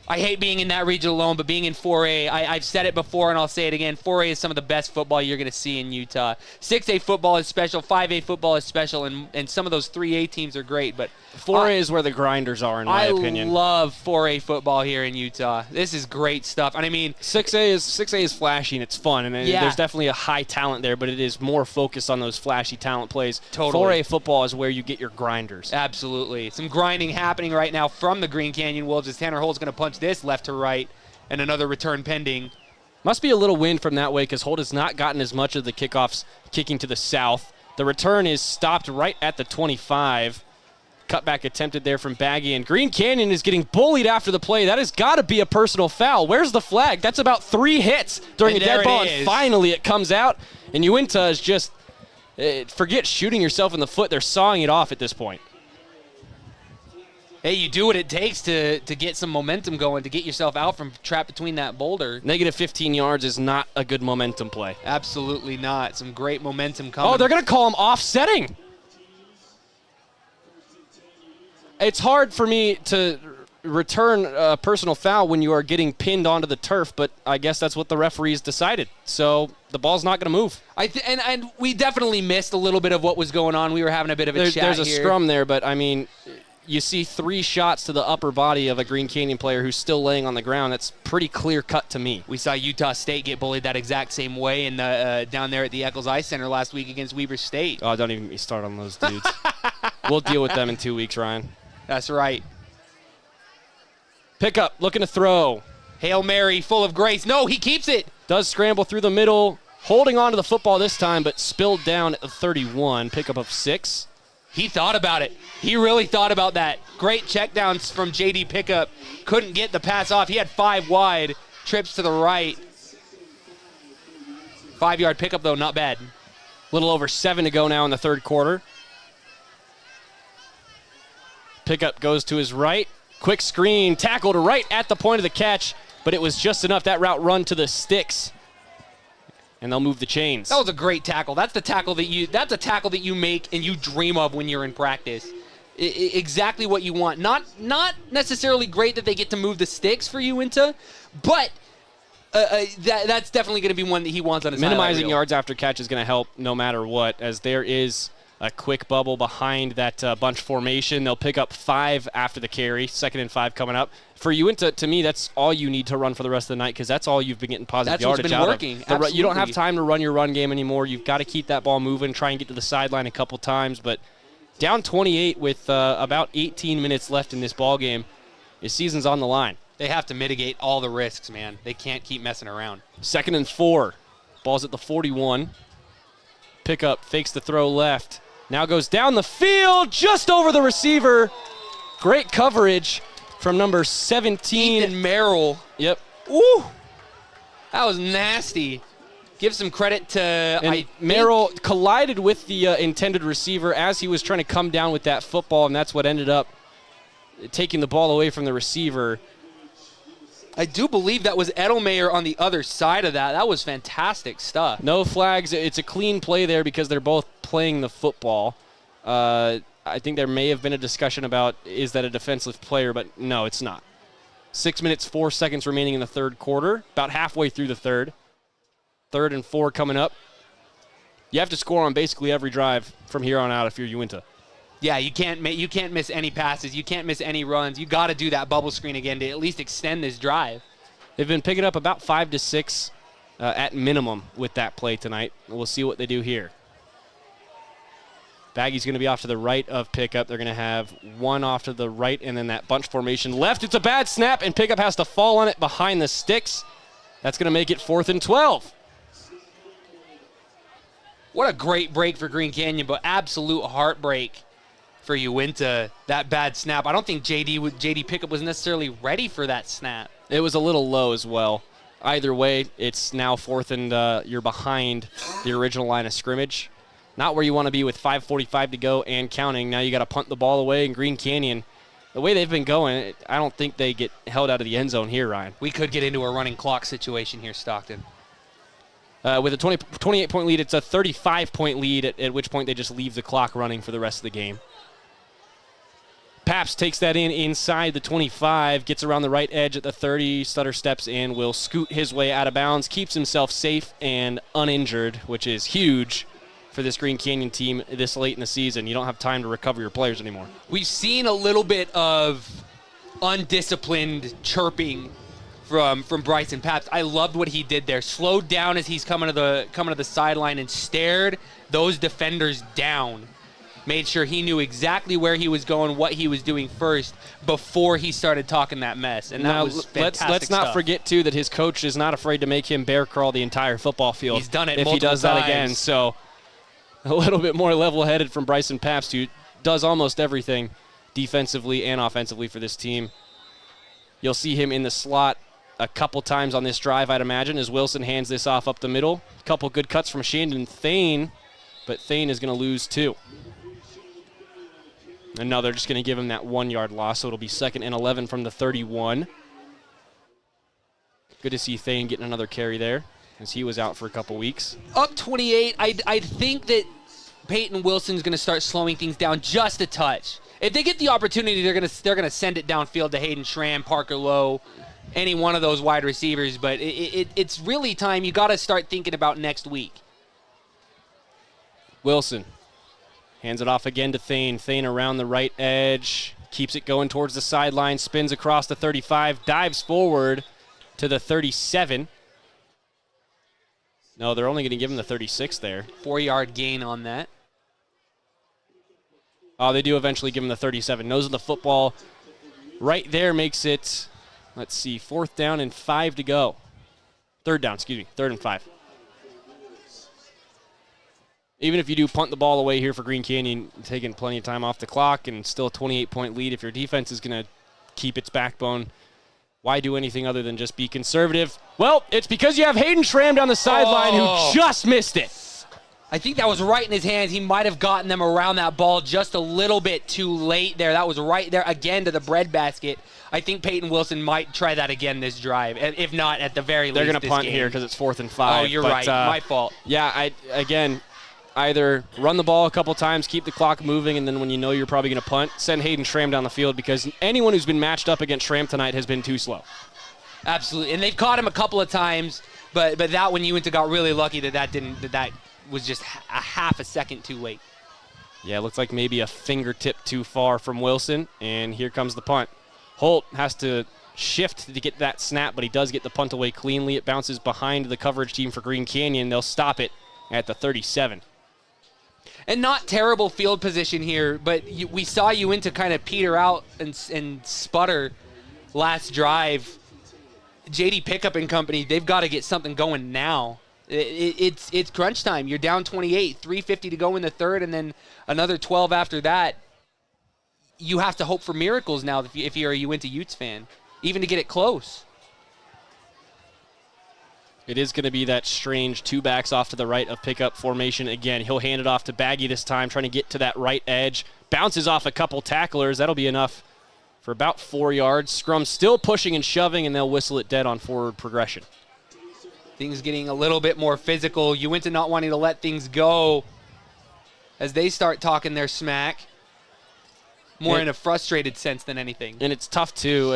Speaker 3: I hate being in that region alone, but being in 4A, I've said it before and I'll say it again, 4A is some of the best football you're going to see in Utah. 6A football is special, 5A football is special, and some of those 3A teams are great, but
Speaker 2: 4A is where the grinders are, in my opinion.
Speaker 3: I love 4A football here in Utah. This is great stuff. And I mean,
Speaker 2: 6A is flashy and it's fun, and there's definitely a high talent there, but it is more focused on those flashy talent plays.
Speaker 3: Totally.
Speaker 2: 4A football is where you get your grinders.
Speaker 3: Absolutely. Some grinding happening right now from the Green Canyon Wolves as Tanner Holt's going to punch this left to right, and another return pending.
Speaker 2: Must be a little wind from that way because Holt has not gotten as much of the kickoffs kicking to the south. The return is stopped right at the 25. Cutback attempted there from Baggy, and Green Canyon is getting bullied after the play. That has got to be a personal foul. Where's the flag? That's about 3 hits during a dead ball, and finally it comes out. And Uinta is just, forget shooting yourself in the foot. They're sawing it off at this point.
Speaker 3: Hey, you do what it takes to get some momentum going, to get yourself out from trapped between that boulder.
Speaker 2: Negative 15 yards is not a good momentum play.
Speaker 3: Absolutely not. Some great momentum coming.
Speaker 2: Oh, they're going to call him offsetting. It's hard for me to return a personal foul when you are getting pinned onto the turf, but I guess that's what the referees decided. So the ball's not going to move.
Speaker 3: And we definitely missed a little bit of what was going on. We were having a bit of a chat
Speaker 2: There's a
Speaker 3: here.
Speaker 2: scrum there, but I mean, you see 3 shots to the upper body of a Green Canyon player who's still laying on the ground. That's pretty clear cut to me.
Speaker 3: We saw Utah State get bullied that exact same way in the, down there at the Eccles Ice Center last week against Weber State.
Speaker 2: Oh, don't even start on those dudes. We'll deal with them in 2 weeks, Ryan.
Speaker 3: That's right.
Speaker 2: Pickup, looking to throw.
Speaker 3: Hail Mary, full of grace. No, he keeps it.
Speaker 2: Does scramble through the middle, holding on to the football this time, but spilled down at the 31. Pickup of 6.
Speaker 3: He thought about it. He really thought about that. Great checkdowns from J.D. Pickup. Couldn't get the pass off. He had 5 wide. Trips to the right. 5-yard pickup, though, not bad.
Speaker 2: A little over 7 to go now in the third quarter. Pickup goes to his right. Quick screen, tackled right at the point of the catch, but it was just enough. That route run to the sticks, and they'll move the chains.
Speaker 3: That was a great tackle. That's a tackle that you make and you dream of when you're in practice. Exactly what you want. Not necessarily great that they get to move the sticks for Uinta, but that's definitely going to be one that he wants on his
Speaker 2: minimizing yards after catch is going to help no matter what, as there is a quick bubble behind that bunch formation. They'll pick up 5 after the carry. 2nd and 5 coming up. For Uinta, to me, that's all you need to run for the rest of the night because that's all you've been getting positive yardage out of. You don't have time to run your run game anymore. You've got to keep that ball moving, try and get to the sideline a couple times. But down 28 with about 18 minutes left in this ball game, his season's on the line.
Speaker 3: They have to mitigate all the risks, man. They can't keep messing around.
Speaker 2: 2nd and 4. Ball's at the 41. Pickup, fakes the throw left. Now goes down the field, just over the receiver. Great coverage from number 17.
Speaker 3: Ethan Merrill.
Speaker 2: Yep.
Speaker 3: Ooh, that was nasty. Give some credit to
Speaker 2: Merrill collided with the intended receiver as he was trying to come down with that football, and that's what ended up taking the ball away from the receiver.
Speaker 3: I do believe that was Edelmayer on the other side of that. That was fantastic stuff.
Speaker 2: No flags. It's a clean play there because they're both playing the football. I think there may have been a discussion about is that a defensive player, but no, it's not. 6 minutes, 4 seconds remaining in the third quarter, about halfway through the third. 3rd and 4 coming up. You have to score on basically every drive from here on out if you're Uinta.
Speaker 3: Yeah, you can't miss any passes. You can't miss any runs. You got to do that bubble screen again to at least extend this drive.
Speaker 2: They've been picking up about 5 to 6 at minimum with that play tonight. We'll see what they do here. Baggy's going to be off to the right of Pickup. They're going to have 1 off to the right and then that bunch formation left. It's a bad snap, and Pickup has to fall on it behind the sticks. That's going to make it 4th and 12.
Speaker 3: What a great break for Green Canyon, but absolute heartbreak for Uinta, that bad snap. I don't think J.D. Pickup was necessarily ready for that snap.
Speaker 2: It was a little low as well. Either way, it's now 4th and you're behind the original line of scrimmage. Not where you want to be with 5:45 to go and counting. Now you got to punt the ball away, and Green Canyon, the way they've been going, I don't think they get held out of the end zone here, Ryan.
Speaker 3: We could get into a running clock situation here, Stockton.
Speaker 2: With a 28-point lead, it's a 35-point lead, at which point they just leave the clock running for the rest of the game. Paps takes that inside the 25, gets around the right edge at the 30, stutter steps in, will scoot his way out of bounds, keeps himself safe and uninjured, which is huge for this Green Canyon team this late in the season. You don't have time to recover your players anymore.
Speaker 3: We've seen a little bit of undisciplined chirping from Bryson Paps. I loved what he did there. Slowed down as he's coming to the sideline and stared those defenders down. Made sure he knew exactly where he was going, what he was doing first before he started talking that mess. And that was fantastic
Speaker 2: let's not forget, too, that his coach is not afraid to make him bear crawl the entire football field.
Speaker 3: He's done it
Speaker 2: if
Speaker 3: multiple
Speaker 2: he does
Speaker 3: times.
Speaker 2: that again. So a little bit more level-headed from Bryson Pabst, who does almost everything defensively and offensively for this team. You'll see him in the slot a couple times on this drive, I'd imagine, as Wilson hands this off up the middle. A couple good cuts from Shandon Thane, but Thane is going to lose 2. And now they're just going to give him that 1-yard loss, so it'll be 2nd and 11 from the 31. Good to see Thane getting another carry there, as he was out for a couple weeks.
Speaker 3: Up 28, I think that Peyton Wilson's going to start slowing things down just a touch. If they get the opportunity, they're going to send it downfield to Hayden Schramm, Parker Lowe, any one of those wide receivers. But it's really time. You got to start thinking about next week.
Speaker 2: Wilson hands it off again to Thane. Thane around the right edge. Keeps it going towards the sideline, spins across the 35, dives forward to the 37. No, they're only going to give him the 36 there.
Speaker 3: 4-yard gain on that.
Speaker 2: Oh, they do eventually give him the 37. Nose of the football right there makes it, let's see, 4th down and 5 to go. 3rd down, 3rd and 5. Even if you do punt the ball away here for Green Canyon, taking plenty of time off the clock and still a 28-point lead, if your defense is going to keep its backbone, why do anything other than just be conservative? Well, it's because you have Hayden Schramm down the sideline who just missed it.
Speaker 3: I think that was right in his hands. He might have gotten them around that ball just a little bit too late there. That was right there again to the breadbasket. I think Peyton Wilson might try that again this drive, if not at the very least.
Speaker 2: They're going to punt here because it's 4th and 5.
Speaker 3: Oh, you're right. My fault.
Speaker 2: Yeah, again, either run the ball a couple times, keep the clock moving, and then when you know you're probably going to punt, send Hayden Schramm down the field because anyone who's been matched up against Schramm tonight has been too slow.
Speaker 3: Absolutely, and they've caught him a couple of times, but that one Uinta got really lucky that was just a half a second too late.
Speaker 2: Yeah, it looks like maybe a fingertip too far from Wilson, and here comes the punt. Holt has to shift to get that snap, but he does get the punt away cleanly. It bounces behind the coverage team for Green Canyon. They'll stop it at the 37.
Speaker 3: And not terrible field position here, but we saw Uinta kind of peter out and sputter last drive. JD Pickup and company, they've got to get something going now. It's crunch time. You're down 28, 3:50 to go in the third, and then another 12 after that. You have to hope for miracles now if you're a Uinta Utes fan, even to get it close.
Speaker 2: It is going to be that strange 2 backs off to the right of pickup formation again. He'll hand it off to Baggy this time, trying to get to that right edge. Bounces off a couple tacklers. That'll be enough for about 4 yards. Scrum still pushing and shoving, and they'll whistle it dead on forward progression.
Speaker 3: Things getting a little bit more physical. Uinta not wanting to let things go as they start talking their smack. More in a frustrated sense than anything.
Speaker 2: And it's tough, too.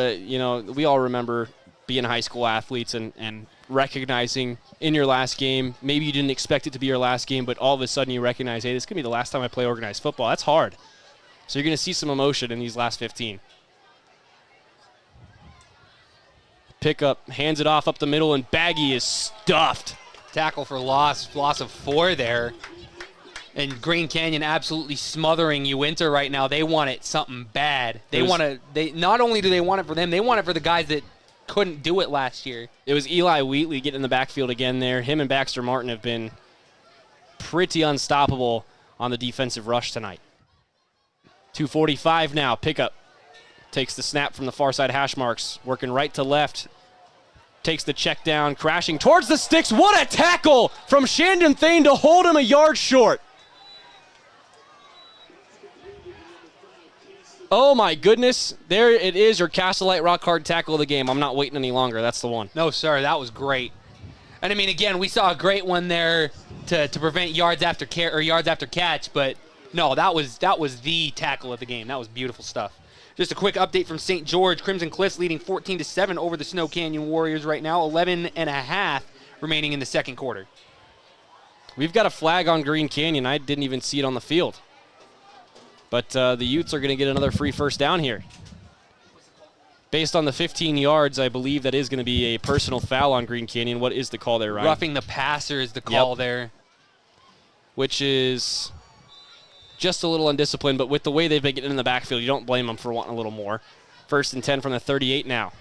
Speaker 2: We all remember being high school athletes and recognizing in your last game, maybe you didn't expect it to be your last game, but all of a sudden you recognize, hey, this could be the last time I play organized football. That's hard. So you're going to see some emotion in these last 15. Pickup, hands it off up the middle, and Baggy is stuffed.
Speaker 3: Tackle for loss of 4 there. And Green Canyon absolutely smothering Uinta right now. They want it something bad. They not only do they want it for them, they want it for the guys that couldn't do it last year.
Speaker 2: It was Eli Wheatley getting in the backfield again there. Him and Baxter Martin have been pretty unstoppable on the defensive rush tonight. 2:45 now. Pickup takes the snap from the far side hash marks, working right to left. Takes the check down, crashing towards the sticks. What a tackle from Shandon Thane to hold him a yard short. Oh, my goodness. There it is, your Castlelite rock hard tackle of the game. I'm not waiting any longer. That's the one.
Speaker 3: No, sir, that was great. And, I mean, again, we saw a great one there to prevent yards after catch, but, no, that was the tackle of the game. That was beautiful stuff. Just a quick update from St. George. Crimson Cliffs leading 14-7 over the Snow Canyon Warriors right now. 11.5 remaining in the second quarter.
Speaker 2: We've got a flag on Green Canyon. I didn't even see it on the field. But the Utes are going to get another free first down here. Based on the 15 yards, I believe that is going to be a personal foul on Green Canyon. What is the call there, Ryan?
Speaker 3: Roughing the passer is the call there.
Speaker 2: Which is just a little undisciplined, but with the way they've been getting in the backfield, you don't blame them for wanting a little more. 1st and 10 from the 38 now.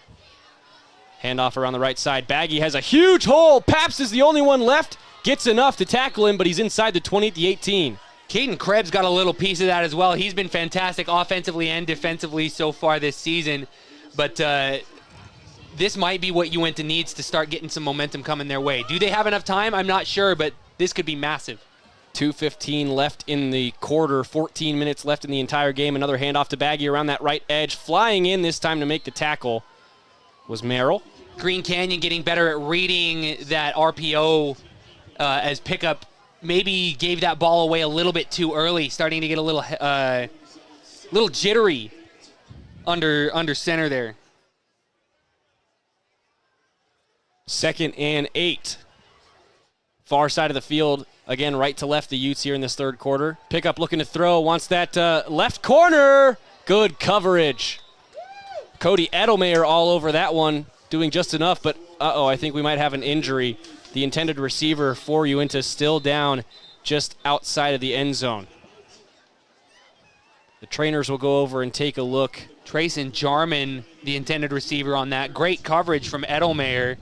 Speaker 2: Handoff around the right side. Baggy has a huge hole. Paps is the only one left. Gets enough to tackle him, but he's inside the 20 at the 18.
Speaker 3: Caden Krebs got a little piece of that as well. He's been fantastic offensively and defensively so far this season. But this might be what Uinta needs to start getting some momentum coming their way. Do they have enough time? I'm not sure, but this could be massive.
Speaker 2: 2:15 left in the quarter, 14 minutes left in the entire game. Another handoff to Baggy around that right edge. Flying in this time to make the tackle was Merrill.
Speaker 3: Green Canyon getting better at reading that RPO as Pickup maybe gave that ball away a little bit too early, starting to get a little jittery under center there.
Speaker 2: 2nd and 8. Far side of the field. Again, right to left, the Utes here in this third quarter. Pickup looking to throw. Wants that left corner. Good coverage. Cody Edelmayer all over that one, doing just enough, but I think we might have an injury. The intended receiver for Uinta still down just outside of the end zone. The trainers will go over and take a look.
Speaker 3: Trayson Jarman, the intended receiver on that. Great coverage from Edelmayer.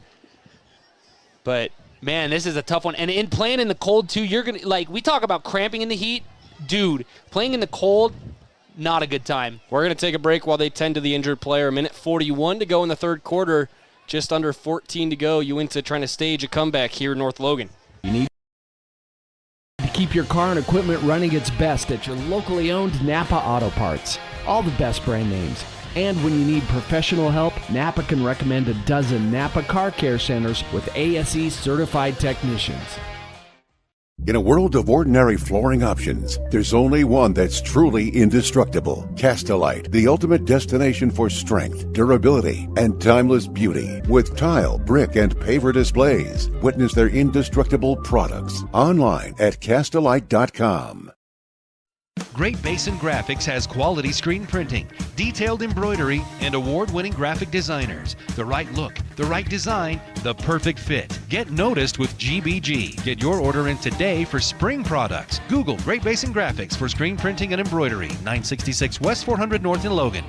Speaker 3: But, man, this is a tough one. And in playing in the cold, too, you're going to, like, we talk about cramping in the heat. Dude, playing in the cold, not a good time.
Speaker 2: We're going to take a break while they tend to the injured player. 1:41 to go in the third quarter. Just under 14 to go. Uinta trying to stage a comeback here in North Logan.
Speaker 14: You need to keep your car and equipment running its best at your locally owned Napa Auto Parts. All the best brand names. And when you need professional help, Napa can recommend a dozen Napa Car Care Centers with ASE certified technicians.
Speaker 15: In a world of ordinary flooring options, there's only one that's truly indestructible. Castelite, the ultimate destination for strength, durability, and timeless beauty. With tile, brick, and paver displays, witness their indestructible products online at Castelite.com.
Speaker 1: Great Basin Graphics has quality screen printing, detailed embroidery, and award-winning graphic designers. The right look, the right design, the perfect fit. Get noticed with GBG. Get your order in today for spring products. Google Great Basin Graphics for screen printing and embroidery. 966 West 400 North in Logan.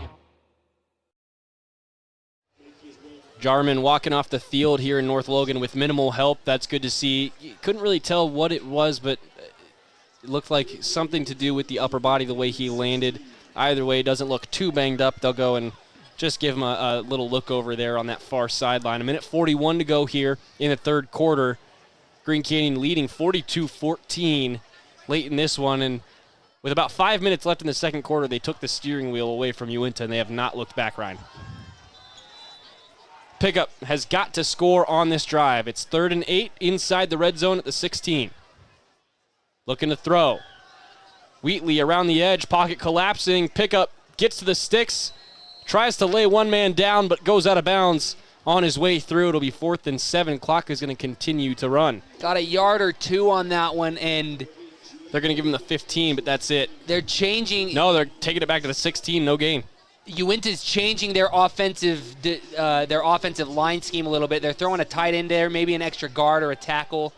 Speaker 2: Jarman walking off the field here in North Logan with minimal help. That's good to see. You couldn't really tell what it was, but it looked like something to do with the upper body, the way he landed. Either way, doesn't look too banged up. They'll go and just give him a little look over there on that far sideline. 1:41 to go here in the third quarter. Green Canyon leading 42-14 late in this one. And with about 5 minutes left in the second quarter, they took the steering wheel away from Uinta, and they have not looked back, Ryan. Pickup has got to score on this drive. It's 3rd and 8 inside the red zone at the 16. Looking to throw. Wheatley around the edge, pocket collapsing. Pickup gets to the sticks, tries to lay one man down, but goes out of bounds on his way through. It'll be 4th and 7. Clock is going to continue to run.
Speaker 3: Got a yard or two on that one, and
Speaker 2: they're going to give him the 15, but that's it.
Speaker 3: They're changing.
Speaker 2: No, they're taking it back to the 16. No gain.
Speaker 3: Uinta's changing their offensive line scheme a little bit. They're throwing a tight end there, maybe an extra guard or a tackle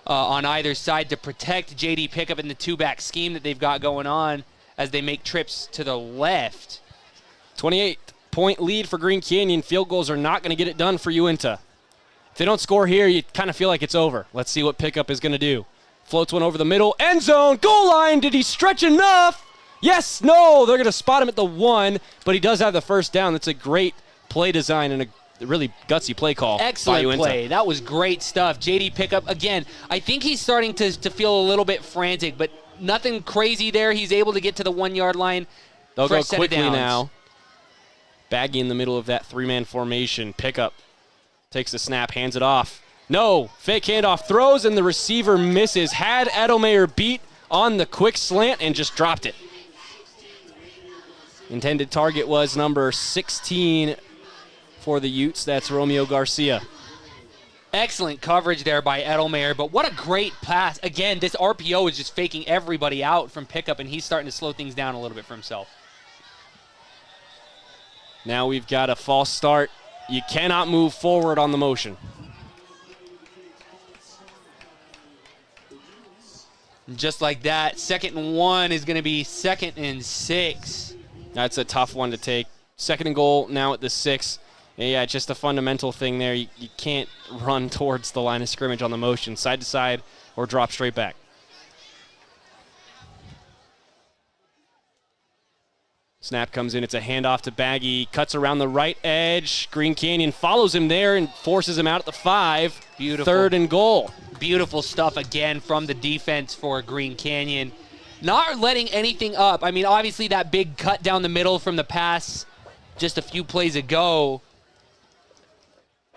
Speaker 3: on either side to protect J.D. Pickup in the two-back scheme that they've got going on as they make trips to the left.
Speaker 2: 28-point lead for Green Canyon. Field goals are not going to get it done for Uinta. If they don't score here, you kind of feel like it's over. Let's see what Pickup is going to do. Floats one over the middle. End zone. Goal line. Did he stretch enough? Yes. No. They're going to spot him at the 1, but he does have the first down. That's a great play design and a really gutsy play call.
Speaker 3: Excellent play. That was great stuff. J.D. Pickup, again, I think he's starting to feel a little bit frantic, but nothing crazy there. He's able to get to the 1-yard line.
Speaker 2: They'll go quickly now. Baggy in the middle of that 3-man formation. Pickup takes the snap, hands it off. No, fake handoff, throws, and the receiver misses. Had Edelmayer beat on the quick slant and just dropped it. Intended target was number 16 for the Utes. That's Romeo Garcia.
Speaker 3: Excellent coverage there by Edelmayer, but what a great pass. Again, this RPO is just faking everybody out from Pickup, and he's starting to slow things down a little bit for himself.
Speaker 2: Now we've got a false start. You cannot move forward on the motion.
Speaker 3: Just like that, 2nd and 1 is going to be 2nd and 6.
Speaker 2: That's a tough one to take. 2nd and goal now at the 6. Yeah, just a fundamental thing there. You can't run towards the line of scrimmage on the motion, side to side, or drop straight back. Snap comes in. It's a handoff to Baggy. Cuts around the right edge. Green Canyon follows him there and forces him out at the 5.
Speaker 3: Beautiful.
Speaker 2: 3rd and goal.
Speaker 3: Beautiful stuff again from the defense for Green Canyon. Not letting anything up. I mean, obviously that big cut down the middle from the pass just a few plays ago,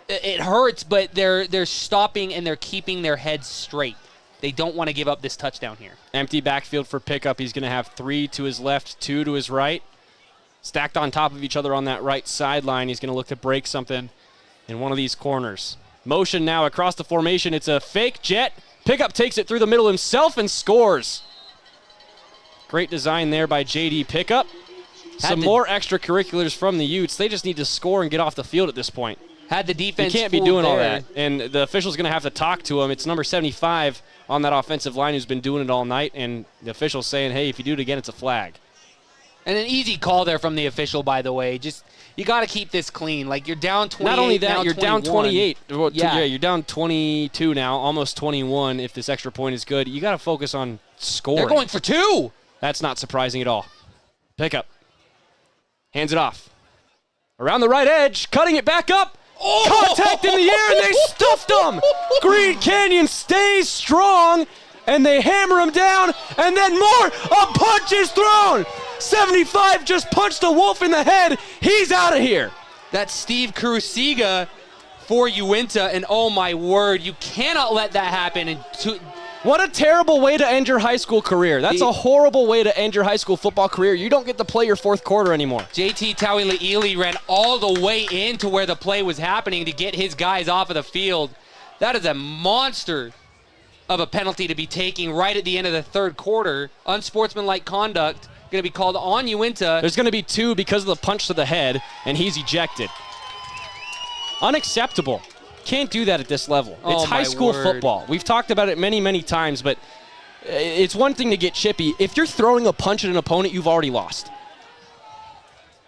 Speaker 3: it hurts, but they're stopping and they're keeping their heads straight. They don't want to give up this touchdown here.
Speaker 2: Empty backfield for Pickup. He's going to have 3 to his left, 2 to his right. Stacked on top of each other on that right sideline. He's going to look to break something in one of these corners. Motion now across the formation. It's a fake jet. Pickup takes it through the middle himself and scores. Great design there by J.D. Pickup. some more extracurriculars from the Utes. They just need to score and get off the field at this point.
Speaker 3: Had the defense.
Speaker 2: You can't be doing all that. And the official's going to have to talk to him. It's number 75 on that offensive line who's been doing it all night, and the official's saying, hey, if you do it again, it's a flag.
Speaker 3: And an easy call there from the official, by the way. Just, you got to keep this clean. Like, you're down 28.
Speaker 2: Not only that, you're
Speaker 3: 21.
Speaker 2: down 28.
Speaker 3: Yeah.
Speaker 2: You're down 22 now, almost 21 if this extra point is good. You got to focus on scoring.
Speaker 3: They're going for 2.
Speaker 2: That's not surprising at all. Pickup. Hands it off. Around the right edge, cutting it back up. Contact in the air, and they stuffed him. Green Canyon stays strong, and they hammer him down, and then more. A punch is thrown. 75 just punched the Wolf in the head. He's out of here.
Speaker 3: That's Steve Carusiga for Uinta, and oh my word, you cannot let that happen. And
Speaker 2: what a terrible way to end your high school career. That's a horrible way to end your high school football career. You don't get to play your fourth quarter anymore.
Speaker 3: JT Tawile'ili ran all the way into where the play was happening to get his guys off of the field. That is a monster of a penalty to be taking right at the end of the third quarter. Unsportsmanlike conduct going to be called on Uinta.
Speaker 2: There's going to be 2 because of the punch to the head, and he's ejected. Unacceptable. Can't do that at this level. It's high school football. We've talked about it many, many times, but it's one thing to get chippy. If you're throwing a punch at an opponent, you've already lost.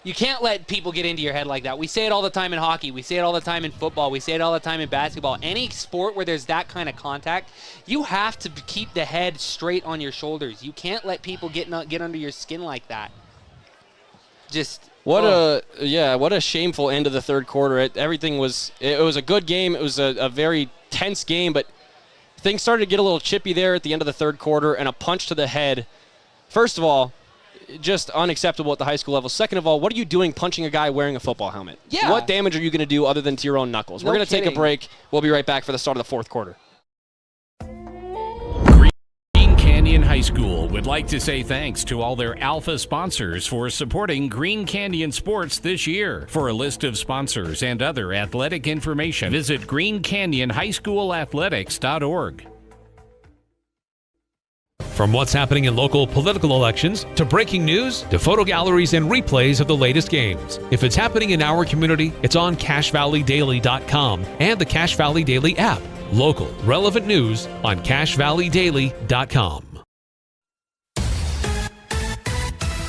Speaker 3: You can't let people get into your head like that. We say it all the time in hockey. We say it all the time in football. We say it all the time in basketball. Any sport where there's that kind of contact, you have to keep the head straight on your shoulders. You can't let people get under your skin like that.
Speaker 2: What a shameful end of the third quarter. It was a good game. It was a very tense game, but things started to get a little chippy there at the end of the third quarter, and a punch to the head. First of all, just unacceptable at the high school level. Second of all, what are you doing punching a guy wearing a football helmet?
Speaker 3: Yeah.
Speaker 2: What damage are you going to do other than to your own knuckles? We're going to take a break. We'll be right back for the start of the fourth quarter.
Speaker 16: Green Canyon High School would like to say thanks to all their alpha sponsors for supporting Green Canyon sports this year. For a list of sponsors and other athletic information, visit greencanyonhighschoolathletics.org.
Speaker 4: From what's happening in local political elections, to breaking news, to photo galleries and replays of the latest games. If it's happening in our community, it's on CashValleyDaily.com and the Cache Valley Daily app. Local, relevant news on CashValleyDaily.com.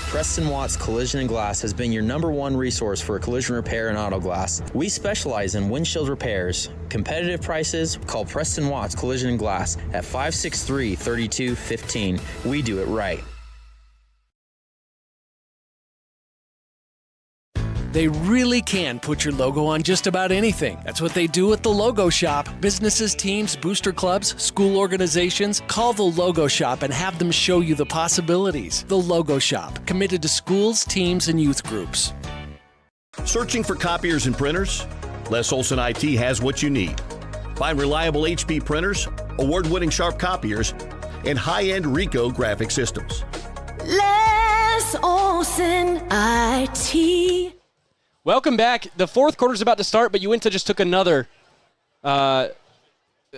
Speaker 5: Preston Watts Collision and Glass has been your #1 resource for collision repair and auto glass. We specialize in windshield repairs. Competitive prices, call Preston Watts Collision and Glass at 563-3215. We do it right.
Speaker 6: They really can put your logo on just about anything. That's what they do at the Logo Shop. Businesses, teams, booster clubs, school organizations, call the Logo Shop and have them show you the possibilities. The Logo Shop, committed to schools, teams, and youth groups.
Speaker 7: Searching for copiers and printers? Les Olson IT has what you need. Find reliable HP printers, award-winning Sharp copiers, and high-end Ricoh graphic systems.
Speaker 17: Les Olson IT.
Speaker 2: Welcome back. The fourth quarter's about to start, but Uinta just took another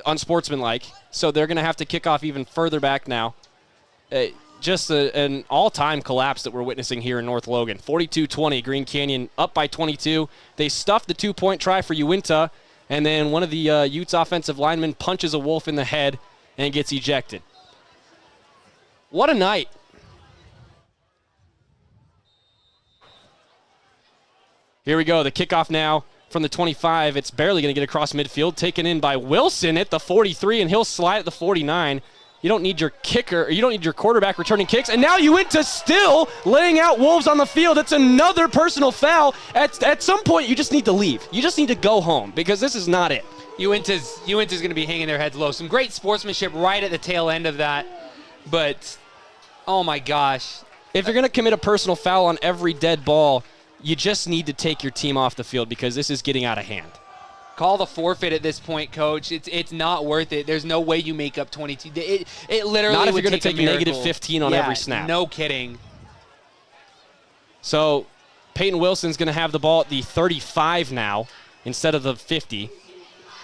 Speaker 2: unsportsmanlike, so they're going to have to kick off even further back now. Just an all-time collapse that we're witnessing here in North Logan. 42-20, Green Canyon up by 22. They stuffed the 2-point try for Uinta, and then one of the Utes offensive linemen punches a Wolf in the head and gets ejected. What a night. Here we go, the kickoff now from the 25. It's barely going to get across midfield, taken in by Wilson at the 43, and he'll slide at the 49. You don't need your kicker, or you don't need your quarterback returning kicks. And now Uinta still laying out Wolves on the field. It's another personal foul. At some point, you just need to leave. You just need to go home because this is not it.
Speaker 3: Uinta's going to be hanging their heads low. Some great sportsmanship right at the tail end of that. But, oh my gosh.
Speaker 2: If you're going to commit a personal foul on every dead ball, you just need to take your team off the field because this is getting out of hand.
Speaker 3: Call the forfeit at this point, Coach. It's not worth it. There's no way you make up 22. It literally
Speaker 2: not if
Speaker 3: would
Speaker 2: you're going to take
Speaker 3: a
Speaker 2: negative 15 on every snap.
Speaker 3: No kidding.
Speaker 2: So Peyton Wilson's going to have the ball at the 35 now instead of the 50.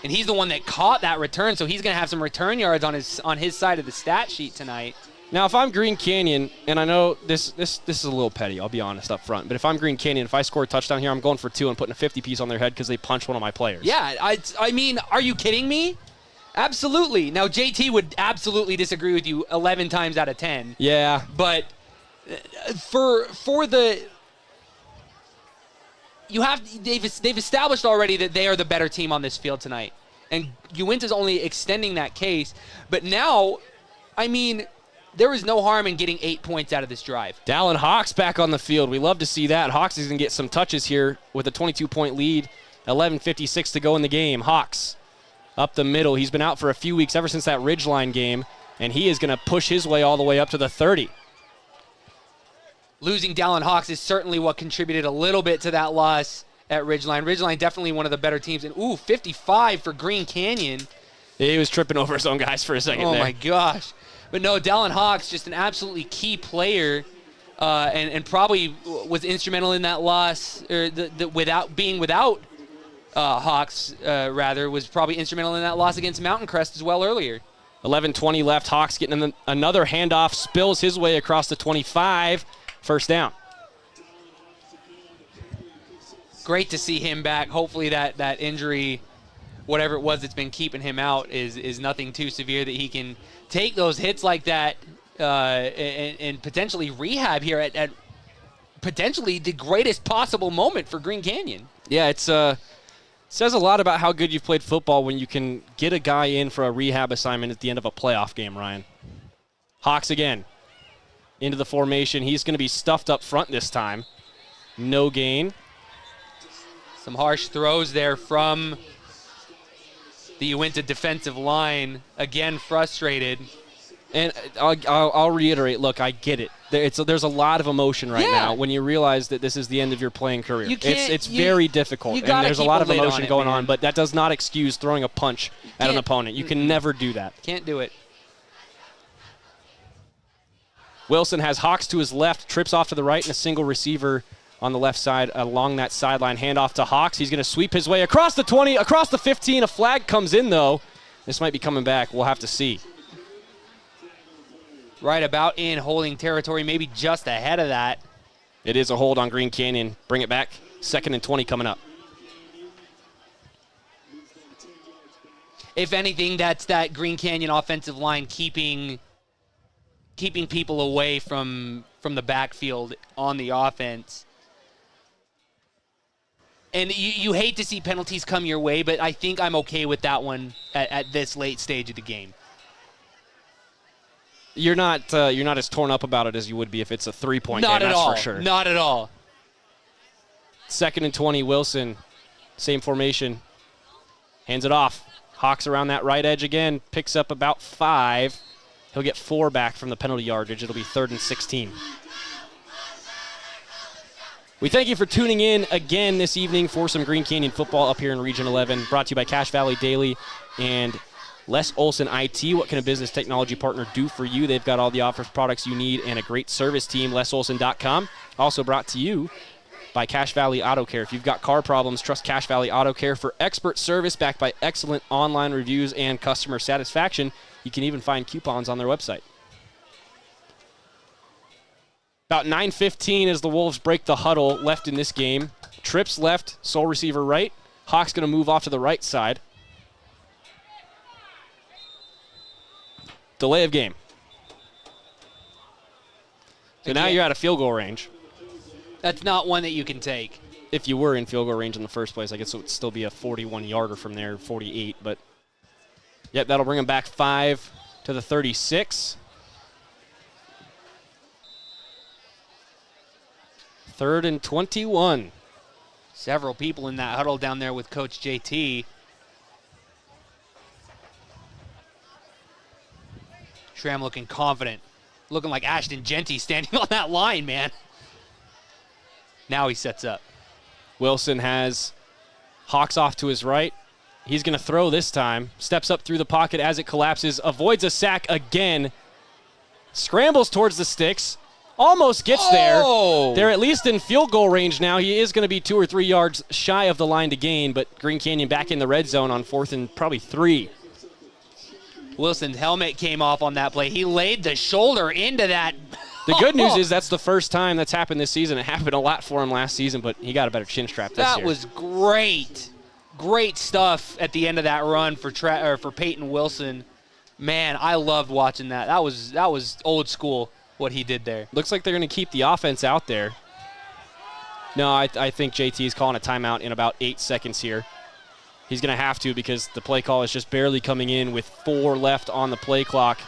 Speaker 3: And he's the one that caught that return, so he's going to have some return yards on his side of the stat sheet tonight.
Speaker 2: Now, if I'm Green Canyon, and I know this is a little petty, I'll be honest up front, but if I'm Green Canyon, if I score a touchdown here, I'm going for 2 and putting a 50-piece on their head because they punched one of my players.
Speaker 3: Yeah, I mean, are you kidding me? Absolutely. Now, JT would absolutely disagree with you 11 times out of 10.
Speaker 2: Yeah.
Speaker 3: But for the... They've established already that they are the better team on this field tonight. And Uinta's only extending that case. But now, I mean... There is no harm in getting 8 points out of this drive.
Speaker 2: Dallin Hawks back on the field. We love to see that. Hawks is going to get some touches here with a 22-point lead. 11:56 to go in the game. Hawks up the middle. He's been out for a few weeks ever since that Ridgeline game, and he is going to push his way all the way up to the 30.
Speaker 3: Losing Dallin Hawks is certainly what contributed a little bit to that loss at Ridgeline. Ridgeline definitely one of the better teams. And, 55 for Green Canyon.
Speaker 2: He was tripping over his own guys for a second there.
Speaker 3: Oh, my gosh. But no, Dallin Hawks, just an absolutely key player, and probably was instrumental in that loss, or without Hawks, was probably instrumental in that loss against Mountain Crest as well earlier.
Speaker 2: 11:20 left. Hawks getting another handoff, spills his way across the 25. First down.
Speaker 3: Great to see him back. Hopefully that injury, whatever it was that's been keeping him out, is nothing too severe, that he can take those hits like that and potentially rehab here at potentially the greatest possible moment for Green Canyon.
Speaker 2: Yeah, it says a lot about how good you've played football when you can get a guy in for a rehab assignment at the end of a playoff game, Ryan. Hawks again into the formation. He's going to be stuffed up front this time. No gain.
Speaker 3: Some harsh throws there from the Uinta defensive line, again frustrated.
Speaker 2: And I'll reiterate, look, I get it. There's a lot of emotion right now when you realize that this is the end of your playing career. It's very difficult, and there's a lot of emotion going on, but that does not excuse throwing a punch at an opponent. You can never do that.
Speaker 3: Can't do it.
Speaker 2: Wilson has Hawks to his left, trips off to the right, and a single receiver on the left side along that sideline. Handoff to Hawks. He's going to sweep his way across the 20, across the 15. A flag comes in, though. This might be coming back. We'll have to see.
Speaker 3: Right about in holding territory, maybe just ahead of that.
Speaker 2: It is a hold on Green Canyon. Bring it back. 2nd and 20 coming up.
Speaker 3: If anything, that's that Green Canyon offensive line keeping people away from the backfield on the offense. And you hate to see penalties come your way, but I think I'm okay with that one at this late stage of the game.
Speaker 2: You're not as torn up about it as you would be if it's a 3-point game, that's for sure.
Speaker 3: Not at all.
Speaker 2: 2nd and 20, Wilson. Same formation. Hands it off. Hawks around that right edge again. Picks up about 5. He'll get 4 back from the penalty yardage. It'll be 3rd and 16. We thank you for tuning in again this evening for some Green Canyon football up here in Region 11. Brought to you by Cache Valley Daily and Les Olson IT. What can a business technology partner do for you? They've got all the office products you need and a great service team, lesolson.com. Also brought to you by Cache Valley Auto Care. If you've got car problems, trust Cache Valley Auto Care for expert service backed by excellent online reviews and customer satisfaction. You can even find coupons on their website. About 9:15 as the Wolves break the huddle left in this game. Trips left, sole receiver right. Hawks going to move off to the right side. Delay of game. So now you're out of field goal range.
Speaker 3: That's not one that you can take.
Speaker 2: If you were in field goal range in the first place, I guess it would still be a 41-yarder from there, 48. But, yep, that'll bring them back 5 to the 36. 3rd and 21.
Speaker 3: Several people in that huddle down there with Coach JT. Schramm looking confident. Looking like Ashton Genty standing on that line, man. Now he sets up.
Speaker 2: Wilson has Hawks off to his right. He's going to throw this time. Steps up through the pocket as it collapses. Avoids a sack again. Scrambles towards the sticks. Almost gets there. They're at least in field goal range now. He is going to be 2 or 3 yards shy of the line to gain, but Green Canyon back in the red zone on 4th and probably 3.
Speaker 3: Wilson's helmet came off on that play. He laid the shoulder into that.
Speaker 2: The good news is that's the first time that's happened this season. It happened a lot for him last season, but he got a better chin strap this year.
Speaker 3: That was great. Great stuff at the end of that run for Peyton Wilson. Man, I loved watching that. That was old school what he did there.
Speaker 2: Looks like they're going to keep the offense out there. No, I think JT is calling a timeout in about 8 seconds here. He's going to have to because the play call is just barely coming in with 4 left on the play clock.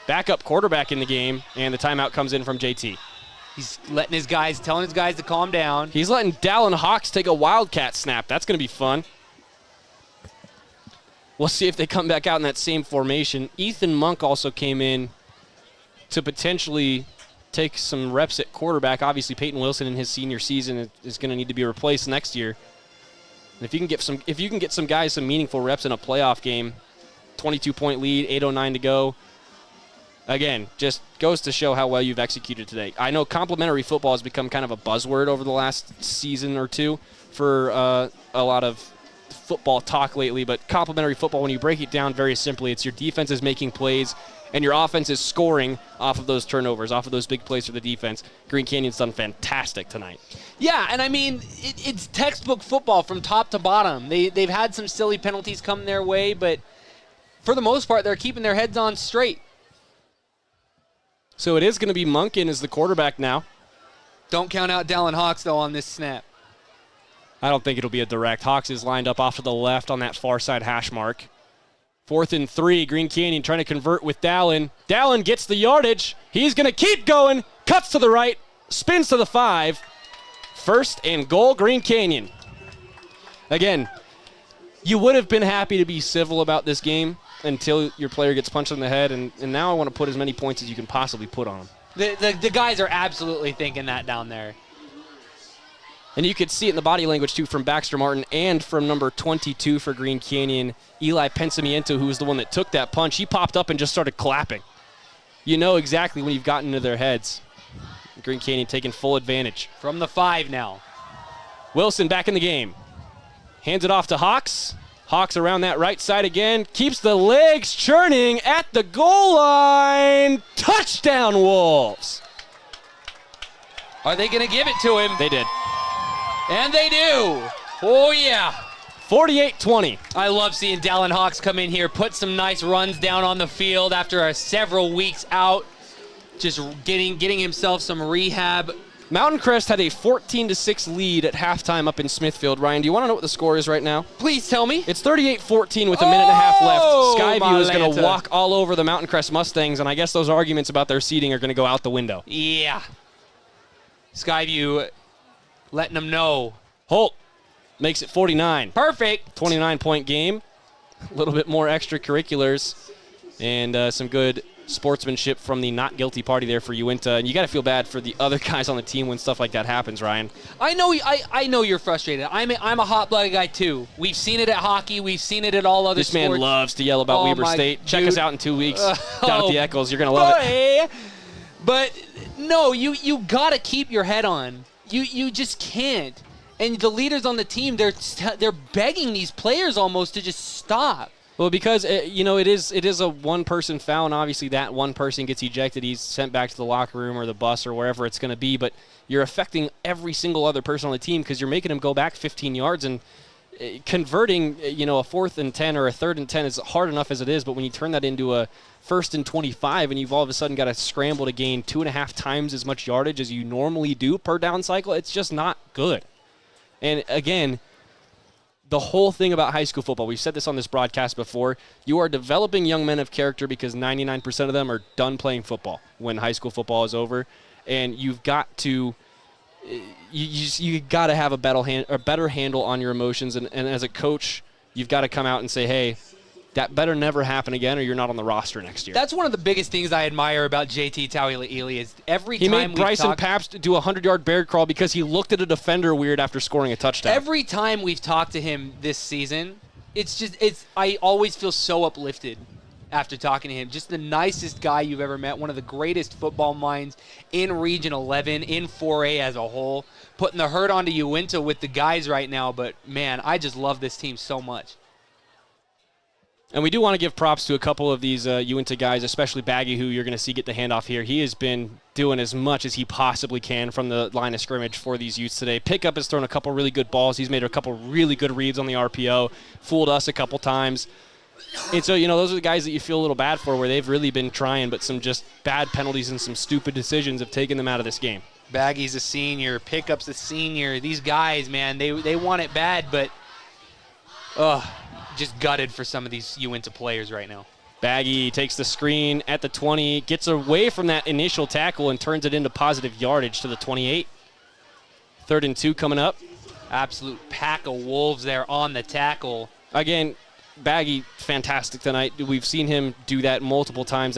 Speaker 2: Backup quarterback in the game, and the timeout comes in from JT.
Speaker 3: He's telling his guys to calm down.
Speaker 2: He's letting Dallin Hawks take a Wildcat snap. That's going to be fun. We'll see if they come back out in that same formation. Ethan Monk also came in to potentially take some reps at quarterback. Obviously, Peyton Wilson in his senior season is going to need to be replaced next year. And if you can get some guys some meaningful reps in a playoff game, 22-point lead, 8:09 to go. Again, just goes to show how well you've executed today. I know complimentary football has become kind of a buzzword over the last season or two for a lot of football talk lately, but complimentary football, when you break it down very simply, it's your defense is making plays and your offense is scoring off of those turnovers, off of those big plays for the defense. Green Canyon's done fantastic tonight.
Speaker 3: Yeah, and I mean, it's textbook football from top to bottom. They've had some silly penalties come their way, but for the most part, they're keeping their heads on straight.
Speaker 2: So it is going to be Monken as the quarterback now.
Speaker 3: Don't count out Dallin Hawks, though, on this snap.
Speaker 2: I don't think it'll be a direct. Hawks is lined up off to the left on that far side hash mark. 4th and 3, Green Canyon trying to convert with Dallin. Dallin gets the yardage. He's going to keep going. Cuts to the right. Spins to the 5. 1st and goal, Green Canyon. Again, you would have been happy to be civil about this game until your player gets punched in the head, and now I want to put as many points as you can possibly put on him.
Speaker 3: The guys are absolutely thinking that down there.
Speaker 2: And you could see it in the body language, too, from Baxter Martin and from number 22 for Green Canyon, Eli Pensamiento, who was the one that took that punch. He popped up and just started clapping. You know exactly when you've gotten into their heads. Green Canyon taking full advantage.
Speaker 3: From the 5 now.
Speaker 2: Wilson back in the game. Hands it off to Hawks. Hawks around that right side again. Keeps the legs churning at the goal line. Touchdown, Wolves.
Speaker 3: Are they going to give it to him?
Speaker 2: They did.
Speaker 3: And they do. Oh, yeah.
Speaker 2: 48-20.
Speaker 3: I love seeing Dallin Hawks come in here, put some nice runs down on the field after several weeks out, just getting himself some rehab.
Speaker 2: Mountain Crest had a 14-6 lead at halftime up in Smithfield. Ryan, do you want to know what the score is right now?
Speaker 3: Please tell me.
Speaker 2: It's 38-14 with a minute and a half left. Skyview is going to walk all over the Mountain Crest Mustangs, and I guess those arguments about their seeding are going to go out the window.
Speaker 3: Yeah. Skyview letting them know.
Speaker 2: Holt makes it 49.
Speaker 3: Perfect.
Speaker 2: 29-point game. A little bit more extracurriculars and some good sportsmanship from the not guilty party there for Uinta. And you got to feel bad for the other guys on the team when stuff like that happens, Ryan.
Speaker 3: I know you're frustrated. I'm a hot-blooded guy, too. We've seen it at hockey. We've seen it at all other sports.
Speaker 2: This man loves to yell about Weber State. Check us out in 2 weeks down at the Eccles. You're going to love it.
Speaker 3: But, no, you got to keep your head on. You just can't. And the leaders on the team, they're begging these players almost to just stop.
Speaker 2: Well, because it is a one-person foul, and obviously that one person gets ejected. He's sent back to the locker room or the bus or wherever it's going to be. But you're affecting every single other person on the team because you're making them go back 15 yards. And converting, a 4th and 10 or a 3rd and 10 is hard enough as it is. But when you turn that into a 1st and 25 and you've all of a sudden got to scramble to gain 2.5 times as much yardage as you normally do per down cycle, it's just not good. And again, the whole thing about high school football, we've said this on this broadcast before, you are developing young men of character because 99% of them are done playing football when high school football is over. And you've got to you got to have a better handle on your emotions. And as a coach, you've got to come out and say, hey, that better never happen again or you're not on the roster next year.
Speaker 3: That's one of the biggest things I admire about JT Tauile'ili is every time
Speaker 2: he made Bryson Pabst do a 100-yard bear crawl because he looked at a defender weird after scoring a touchdown.
Speaker 3: Every time we've talked to him this season, I always feel so uplifted after talking to him. Just the nicest guy you've ever met, one of the greatest football minds in Region 11, in 4A as a whole, putting the hurt onto Uinta with the guys right now. But, man, I just love this team so much.
Speaker 2: And we do want to give props to a couple of these Uinta guys, especially Baggy, who you're going to see get the handoff here. He has been doing as much as he possibly can from the line of scrimmage for these Utes today. Pickup has thrown a couple really good balls. He's made a couple really good reads on the RPO, fooled us a couple times. And so, those are the guys that you feel a little bad for, where they've really been trying, but some just bad penalties and some stupid decisions have taken them out of this game.
Speaker 3: Baggy's a senior. Pickup's a senior. These guys, man, they want it bad, but just gutted for some of these Uinta players right now.
Speaker 2: Baggy takes the screen at the 20, gets away from that initial tackle and turns it into positive yardage to the 28. 3rd and 2 coming up.
Speaker 3: Absolute pack of wolves there on the tackle.
Speaker 2: Again, Baggy, fantastic tonight. We've seen him do that multiple times.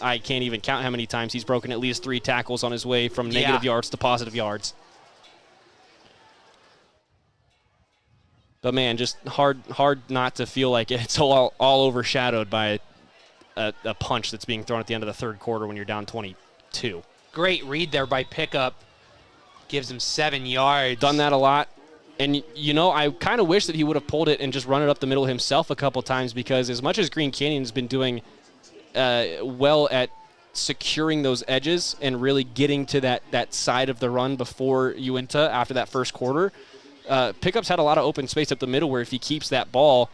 Speaker 2: I can't even count how many times he's broken at least 3 tackles on his way from negative yards to positive yards. But, man, just hard not to feel like it's all overshadowed by a punch that's being thrown at the end of the 3rd quarter when you're down 22.
Speaker 3: Great read there by Pickup. Gives him 7 yards.
Speaker 2: Done that a lot. And, I kind of wish that he would have pulled it and just run it up the middle himself a couple times, because as much as Green Canyon's been doing well at securing those edges and really getting to that side of the run before Uinta after that first quarter, Pickup's had a lot of open space up the middle where if he keeps that ball,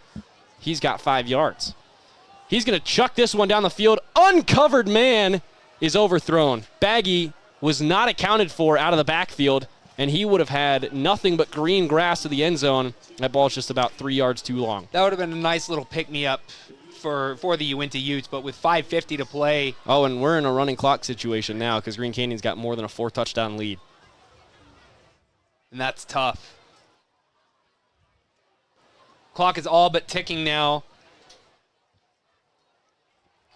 Speaker 2: he's got 5 yards. He's going to chuck this one down the field. Uncovered man is overthrown. Baggy was not accounted for out of the backfield, and he would have had nothing but green grass to the end zone. That ball's just about 3 yards too long.
Speaker 3: That would have been a nice little pick-me-up for the Uinta Utes, but with 5:50 to play.
Speaker 2: Oh, and we're in a running clock situation now because Green Canyon's got more than a 4-touchdown lead.
Speaker 3: And that's tough. Clock is all but ticking now.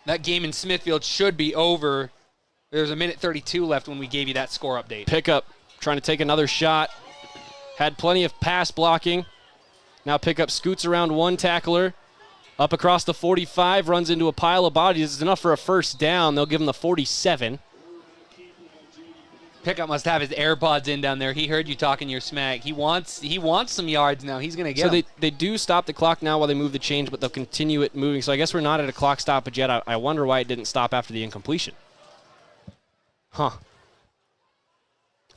Speaker 3: That game in Smithfield should be over. There's a minute 32 left when we gave you that score update.
Speaker 2: Pickup trying to take another shot. Had plenty of pass blocking. Now Pickup scoots around one tackler. Up across the 45, runs into a pile of bodies. It's enough for a first down. They'll give him the 47.
Speaker 3: Pickup must have his AirPods in down there. He heard you talking your smack. He wants some yards now. He's going to get them.
Speaker 2: So they do stop the clock now while they move the change, but they'll continue it moving. So I guess we're not at a clock stoppage yet. I wonder why it didn't stop after the incompletion. Huh.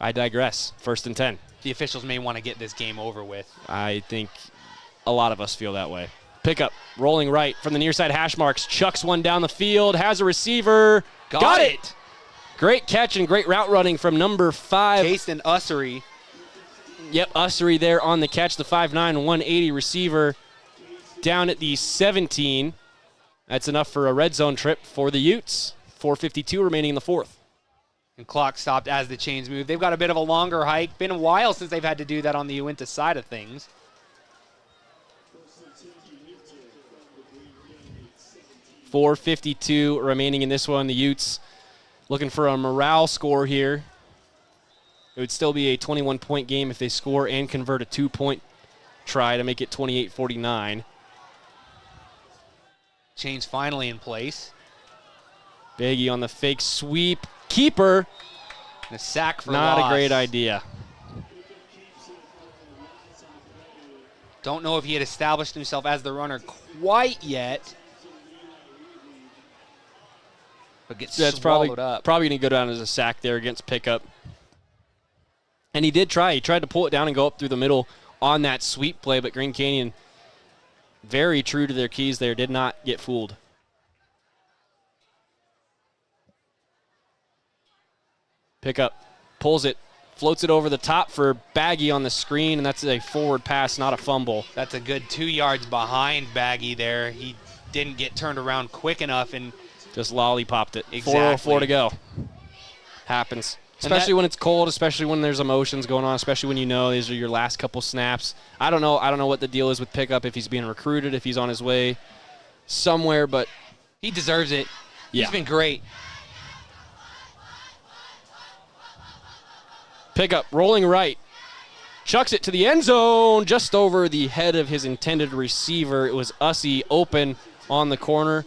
Speaker 2: I digress. 1st and 10.
Speaker 3: The officials may want to get this game over with.
Speaker 2: I think a lot of us feel that way. Pickup, rolling right from the near side hash marks, chucks one down the field, has a receiver. Got it! Great catch and great route running from number 5.
Speaker 3: Jason Ussery.
Speaker 2: Yep, Ussery there on the catch, the 5'9", 180 receiver down at the 17. That's enough for a red zone trip for the Utes. 4:52 remaining in the 4th.
Speaker 3: And clock stopped as the chains moved. They've got a bit of a longer hike. Been a while since they've had to do that on the Uinta side of things.
Speaker 2: .452 remaining in this one. The Utes looking for a morale score here. It would still be a 21-point game if they score and convert a 2-point try to make it 28-49.
Speaker 3: Chains finally in place.
Speaker 2: Baggy on the fake sweep. Keeper.
Speaker 3: And a sack for
Speaker 2: Not
Speaker 3: loss.
Speaker 2: a great idea.
Speaker 3: Don't know if he had established himself as the runner quite yet. But gets swallowed up.
Speaker 2: Probably going to go down as a sack there against Pickup. And he did try. He tried to pull it down and go up through the middle on that sweep play, but Green Canyon, very true to their keys there, did not get fooled. Pickup pulls it, floats it over the top for Baggy on the screen, and that's a forward pass, not a fumble.
Speaker 3: That's a good 2 yards behind Baggy there. He didn't get turned around quick enough and
Speaker 2: just lollipopped it.
Speaker 3: Exactly.
Speaker 2: 4:04 to go. Happens. Especially when it's cold, especially when there's emotions going on, especially when you know these are your last couple snaps. I don't know what the deal is with Pickup, if he's being recruited, if he's on his way somewhere, but
Speaker 3: he deserves it.
Speaker 2: Yeah.
Speaker 3: He's been great.
Speaker 2: Pickup rolling right. Chucks it to the end zone, just over the head of his intended receiver. It was Ussy open on the corner.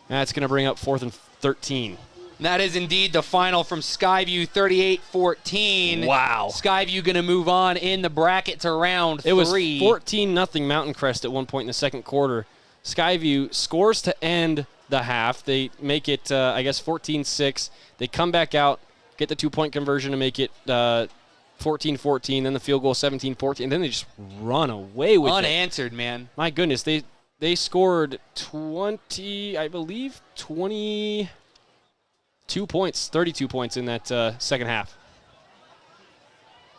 Speaker 2: That's going to bring up 4th and 13.
Speaker 3: That is indeed the final from Skyview, 38-14.
Speaker 2: Wow.
Speaker 3: Skyview going to move on in the bracket to round 3.
Speaker 2: It was 14-0 Mountain Crest at one point in the second quarter. Skyview scores to end the half. They make it, 14-6. They come back out, get the 2-point conversion to make it 14-14, then the field goal 17-14, and then they just run away with
Speaker 3: unanswered, man.
Speaker 2: My goodness, they scored 22 points, 32 points in that second half.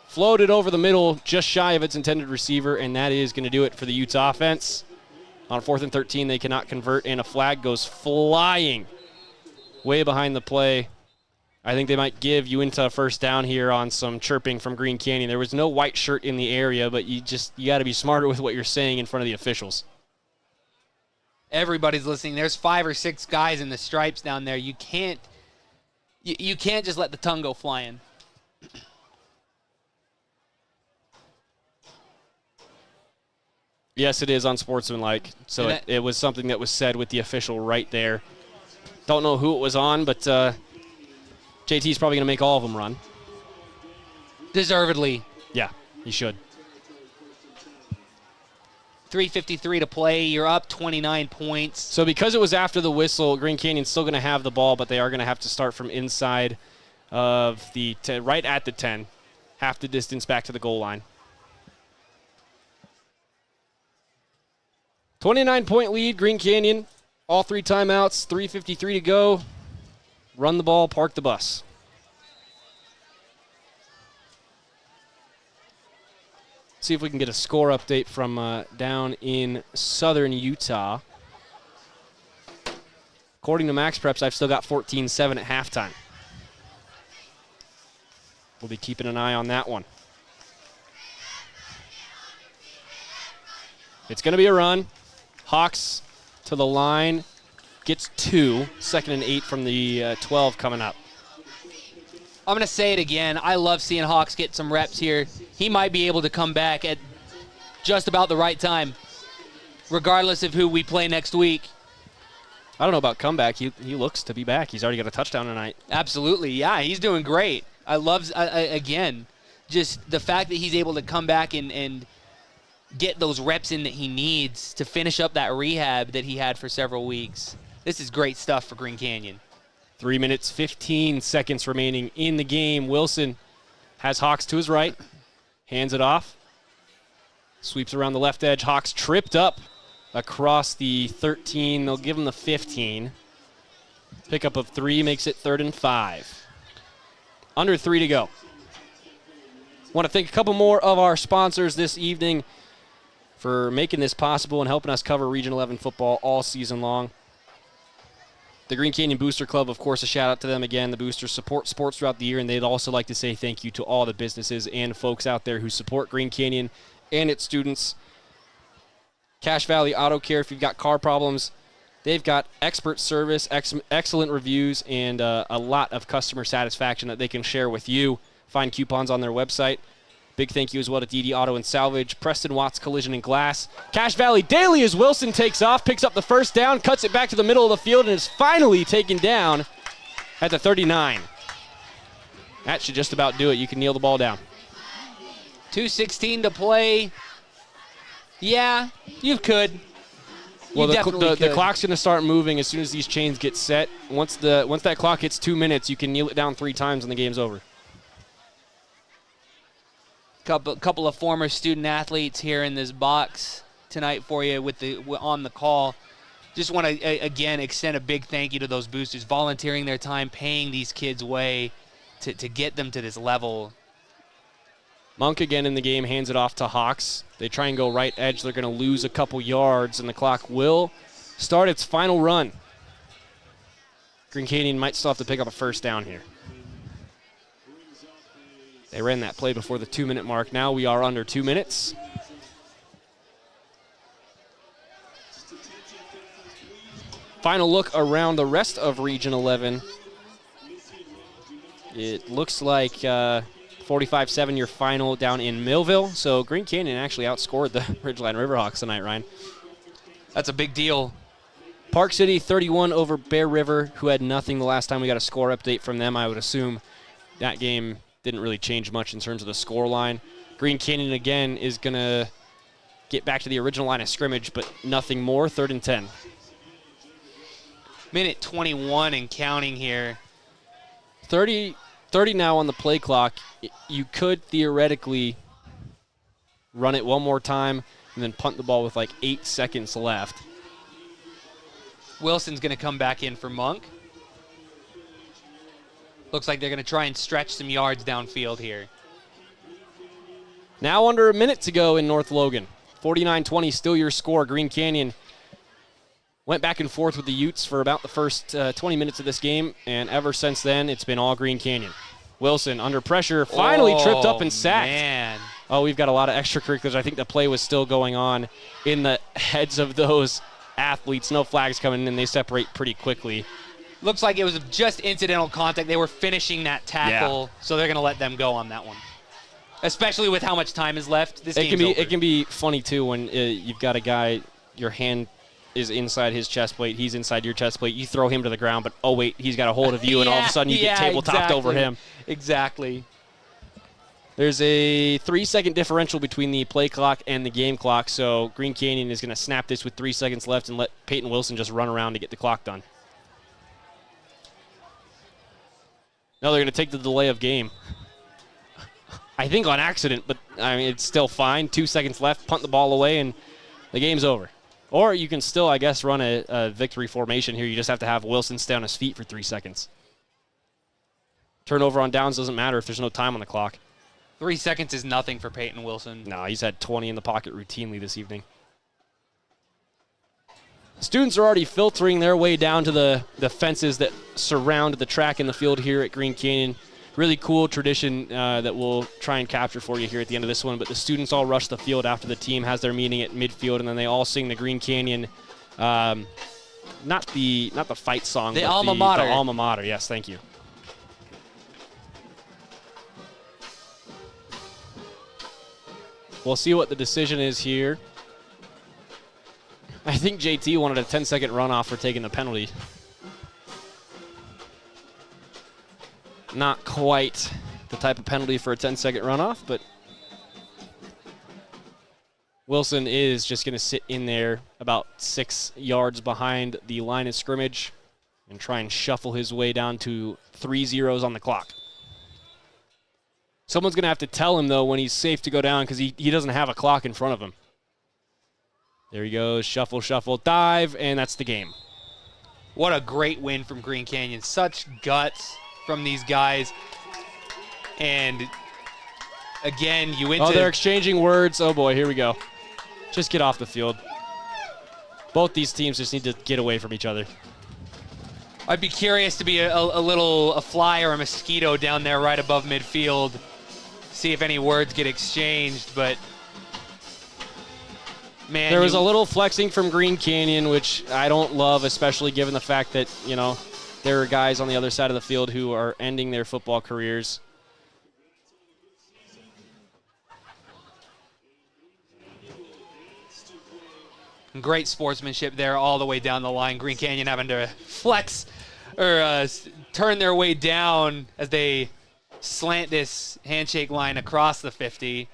Speaker 2: Floated over the middle, just shy of its intended receiver, and that is going to do it for the Utah offense. On 4th and 13, they cannot convert, and a flag goes flying way behind the play. I think they might give Uinta a first down here on some chirping from Green Canyon. There was no white shirt in the area, but you got to be smarter with what you're saying in front of the officials.
Speaker 3: Everybody's listening. There's 5 or 6 guys in the stripes down there. You can't just let the tongue go flying.
Speaker 2: Yes, it is unsportsmanlike. So it was something that was said with the official right there. Don't know who it was on, but JT's probably going to make all of them run.
Speaker 3: Deservedly.
Speaker 2: Yeah, he should.
Speaker 3: 3:53 to play. You're up 29 points.
Speaker 2: So because it was after the whistle, Green Canyon's still going to have the ball, but they are going to have to start from inside of the right at the 10, half the distance back to the goal line. 29-point lead, Green Canyon. All 3 timeouts, 3:53 to go. Run the ball, park the bus. See if we can get a score update from down in southern Utah. According to Max Preps, I've still got 14-7 at halftime. We'll be keeping an eye on that one. It's going to be a run. Hawks to the line. Gets 2. 2nd and 8 from the 12 coming up.
Speaker 3: I'm going to say it again. I love seeing Hawks get some reps here. He might be able to come back at just about the right time, regardless of who we play next week.
Speaker 2: I don't know about comeback. He looks to be back. He's already got a touchdown tonight.
Speaker 3: Absolutely, yeah. He's doing great. I love, again, just the fact that he's able to come back and get those reps in that he needs to finish up that rehab that he had for several weeks. This is great stuff for Green Canyon.
Speaker 2: 3 minutes, 15 seconds remaining in the game. Wilson has Hawks to his right. Hands it off. Sweeps around the left edge. Hawks tripped up across the 13. They'll give him the 15. Pickup of 3 makes it 3rd and 5. Under 3 to go. Want to thank a couple more of our sponsors this evening for making this possible and helping us cover Region 11 football all season long. The Green Canyon Booster Club, of course, a shout out to them again. The Boosters support sports throughout the year, and they'd also like to say thank you to all the businesses and folks out there who support Green Canyon and its students. Cache Valley Auto Care, if you've got car problems, they've got expert service, excellent reviews, and a lot of customer satisfaction that they can share with you. Find coupons on their website. Big thank you as well to DD Auto and Salvage, Preston Watts Collision and Glass, Cache Valley Daily as Wilson takes off, picks up the first down, cuts it back to the middle of the field, and is finally taken down at the 39. That should just about do it. You can kneel the ball down.
Speaker 3: 2:16 to play. Yeah, you could.
Speaker 2: Well, the clock's going to start moving as soon as these chains get set. Once that clock hits 2 minutes, you can kneel it down 3 times and the game's over.
Speaker 3: Couple of former student athletes here in this box tonight for you on the call. Just want to again extend a big thank you to those boosters volunteering their time, paying these kids way to get them to this level.
Speaker 2: Monk again in the game, hands it off to Hawks. They try and go right edge. They're going to lose a couple yards, and the clock will start its final run. Green Canyon might still have to pick up a first down here. They ran that play before the 2-minute mark. Now we are under 2 minutes. Final look around the rest of Region 11. It looks like 45-7 your final down in Millville. So Green Canyon actually outscored the Ridgeline Riverhawks tonight, Ryan.
Speaker 3: That's a big deal.
Speaker 2: Park City 31 over Bear River, who had nothing the last time we got a score update from them. I would assume that game didn't really change much in terms of the score line. Green Canyon, again, is going to get back to the original line of scrimmage, but nothing more. 3rd and 10.
Speaker 3: Minute 21 and counting here.
Speaker 2: 30 now on the play clock. You could theoretically run it one more time and then punt the ball with like 8 seconds left.
Speaker 3: Wilson's going to come back in for Monk. Looks like they're going to try and stretch some yards downfield here.
Speaker 2: Now under a minute to go in North Logan. 49-20, still your score. Green Canyon went back and forth with the Utes for about the first 20 minutes of this game, and ever since then, it's been all Green Canyon. Wilson under pressure, finally tripped up and sacked.
Speaker 3: Man.
Speaker 2: Oh, we've got a lot of extracurriculars. I think the play was still going on in the heads of those athletes. No flags coming in. They separate pretty quickly.
Speaker 3: Looks like it was just incidental contact. They were finishing that tackle, so they're going to let them go on that one. Especially with how much time is left. This game's over.
Speaker 2: It can be funny, too, when you've got a guy, your hand is inside his chest plate, he's inside your chest plate, you throw him to the ground, but oh wait, he's got a hold of you, and all of a sudden you get tabletopped over him.
Speaker 3: Exactly.
Speaker 2: There's a 3-second differential between the play clock and the game clock, so Green Canyon is going to snap this with 3 seconds left and let Peyton Wilson just run around to get the clock done. No, they're going to take the delay of game. I think on accident, but I mean it's still fine. 2 seconds left, punt the ball away, and the game's over. Or you can still, I guess, run a victory formation here. You just have to have Wilson stay on his feet for 3 seconds. Turnover on downs doesn't matter if there's no time on the clock.
Speaker 3: 3 seconds is nothing for Peyton Wilson.
Speaker 2: No, he's had 20 in the pocket routinely this evening. Students are already filtering their way down to the fences that surround the track and the field here at Green Canyon. Really cool tradition that we'll try and capture for you here at the end of this one. But the students all rush the field after the team has their meeting at midfield, and then they all sing the Green Canyon, not the fight song,
Speaker 3: the
Speaker 2: but
Speaker 3: alma mater.
Speaker 2: The alma mater. Yes, thank you. We'll see what the decision is here. I think JT wanted a 10-second runoff for taking the penalty. Not quite the type of penalty for a 10-second runoff, but Wilson is just going to sit in there about 6 yards behind the line of scrimmage and try and shuffle his way down to 3 zeros on the clock. Someone's going to have to tell him, though, when he's safe to go down because he doesn't have a clock in front of him. There he goes, shuffle, shuffle, dive, and that's the game.
Speaker 3: What a great win from Green Canyon. Such guts from these guys. And again, Uintah.
Speaker 2: Oh, they're exchanging words. Oh boy, here we go. Just get off the field. Both these teams just need to get away from each other.
Speaker 3: I'd be curious to be a fly or a mosquito down there right above midfield. See if any words get exchanged, but man.
Speaker 2: There was a little flexing from Green Canyon, which I don't love, especially given the fact that, you know, there are guys on the other side of the field who are ending their football careers.
Speaker 3: Great sportsmanship there all the way down the line. Green Canyon having to flex or turn their way down as they slant this handshake line across the 50.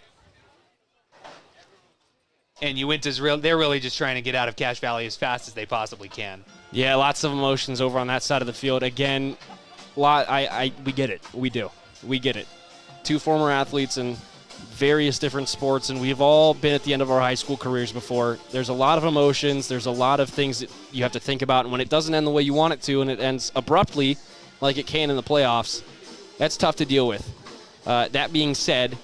Speaker 3: And Uintah's they're really just trying to get out of Cache Valley as fast as they possibly can.
Speaker 2: Yeah, lots of emotions over on that side of the field. Again, we get it. We do. We get it. 2 former athletes in various different sports, and we've all been at the end of our high school careers before. There's a lot of emotions. There's a lot of things that you have to think about, and when it doesn't end the way you want it to and it ends abruptly like it can in the playoffs, that's tough to deal with. That being said,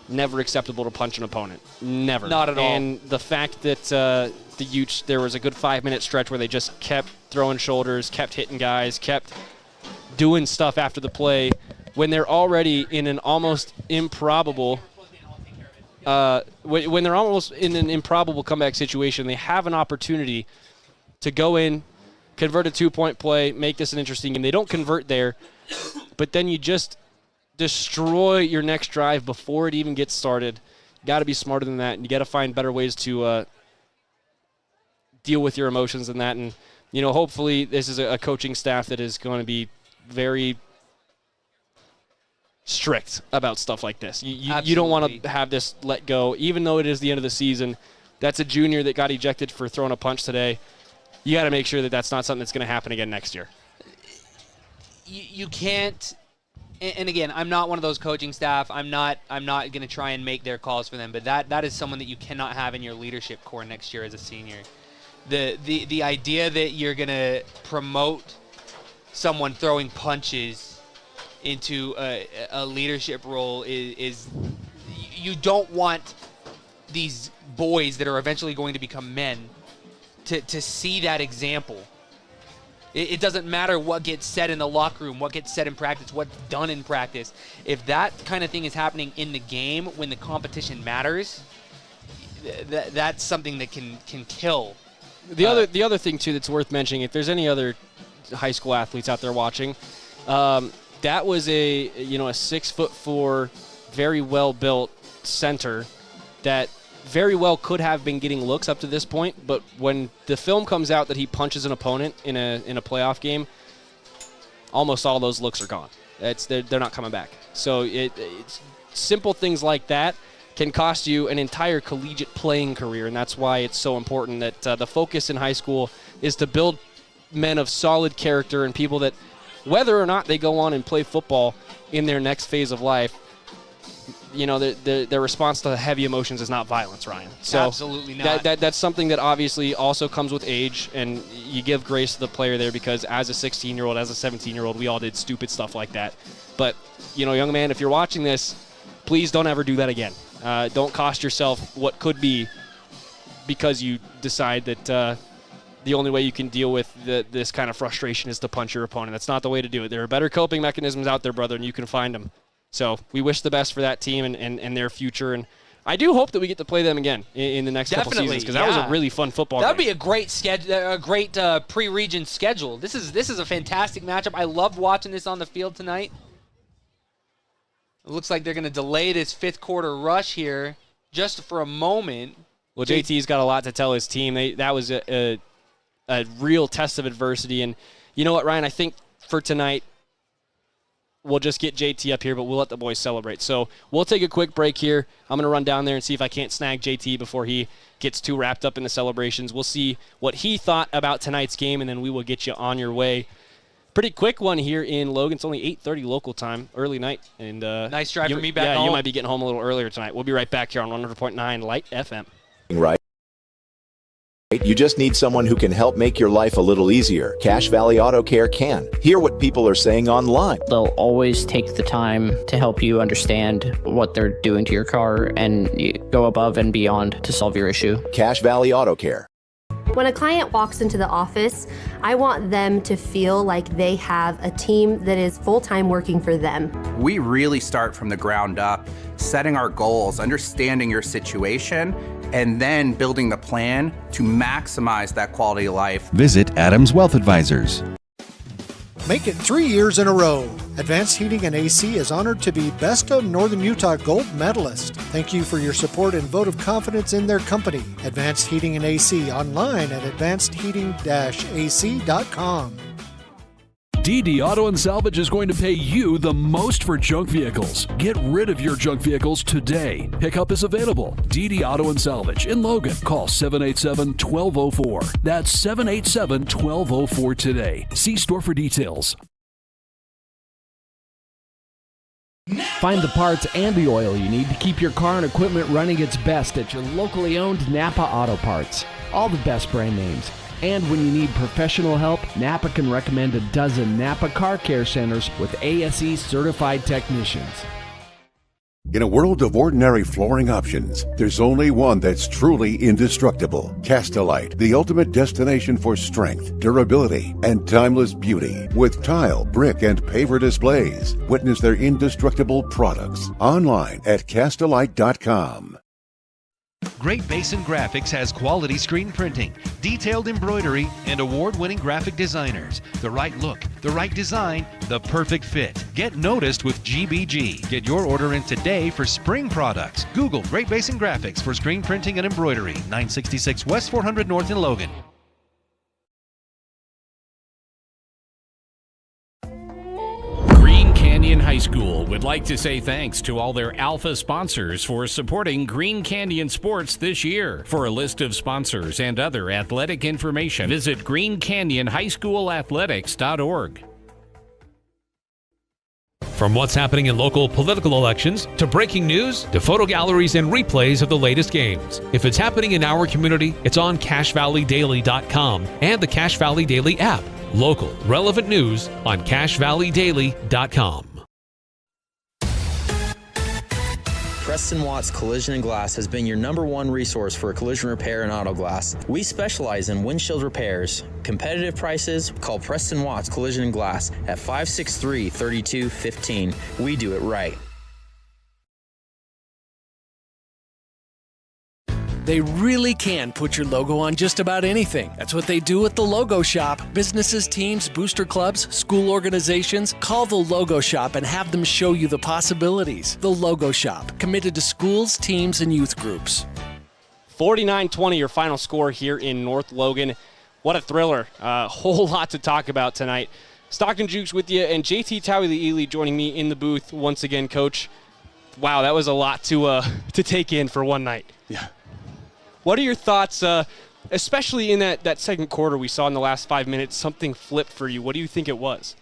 Speaker 2: never acceptable to punch an opponent. Never.
Speaker 3: Not at all.
Speaker 2: And the fact that the Utes, there was a good 5-minute stretch where they just kept throwing shoulders, kept hitting guys, kept doing stuff after the play when they're already in an almost improbable when they're almost in an improbable comeback situation. They have an opportunity to go in, convert a 2-point play, make this an interesting game. They don't convert there, but then you just destroy your next drive before it even gets started. You got to be smarter than that, and you got to find better ways to deal with your emotions than that. And, you know, hopefully this is a coaching staff that is going to be very strict about stuff like this. You don't want to have this let go, even though it is the end of the season. that's a junior that got ejected for throwing a punch today. You got to make sure that that's not something that's going to happen again next year.
Speaker 3: You can't. And again, I'm not one of those coaching staff. I'm not going to try and make their calls for them. But that is someone that you cannot have in your leadership core next year as a senior. The idea that you're going to promote someone throwing punches into a leadership role is you don't want these boys that are eventually going to become men to see that example. It doesn't matter what gets said in the locker room, what gets said in practice, what's done in practice. If that kind of thing is happening in the game when the competition matters, that's something that can kill.
Speaker 2: The other thing too that's worth mentioning, if there's any other high school athletes out there watching, that was a 6'4", very well built center that very well could have been getting looks up to this point, but when the film comes out that he punches an opponent in a playoff game, almost all those looks are gone. They're not coming back. So it's simple things like that can cost you an entire collegiate playing career, and that's why it's so important that the focus in high school is to build men of solid character and people that, whether or not they go on and play football in their next phase of life, their response to heavy emotions is not violence, Ryan. So
Speaker 3: absolutely not.
Speaker 2: That's something that obviously also comes with age, and you give grace to the player there because as a 16-year-old, as a 17-year-old, we all did stupid stuff like that. But, young man, if you're watching this, please don't ever do that again. Don't cost yourself what could be because you decide that the only way you can deal with this kind of frustration is to punch your opponent. That's not the way to do it. There are better coping mechanisms out there, brother, and you can find them. So we wish the best for that team and their future. And I do hope that we get to play them again in the next couple seasons because that was a really fun football game.
Speaker 3: That would be a great schedule, a great pre-region schedule. This is a fantastic matchup. I loved watching this on the field tonight. It looks like they're going to delay this fifth quarter rush here just for a moment.
Speaker 2: Well, JT's got a lot to tell his team. That was a real test of adversity. And you know what, Ryan? I think for tonight, we'll just get JT up here, but we'll let the boys celebrate. So we'll take a quick break here. I'm going to run down there and see if I can't snag JT before he gets too wrapped up in the celebrations. We'll see what he thought about tonight's game, and then we will get you on your way. Pretty quick one here in Logan. It's only 8:30 local time, early night. And
Speaker 3: nice drive for me back home.
Speaker 2: Yeah, you might be getting home a little earlier tonight. We'll be right back here on 100.9 Light FM.
Speaker 9: Right. You just need someone who can help make your life a little easier. Cache Valley Auto Care can. Hear what people are saying online.
Speaker 10: They'll always take the time to help you understand what they're doing to your car and go above and beyond to solve your issue.
Speaker 9: Cache Valley Auto Care.
Speaker 8: When a client walks into the office, I want them to feel like they have a team that is full-time working for them.
Speaker 11: We really start from the ground up, setting our goals, understanding your situation, and then building the plan to maximize that quality of life.
Speaker 1: Visit Adams Wealth Advisors.
Speaker 12: Make it 3 years in a row. Advanced Heating and AC is honored to be Best of Northern Utah Gold Medalist. Thank you for your support and vote of confidence in their company. Advanced Heating and AC online at advancedheating-ac.com.
Speaker 13: DD Auto and Salvage is going to pay you the most for junk vehicles. Get rid of your junk vehicles today. Pickup is available. DD Auto and Salvage in Logan. Call 787-1204. That's 787-1204 today. See store for details.
Speaker 14: Find the parts and the oil you need to keep your car and equipment running its best at your locally owned Napa Auto Parts. All the best brand names. And when you need professional help, Napa can recommend a dozen Napa Car Care Centers with ASE certified technicians.
Speaker 15: In a world of ordinary flooring options, there's only one that's truly indestructible. Castelite, the ultimate destination for strength, durability, and timeless beauty. With tile, brick, and paver displays. Witness their indestructible products online at Castelite.com.
Speaker 1: Great Basin Graphics has quality screen printing, detailed embroidery, and award-winning graphic designers. The right look, the right design, the perfect fit. Get noticed with GBG. Get your order in today for spring products. Google Great Basin Graphics for screen printing and embroidery. 966 West 400 North in Logan.
Speaker 16: Green Canyon High School would would like to say thanks to all their Alpha sponsors for supporting Green Canyon Sports this year. For a list of sponsors and other athletic information, visit greencanyonhighschoolathletics.org.
Speaker 4: From what's happening in local political elections, to breaking news, to photo galleries and replays of the latest games. If it's happening in our community, it's on CashValleyDaily.com and the Cache Valley Daily app. Local, relevant news on CashValleyDaily.com.
Speaker 5: Preston Watts Collision and Glass has been your #1 resource for collision repair and auto glass. We specialize in windshield repairs. Competitive prices, call Preston Watts Collision and Glass at 563-3215. We do it right.
Speaker 6: They really can put your logo on just about anything. That's what they do at the Logo Shop. Businesses, teams, booster clubs, school organizations, call the Logo Shop and have them show you the possibilities. The Logo Shop, committed to schools, teams, and youth groups.
Speaker 2: 49-20 your final score here in North Logan. What a thriller. A whole lot to talk about tonight. Stockton Jukes with you, and JT Towley joining me in the booth once again, Coach. Wow, that was a lot to take in for one night.
Speaker 18: Yeah.
Speaker 2: What are your thoughts, especially in that second quarter we saw in the last 5 minutes, something flipped for you? What do you think it was?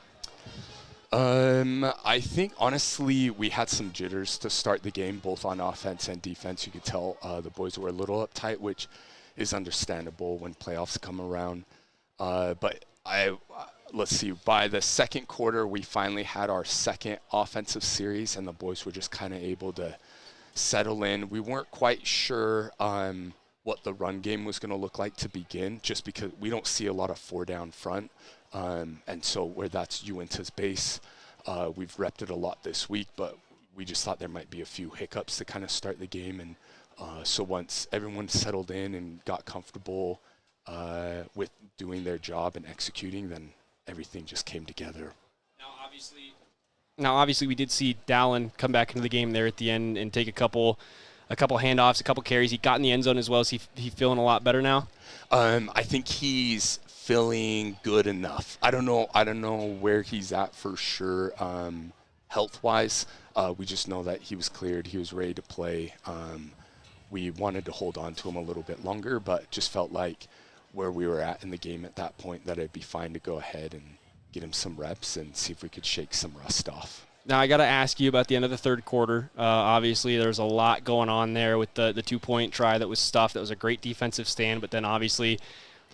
Speaker 18: I think, honestly, we had some jitters to start the game, both on offense and defense. You could tell the boys were a little uptight, which is understandable when playoffs come around. But let's see, by the second quarter, we finally had our second offensive series, and the boys were just kind of able to settle in. We weren't quite sure what the run game was going to look like to begin, just because we don't see a lot of 4 down front. And so where that's Uintah's base, we've repped it a lot this week, but we just thought there might be a few hiccups to kind of start the game. And so once everyone settled in and got comfortable with doing their job and executing, then everything just came together.
Speaker 2: Now, obviously, we did see Dallin come back into the game there at the end and take a couple handoffs, a couple carries. He got in the end zone as well. Is he feeling a lot better now?
Speaker 18: I think he's feeling good enough. I don't know where he's at for sure, health-wise. We just know that he was cleared. He was ready to play. We wanted to hold on to him a little bit longer, but just felt like where we were at in the game at that point that it'd be fine to go ahead and get him some reps and see if we could shake some rust off.
Speaker 2: Now, I got to ask you about the end of the third quarter. Obviously, there's a lot going on there with the 2-point try that was stuffed. That was a great defensive stand, but then obviously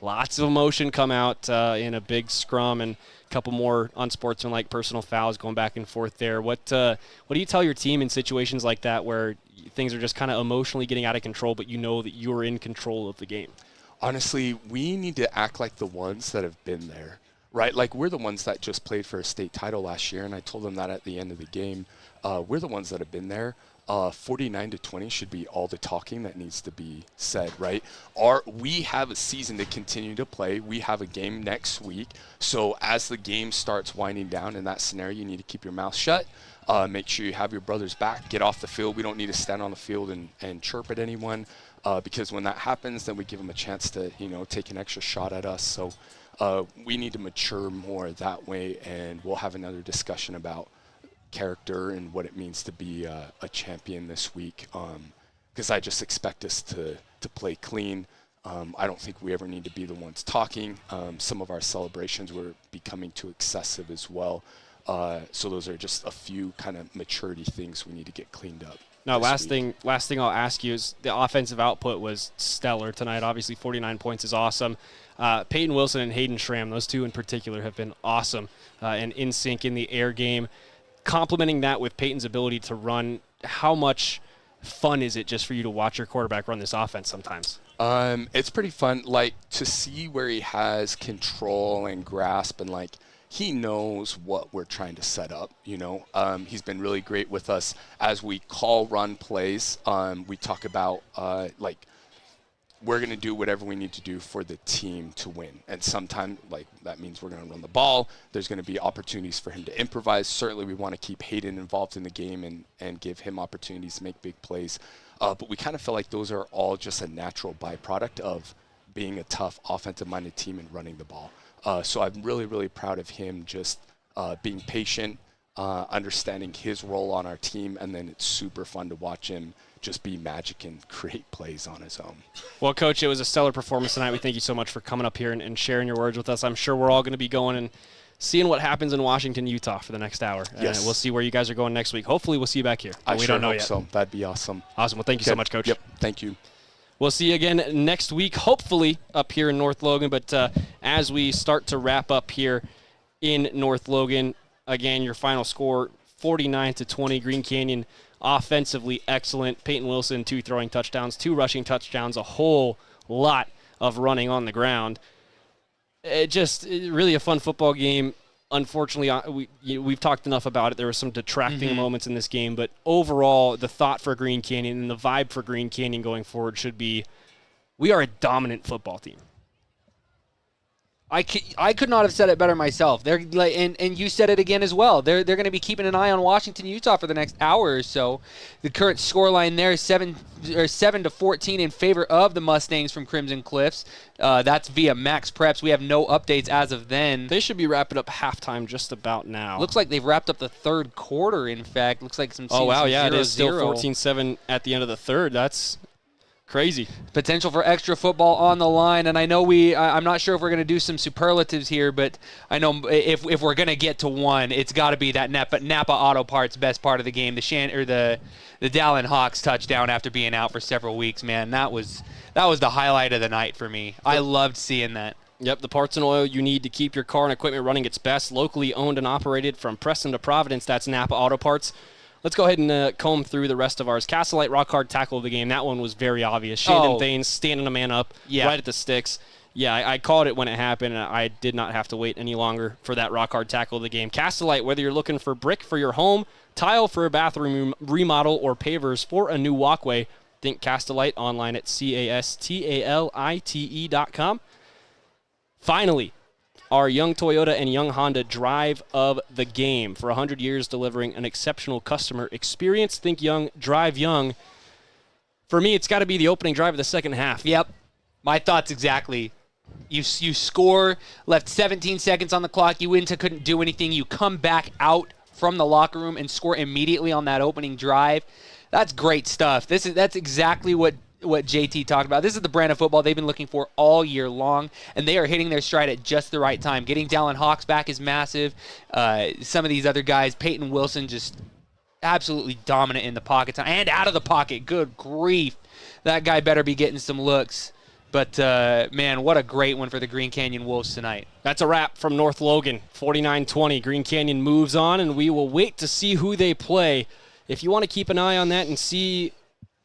Speaker 2: lots of emotion come out in a big scrum and a couple more unsportsmanlike personal fouls going back and forth there. What do you tell your team in situations like that where things are just kind of emotionally getting out of control, but you know that you're in control of the game?
Speaker 18: Honestly, we need to act like the ones that have been there. Right, like we're the ones that just played for a state title last year, and I told them that at the end of the game. We're the ones that have been there. 49-20 should be all the talking that needs to be said, right? We have a season to continue to play. We have a game next week. So as the game starts winding down in that scenario, you need to keep your mouth shut. Make sure you have your brothers back. Get off the field. We don't need to stand on the field and chirp at anyone because when that happens, then we give them a chance to, take an extra shot at us. So we need to mature more that way, and we'll have another discussion about character and what it means to be a champion this week, because I just expect us to play clean. I don't think we ever need to be the ones talking. Some of our celebrations were becoming too excessive as well. So those are just a few kind of maturity things we need to get cleaned up.
Speaker 2: Now, last thing I'll ask you is the offensive output was stellar tonight. Obviously, 49 points is awesome. Peyton Wilson and Hayden Schramm, those two in particular, have been awesome and in sync in the air game. Complementing that with Peyton's ability to run, how much fun is it just for you to watch your quarterback run this offense sometimes?
Speaker 18: It's pretty fun, to see where he has control and grasp, and he knows what we're trying to set up. He's been really great with us as we call run plays. We talk about we're going to do whatever we need to do for the team to win. And sometimes, that means we're going to run the ball. There's going to be opportunities for him to improvise. Certainly, we want to keep Hayden involved in the game and give him opportunities to make big plays. But we kind of feel like those are all just a natural byproduct of being a tough offensive-minded team and running the ball. So I'm really, really proud of him just being patient, understanding his role on our team, and then it's super fun to watch him just be magic and create plays on his own.
Speaker 2: Well, Coach, it was a stellar performance tonight. We thank you so much for coming up here and sharing your words with us. I'm sure we're all going to be going and seeing what happens in Washington, Utah for the next hour.
Speaker 18: Yes.
Speaker 2: We'll see where you guys are going next week. Hopefully we'll see you back here.
Speaker 18: We don't know yet. So that'd be awesome.
Speaker 2: Awesome. Well, thank you so much, Coach.
Speaker 18: Yep. Thank you.
Speaker 2: We'll see you again next week, hopefully up here in North Logan. But as we start to wrap up here in North Logan, again, your final score, 49-20. Green Canyon offensively excellent. Peyton Wilson, 2 throwing touchdowns, 2 rushing touchdowns, a whole lot of running on the ground. Really a fun football game. Unfortunately, we've talked enough about it. There were some detracting moments in this game, but overall, the thought for Green Canyon and the vibe for Green Canyon going forward should be, we are a dominant football team.
Speaker 3: I could not have said it better myself. They're like, and you said it again as well. They're going to be keeping an eye on Washington, Utah for the next hour or so. The current scoreline there is 7-14 in favor of the Mustangs from Crimson Cliffs. That's via Max Preps. We have no updates as of then.
Speaker 2: They should be wrapping up halftime just about now.
Speaker 3: Looks like they've wrapped up the third quarter. In fact, looks like some.
Speaker 2: Oh wow, yeah, it is still
Speaker 3: 0-0.
Speaker 2: 14-7 at the end of the third. That's crazy.
Speaker 3: Potential for extra football on the line, and I know I'm not sure if we're going to do some superlatives here, but I know if we're going to get to one, it's got to be that Napa Auto Parts best part of the game, the Dallin Hawks touchdown after being out for several weeks. Man, that was the highlight of the night for me. I loved seeing that.
Speaker 2: Yep, the parts and oil you need to keep your car and equipment running its best, locally owned and operated from Preston to Providence. That's Napa Auto Parts. Let's go ahead and comb through the rest of ours. Castlelite rock hard tackle of the game. That one was very obvious. Shandon Thanes standing a man up right at the sticks. Yeah, I called it when it happened, and I did not have to wait any longer for that rock hard tackle of the game. Castlelite, whether you're looking for brick for your home, tile for a bathroom remodel, or pavers for a new walkway, think Castlelite online at castalite.com. Finally, our Young Toyota and Young Honda drive of the game. For 100 years, delivering an exceptional customer experience. Think young, drive young. For me, it's got to be the opening drive of the second half.
Speaker 3: Yep. My thoughts exactly. You score, left 17 seconds on the clock. Uinta couldn't do anything. You come back out from the locker room and score immediately on that opening drive. That's great stuff. That's exactly what JT talked about. This is the brand of football they've been looking for all year long, and they are hitting their stride at just the right time. Getting Dallin Hawks back is massive. Some of these other guys, Peyton Wilson, just absolutely dominant in the pocket and out of the pocket. Good grief. That guy better be getting some looks. But, man, what a great one for the Green Canyon Wolves tonight.
Speaker 2: That's a wrap from North Logan, 49-20. Green Canyon moves on, and we will wait to see who they play. If you want to keep an eye on that and see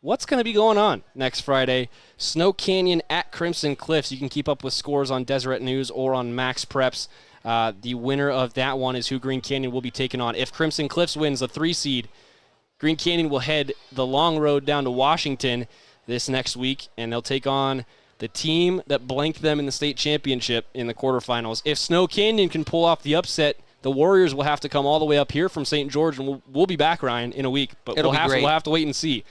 Speaker 2: what's going to be going on next Friday, Snow Canyon at Crimson Cliffs. You can keep up with scores on Deseret News or on Max Preps. The winner of that one is who Green Canyon will be taking on. If Crimson Cliffs wins the 3 seed, Green Canyon will head the long road down to Washington this next week, and they'll take on the team that blanked them in the state championship in the quarterfinals. If Snow Canyon can pull off the upset, the Warriors will have to come all the way up here from St. George, and we'll be back, Ryan, in a week. But we'll have to wait and see.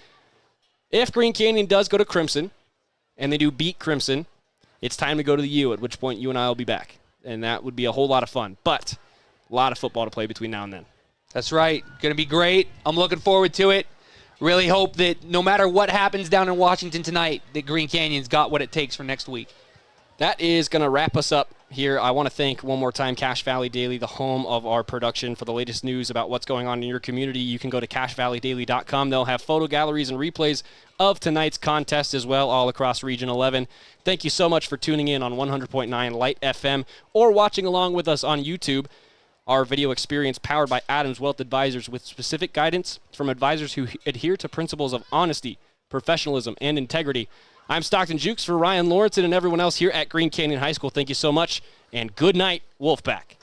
Speaker 2: If Green Canyon does go to Crimson, and they do beat Crimson, it's time to go to the U, at which point you and I will be back. And that would be a whole lot of fun. But a lot of football to play between now and then.
Speaker 3: That's right. Going to be great. I'm looking forward to it. Really hope that no matter what happens down in Washington tonight, that Green Canyon's got what it takes for next week.
Speaker 2: That is going to wrap us up here. I want to thank one more time Cache Valley Daily, the home of our production. For the latest news about what's going on in your community, you can go to CacheValleyDaily.com. They'll have photo galleries and replays of tonight's contest as well, all across Region 11. Thank you so much for tuning in on 100.9 Light FM or watching along with us on YouTube. Our video experience powered by Adams Wealth Advisors with specific guidance from advisors who adhere to principles of honesty, professionalism, and integrity. I'm Stockton Jukes for Ryan Lawrenson and everyone else here at Green Canyon High School. Thank you so much, and good night, Wolfpack.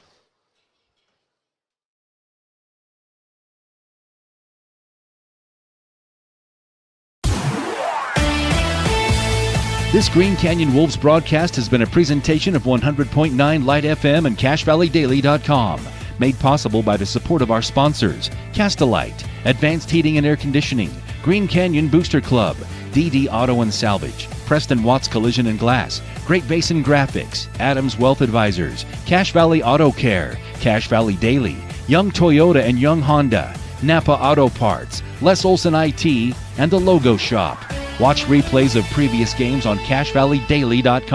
Speaker 1: This Green Canyon Wolves broadcast has been a presentation of 100.9 Light FM and CacheValleyDaily.com. Made possible by the support of our sponsors, Castalite, Advanced Heating and Air Conditioning, Green Canyon Booster Club, DD Auto and Salvage, Preston Watts Collision and Glass, Great Basin Graphics, Adams Wealth Advisors, Cache Valley Auto Care, Cache Valley Daily, Young Toyota and Young Honda, Napa Auto Parts, Les Olson IT, and the Logo Shop. Watch replays of previous games on CashValleyDaily.com.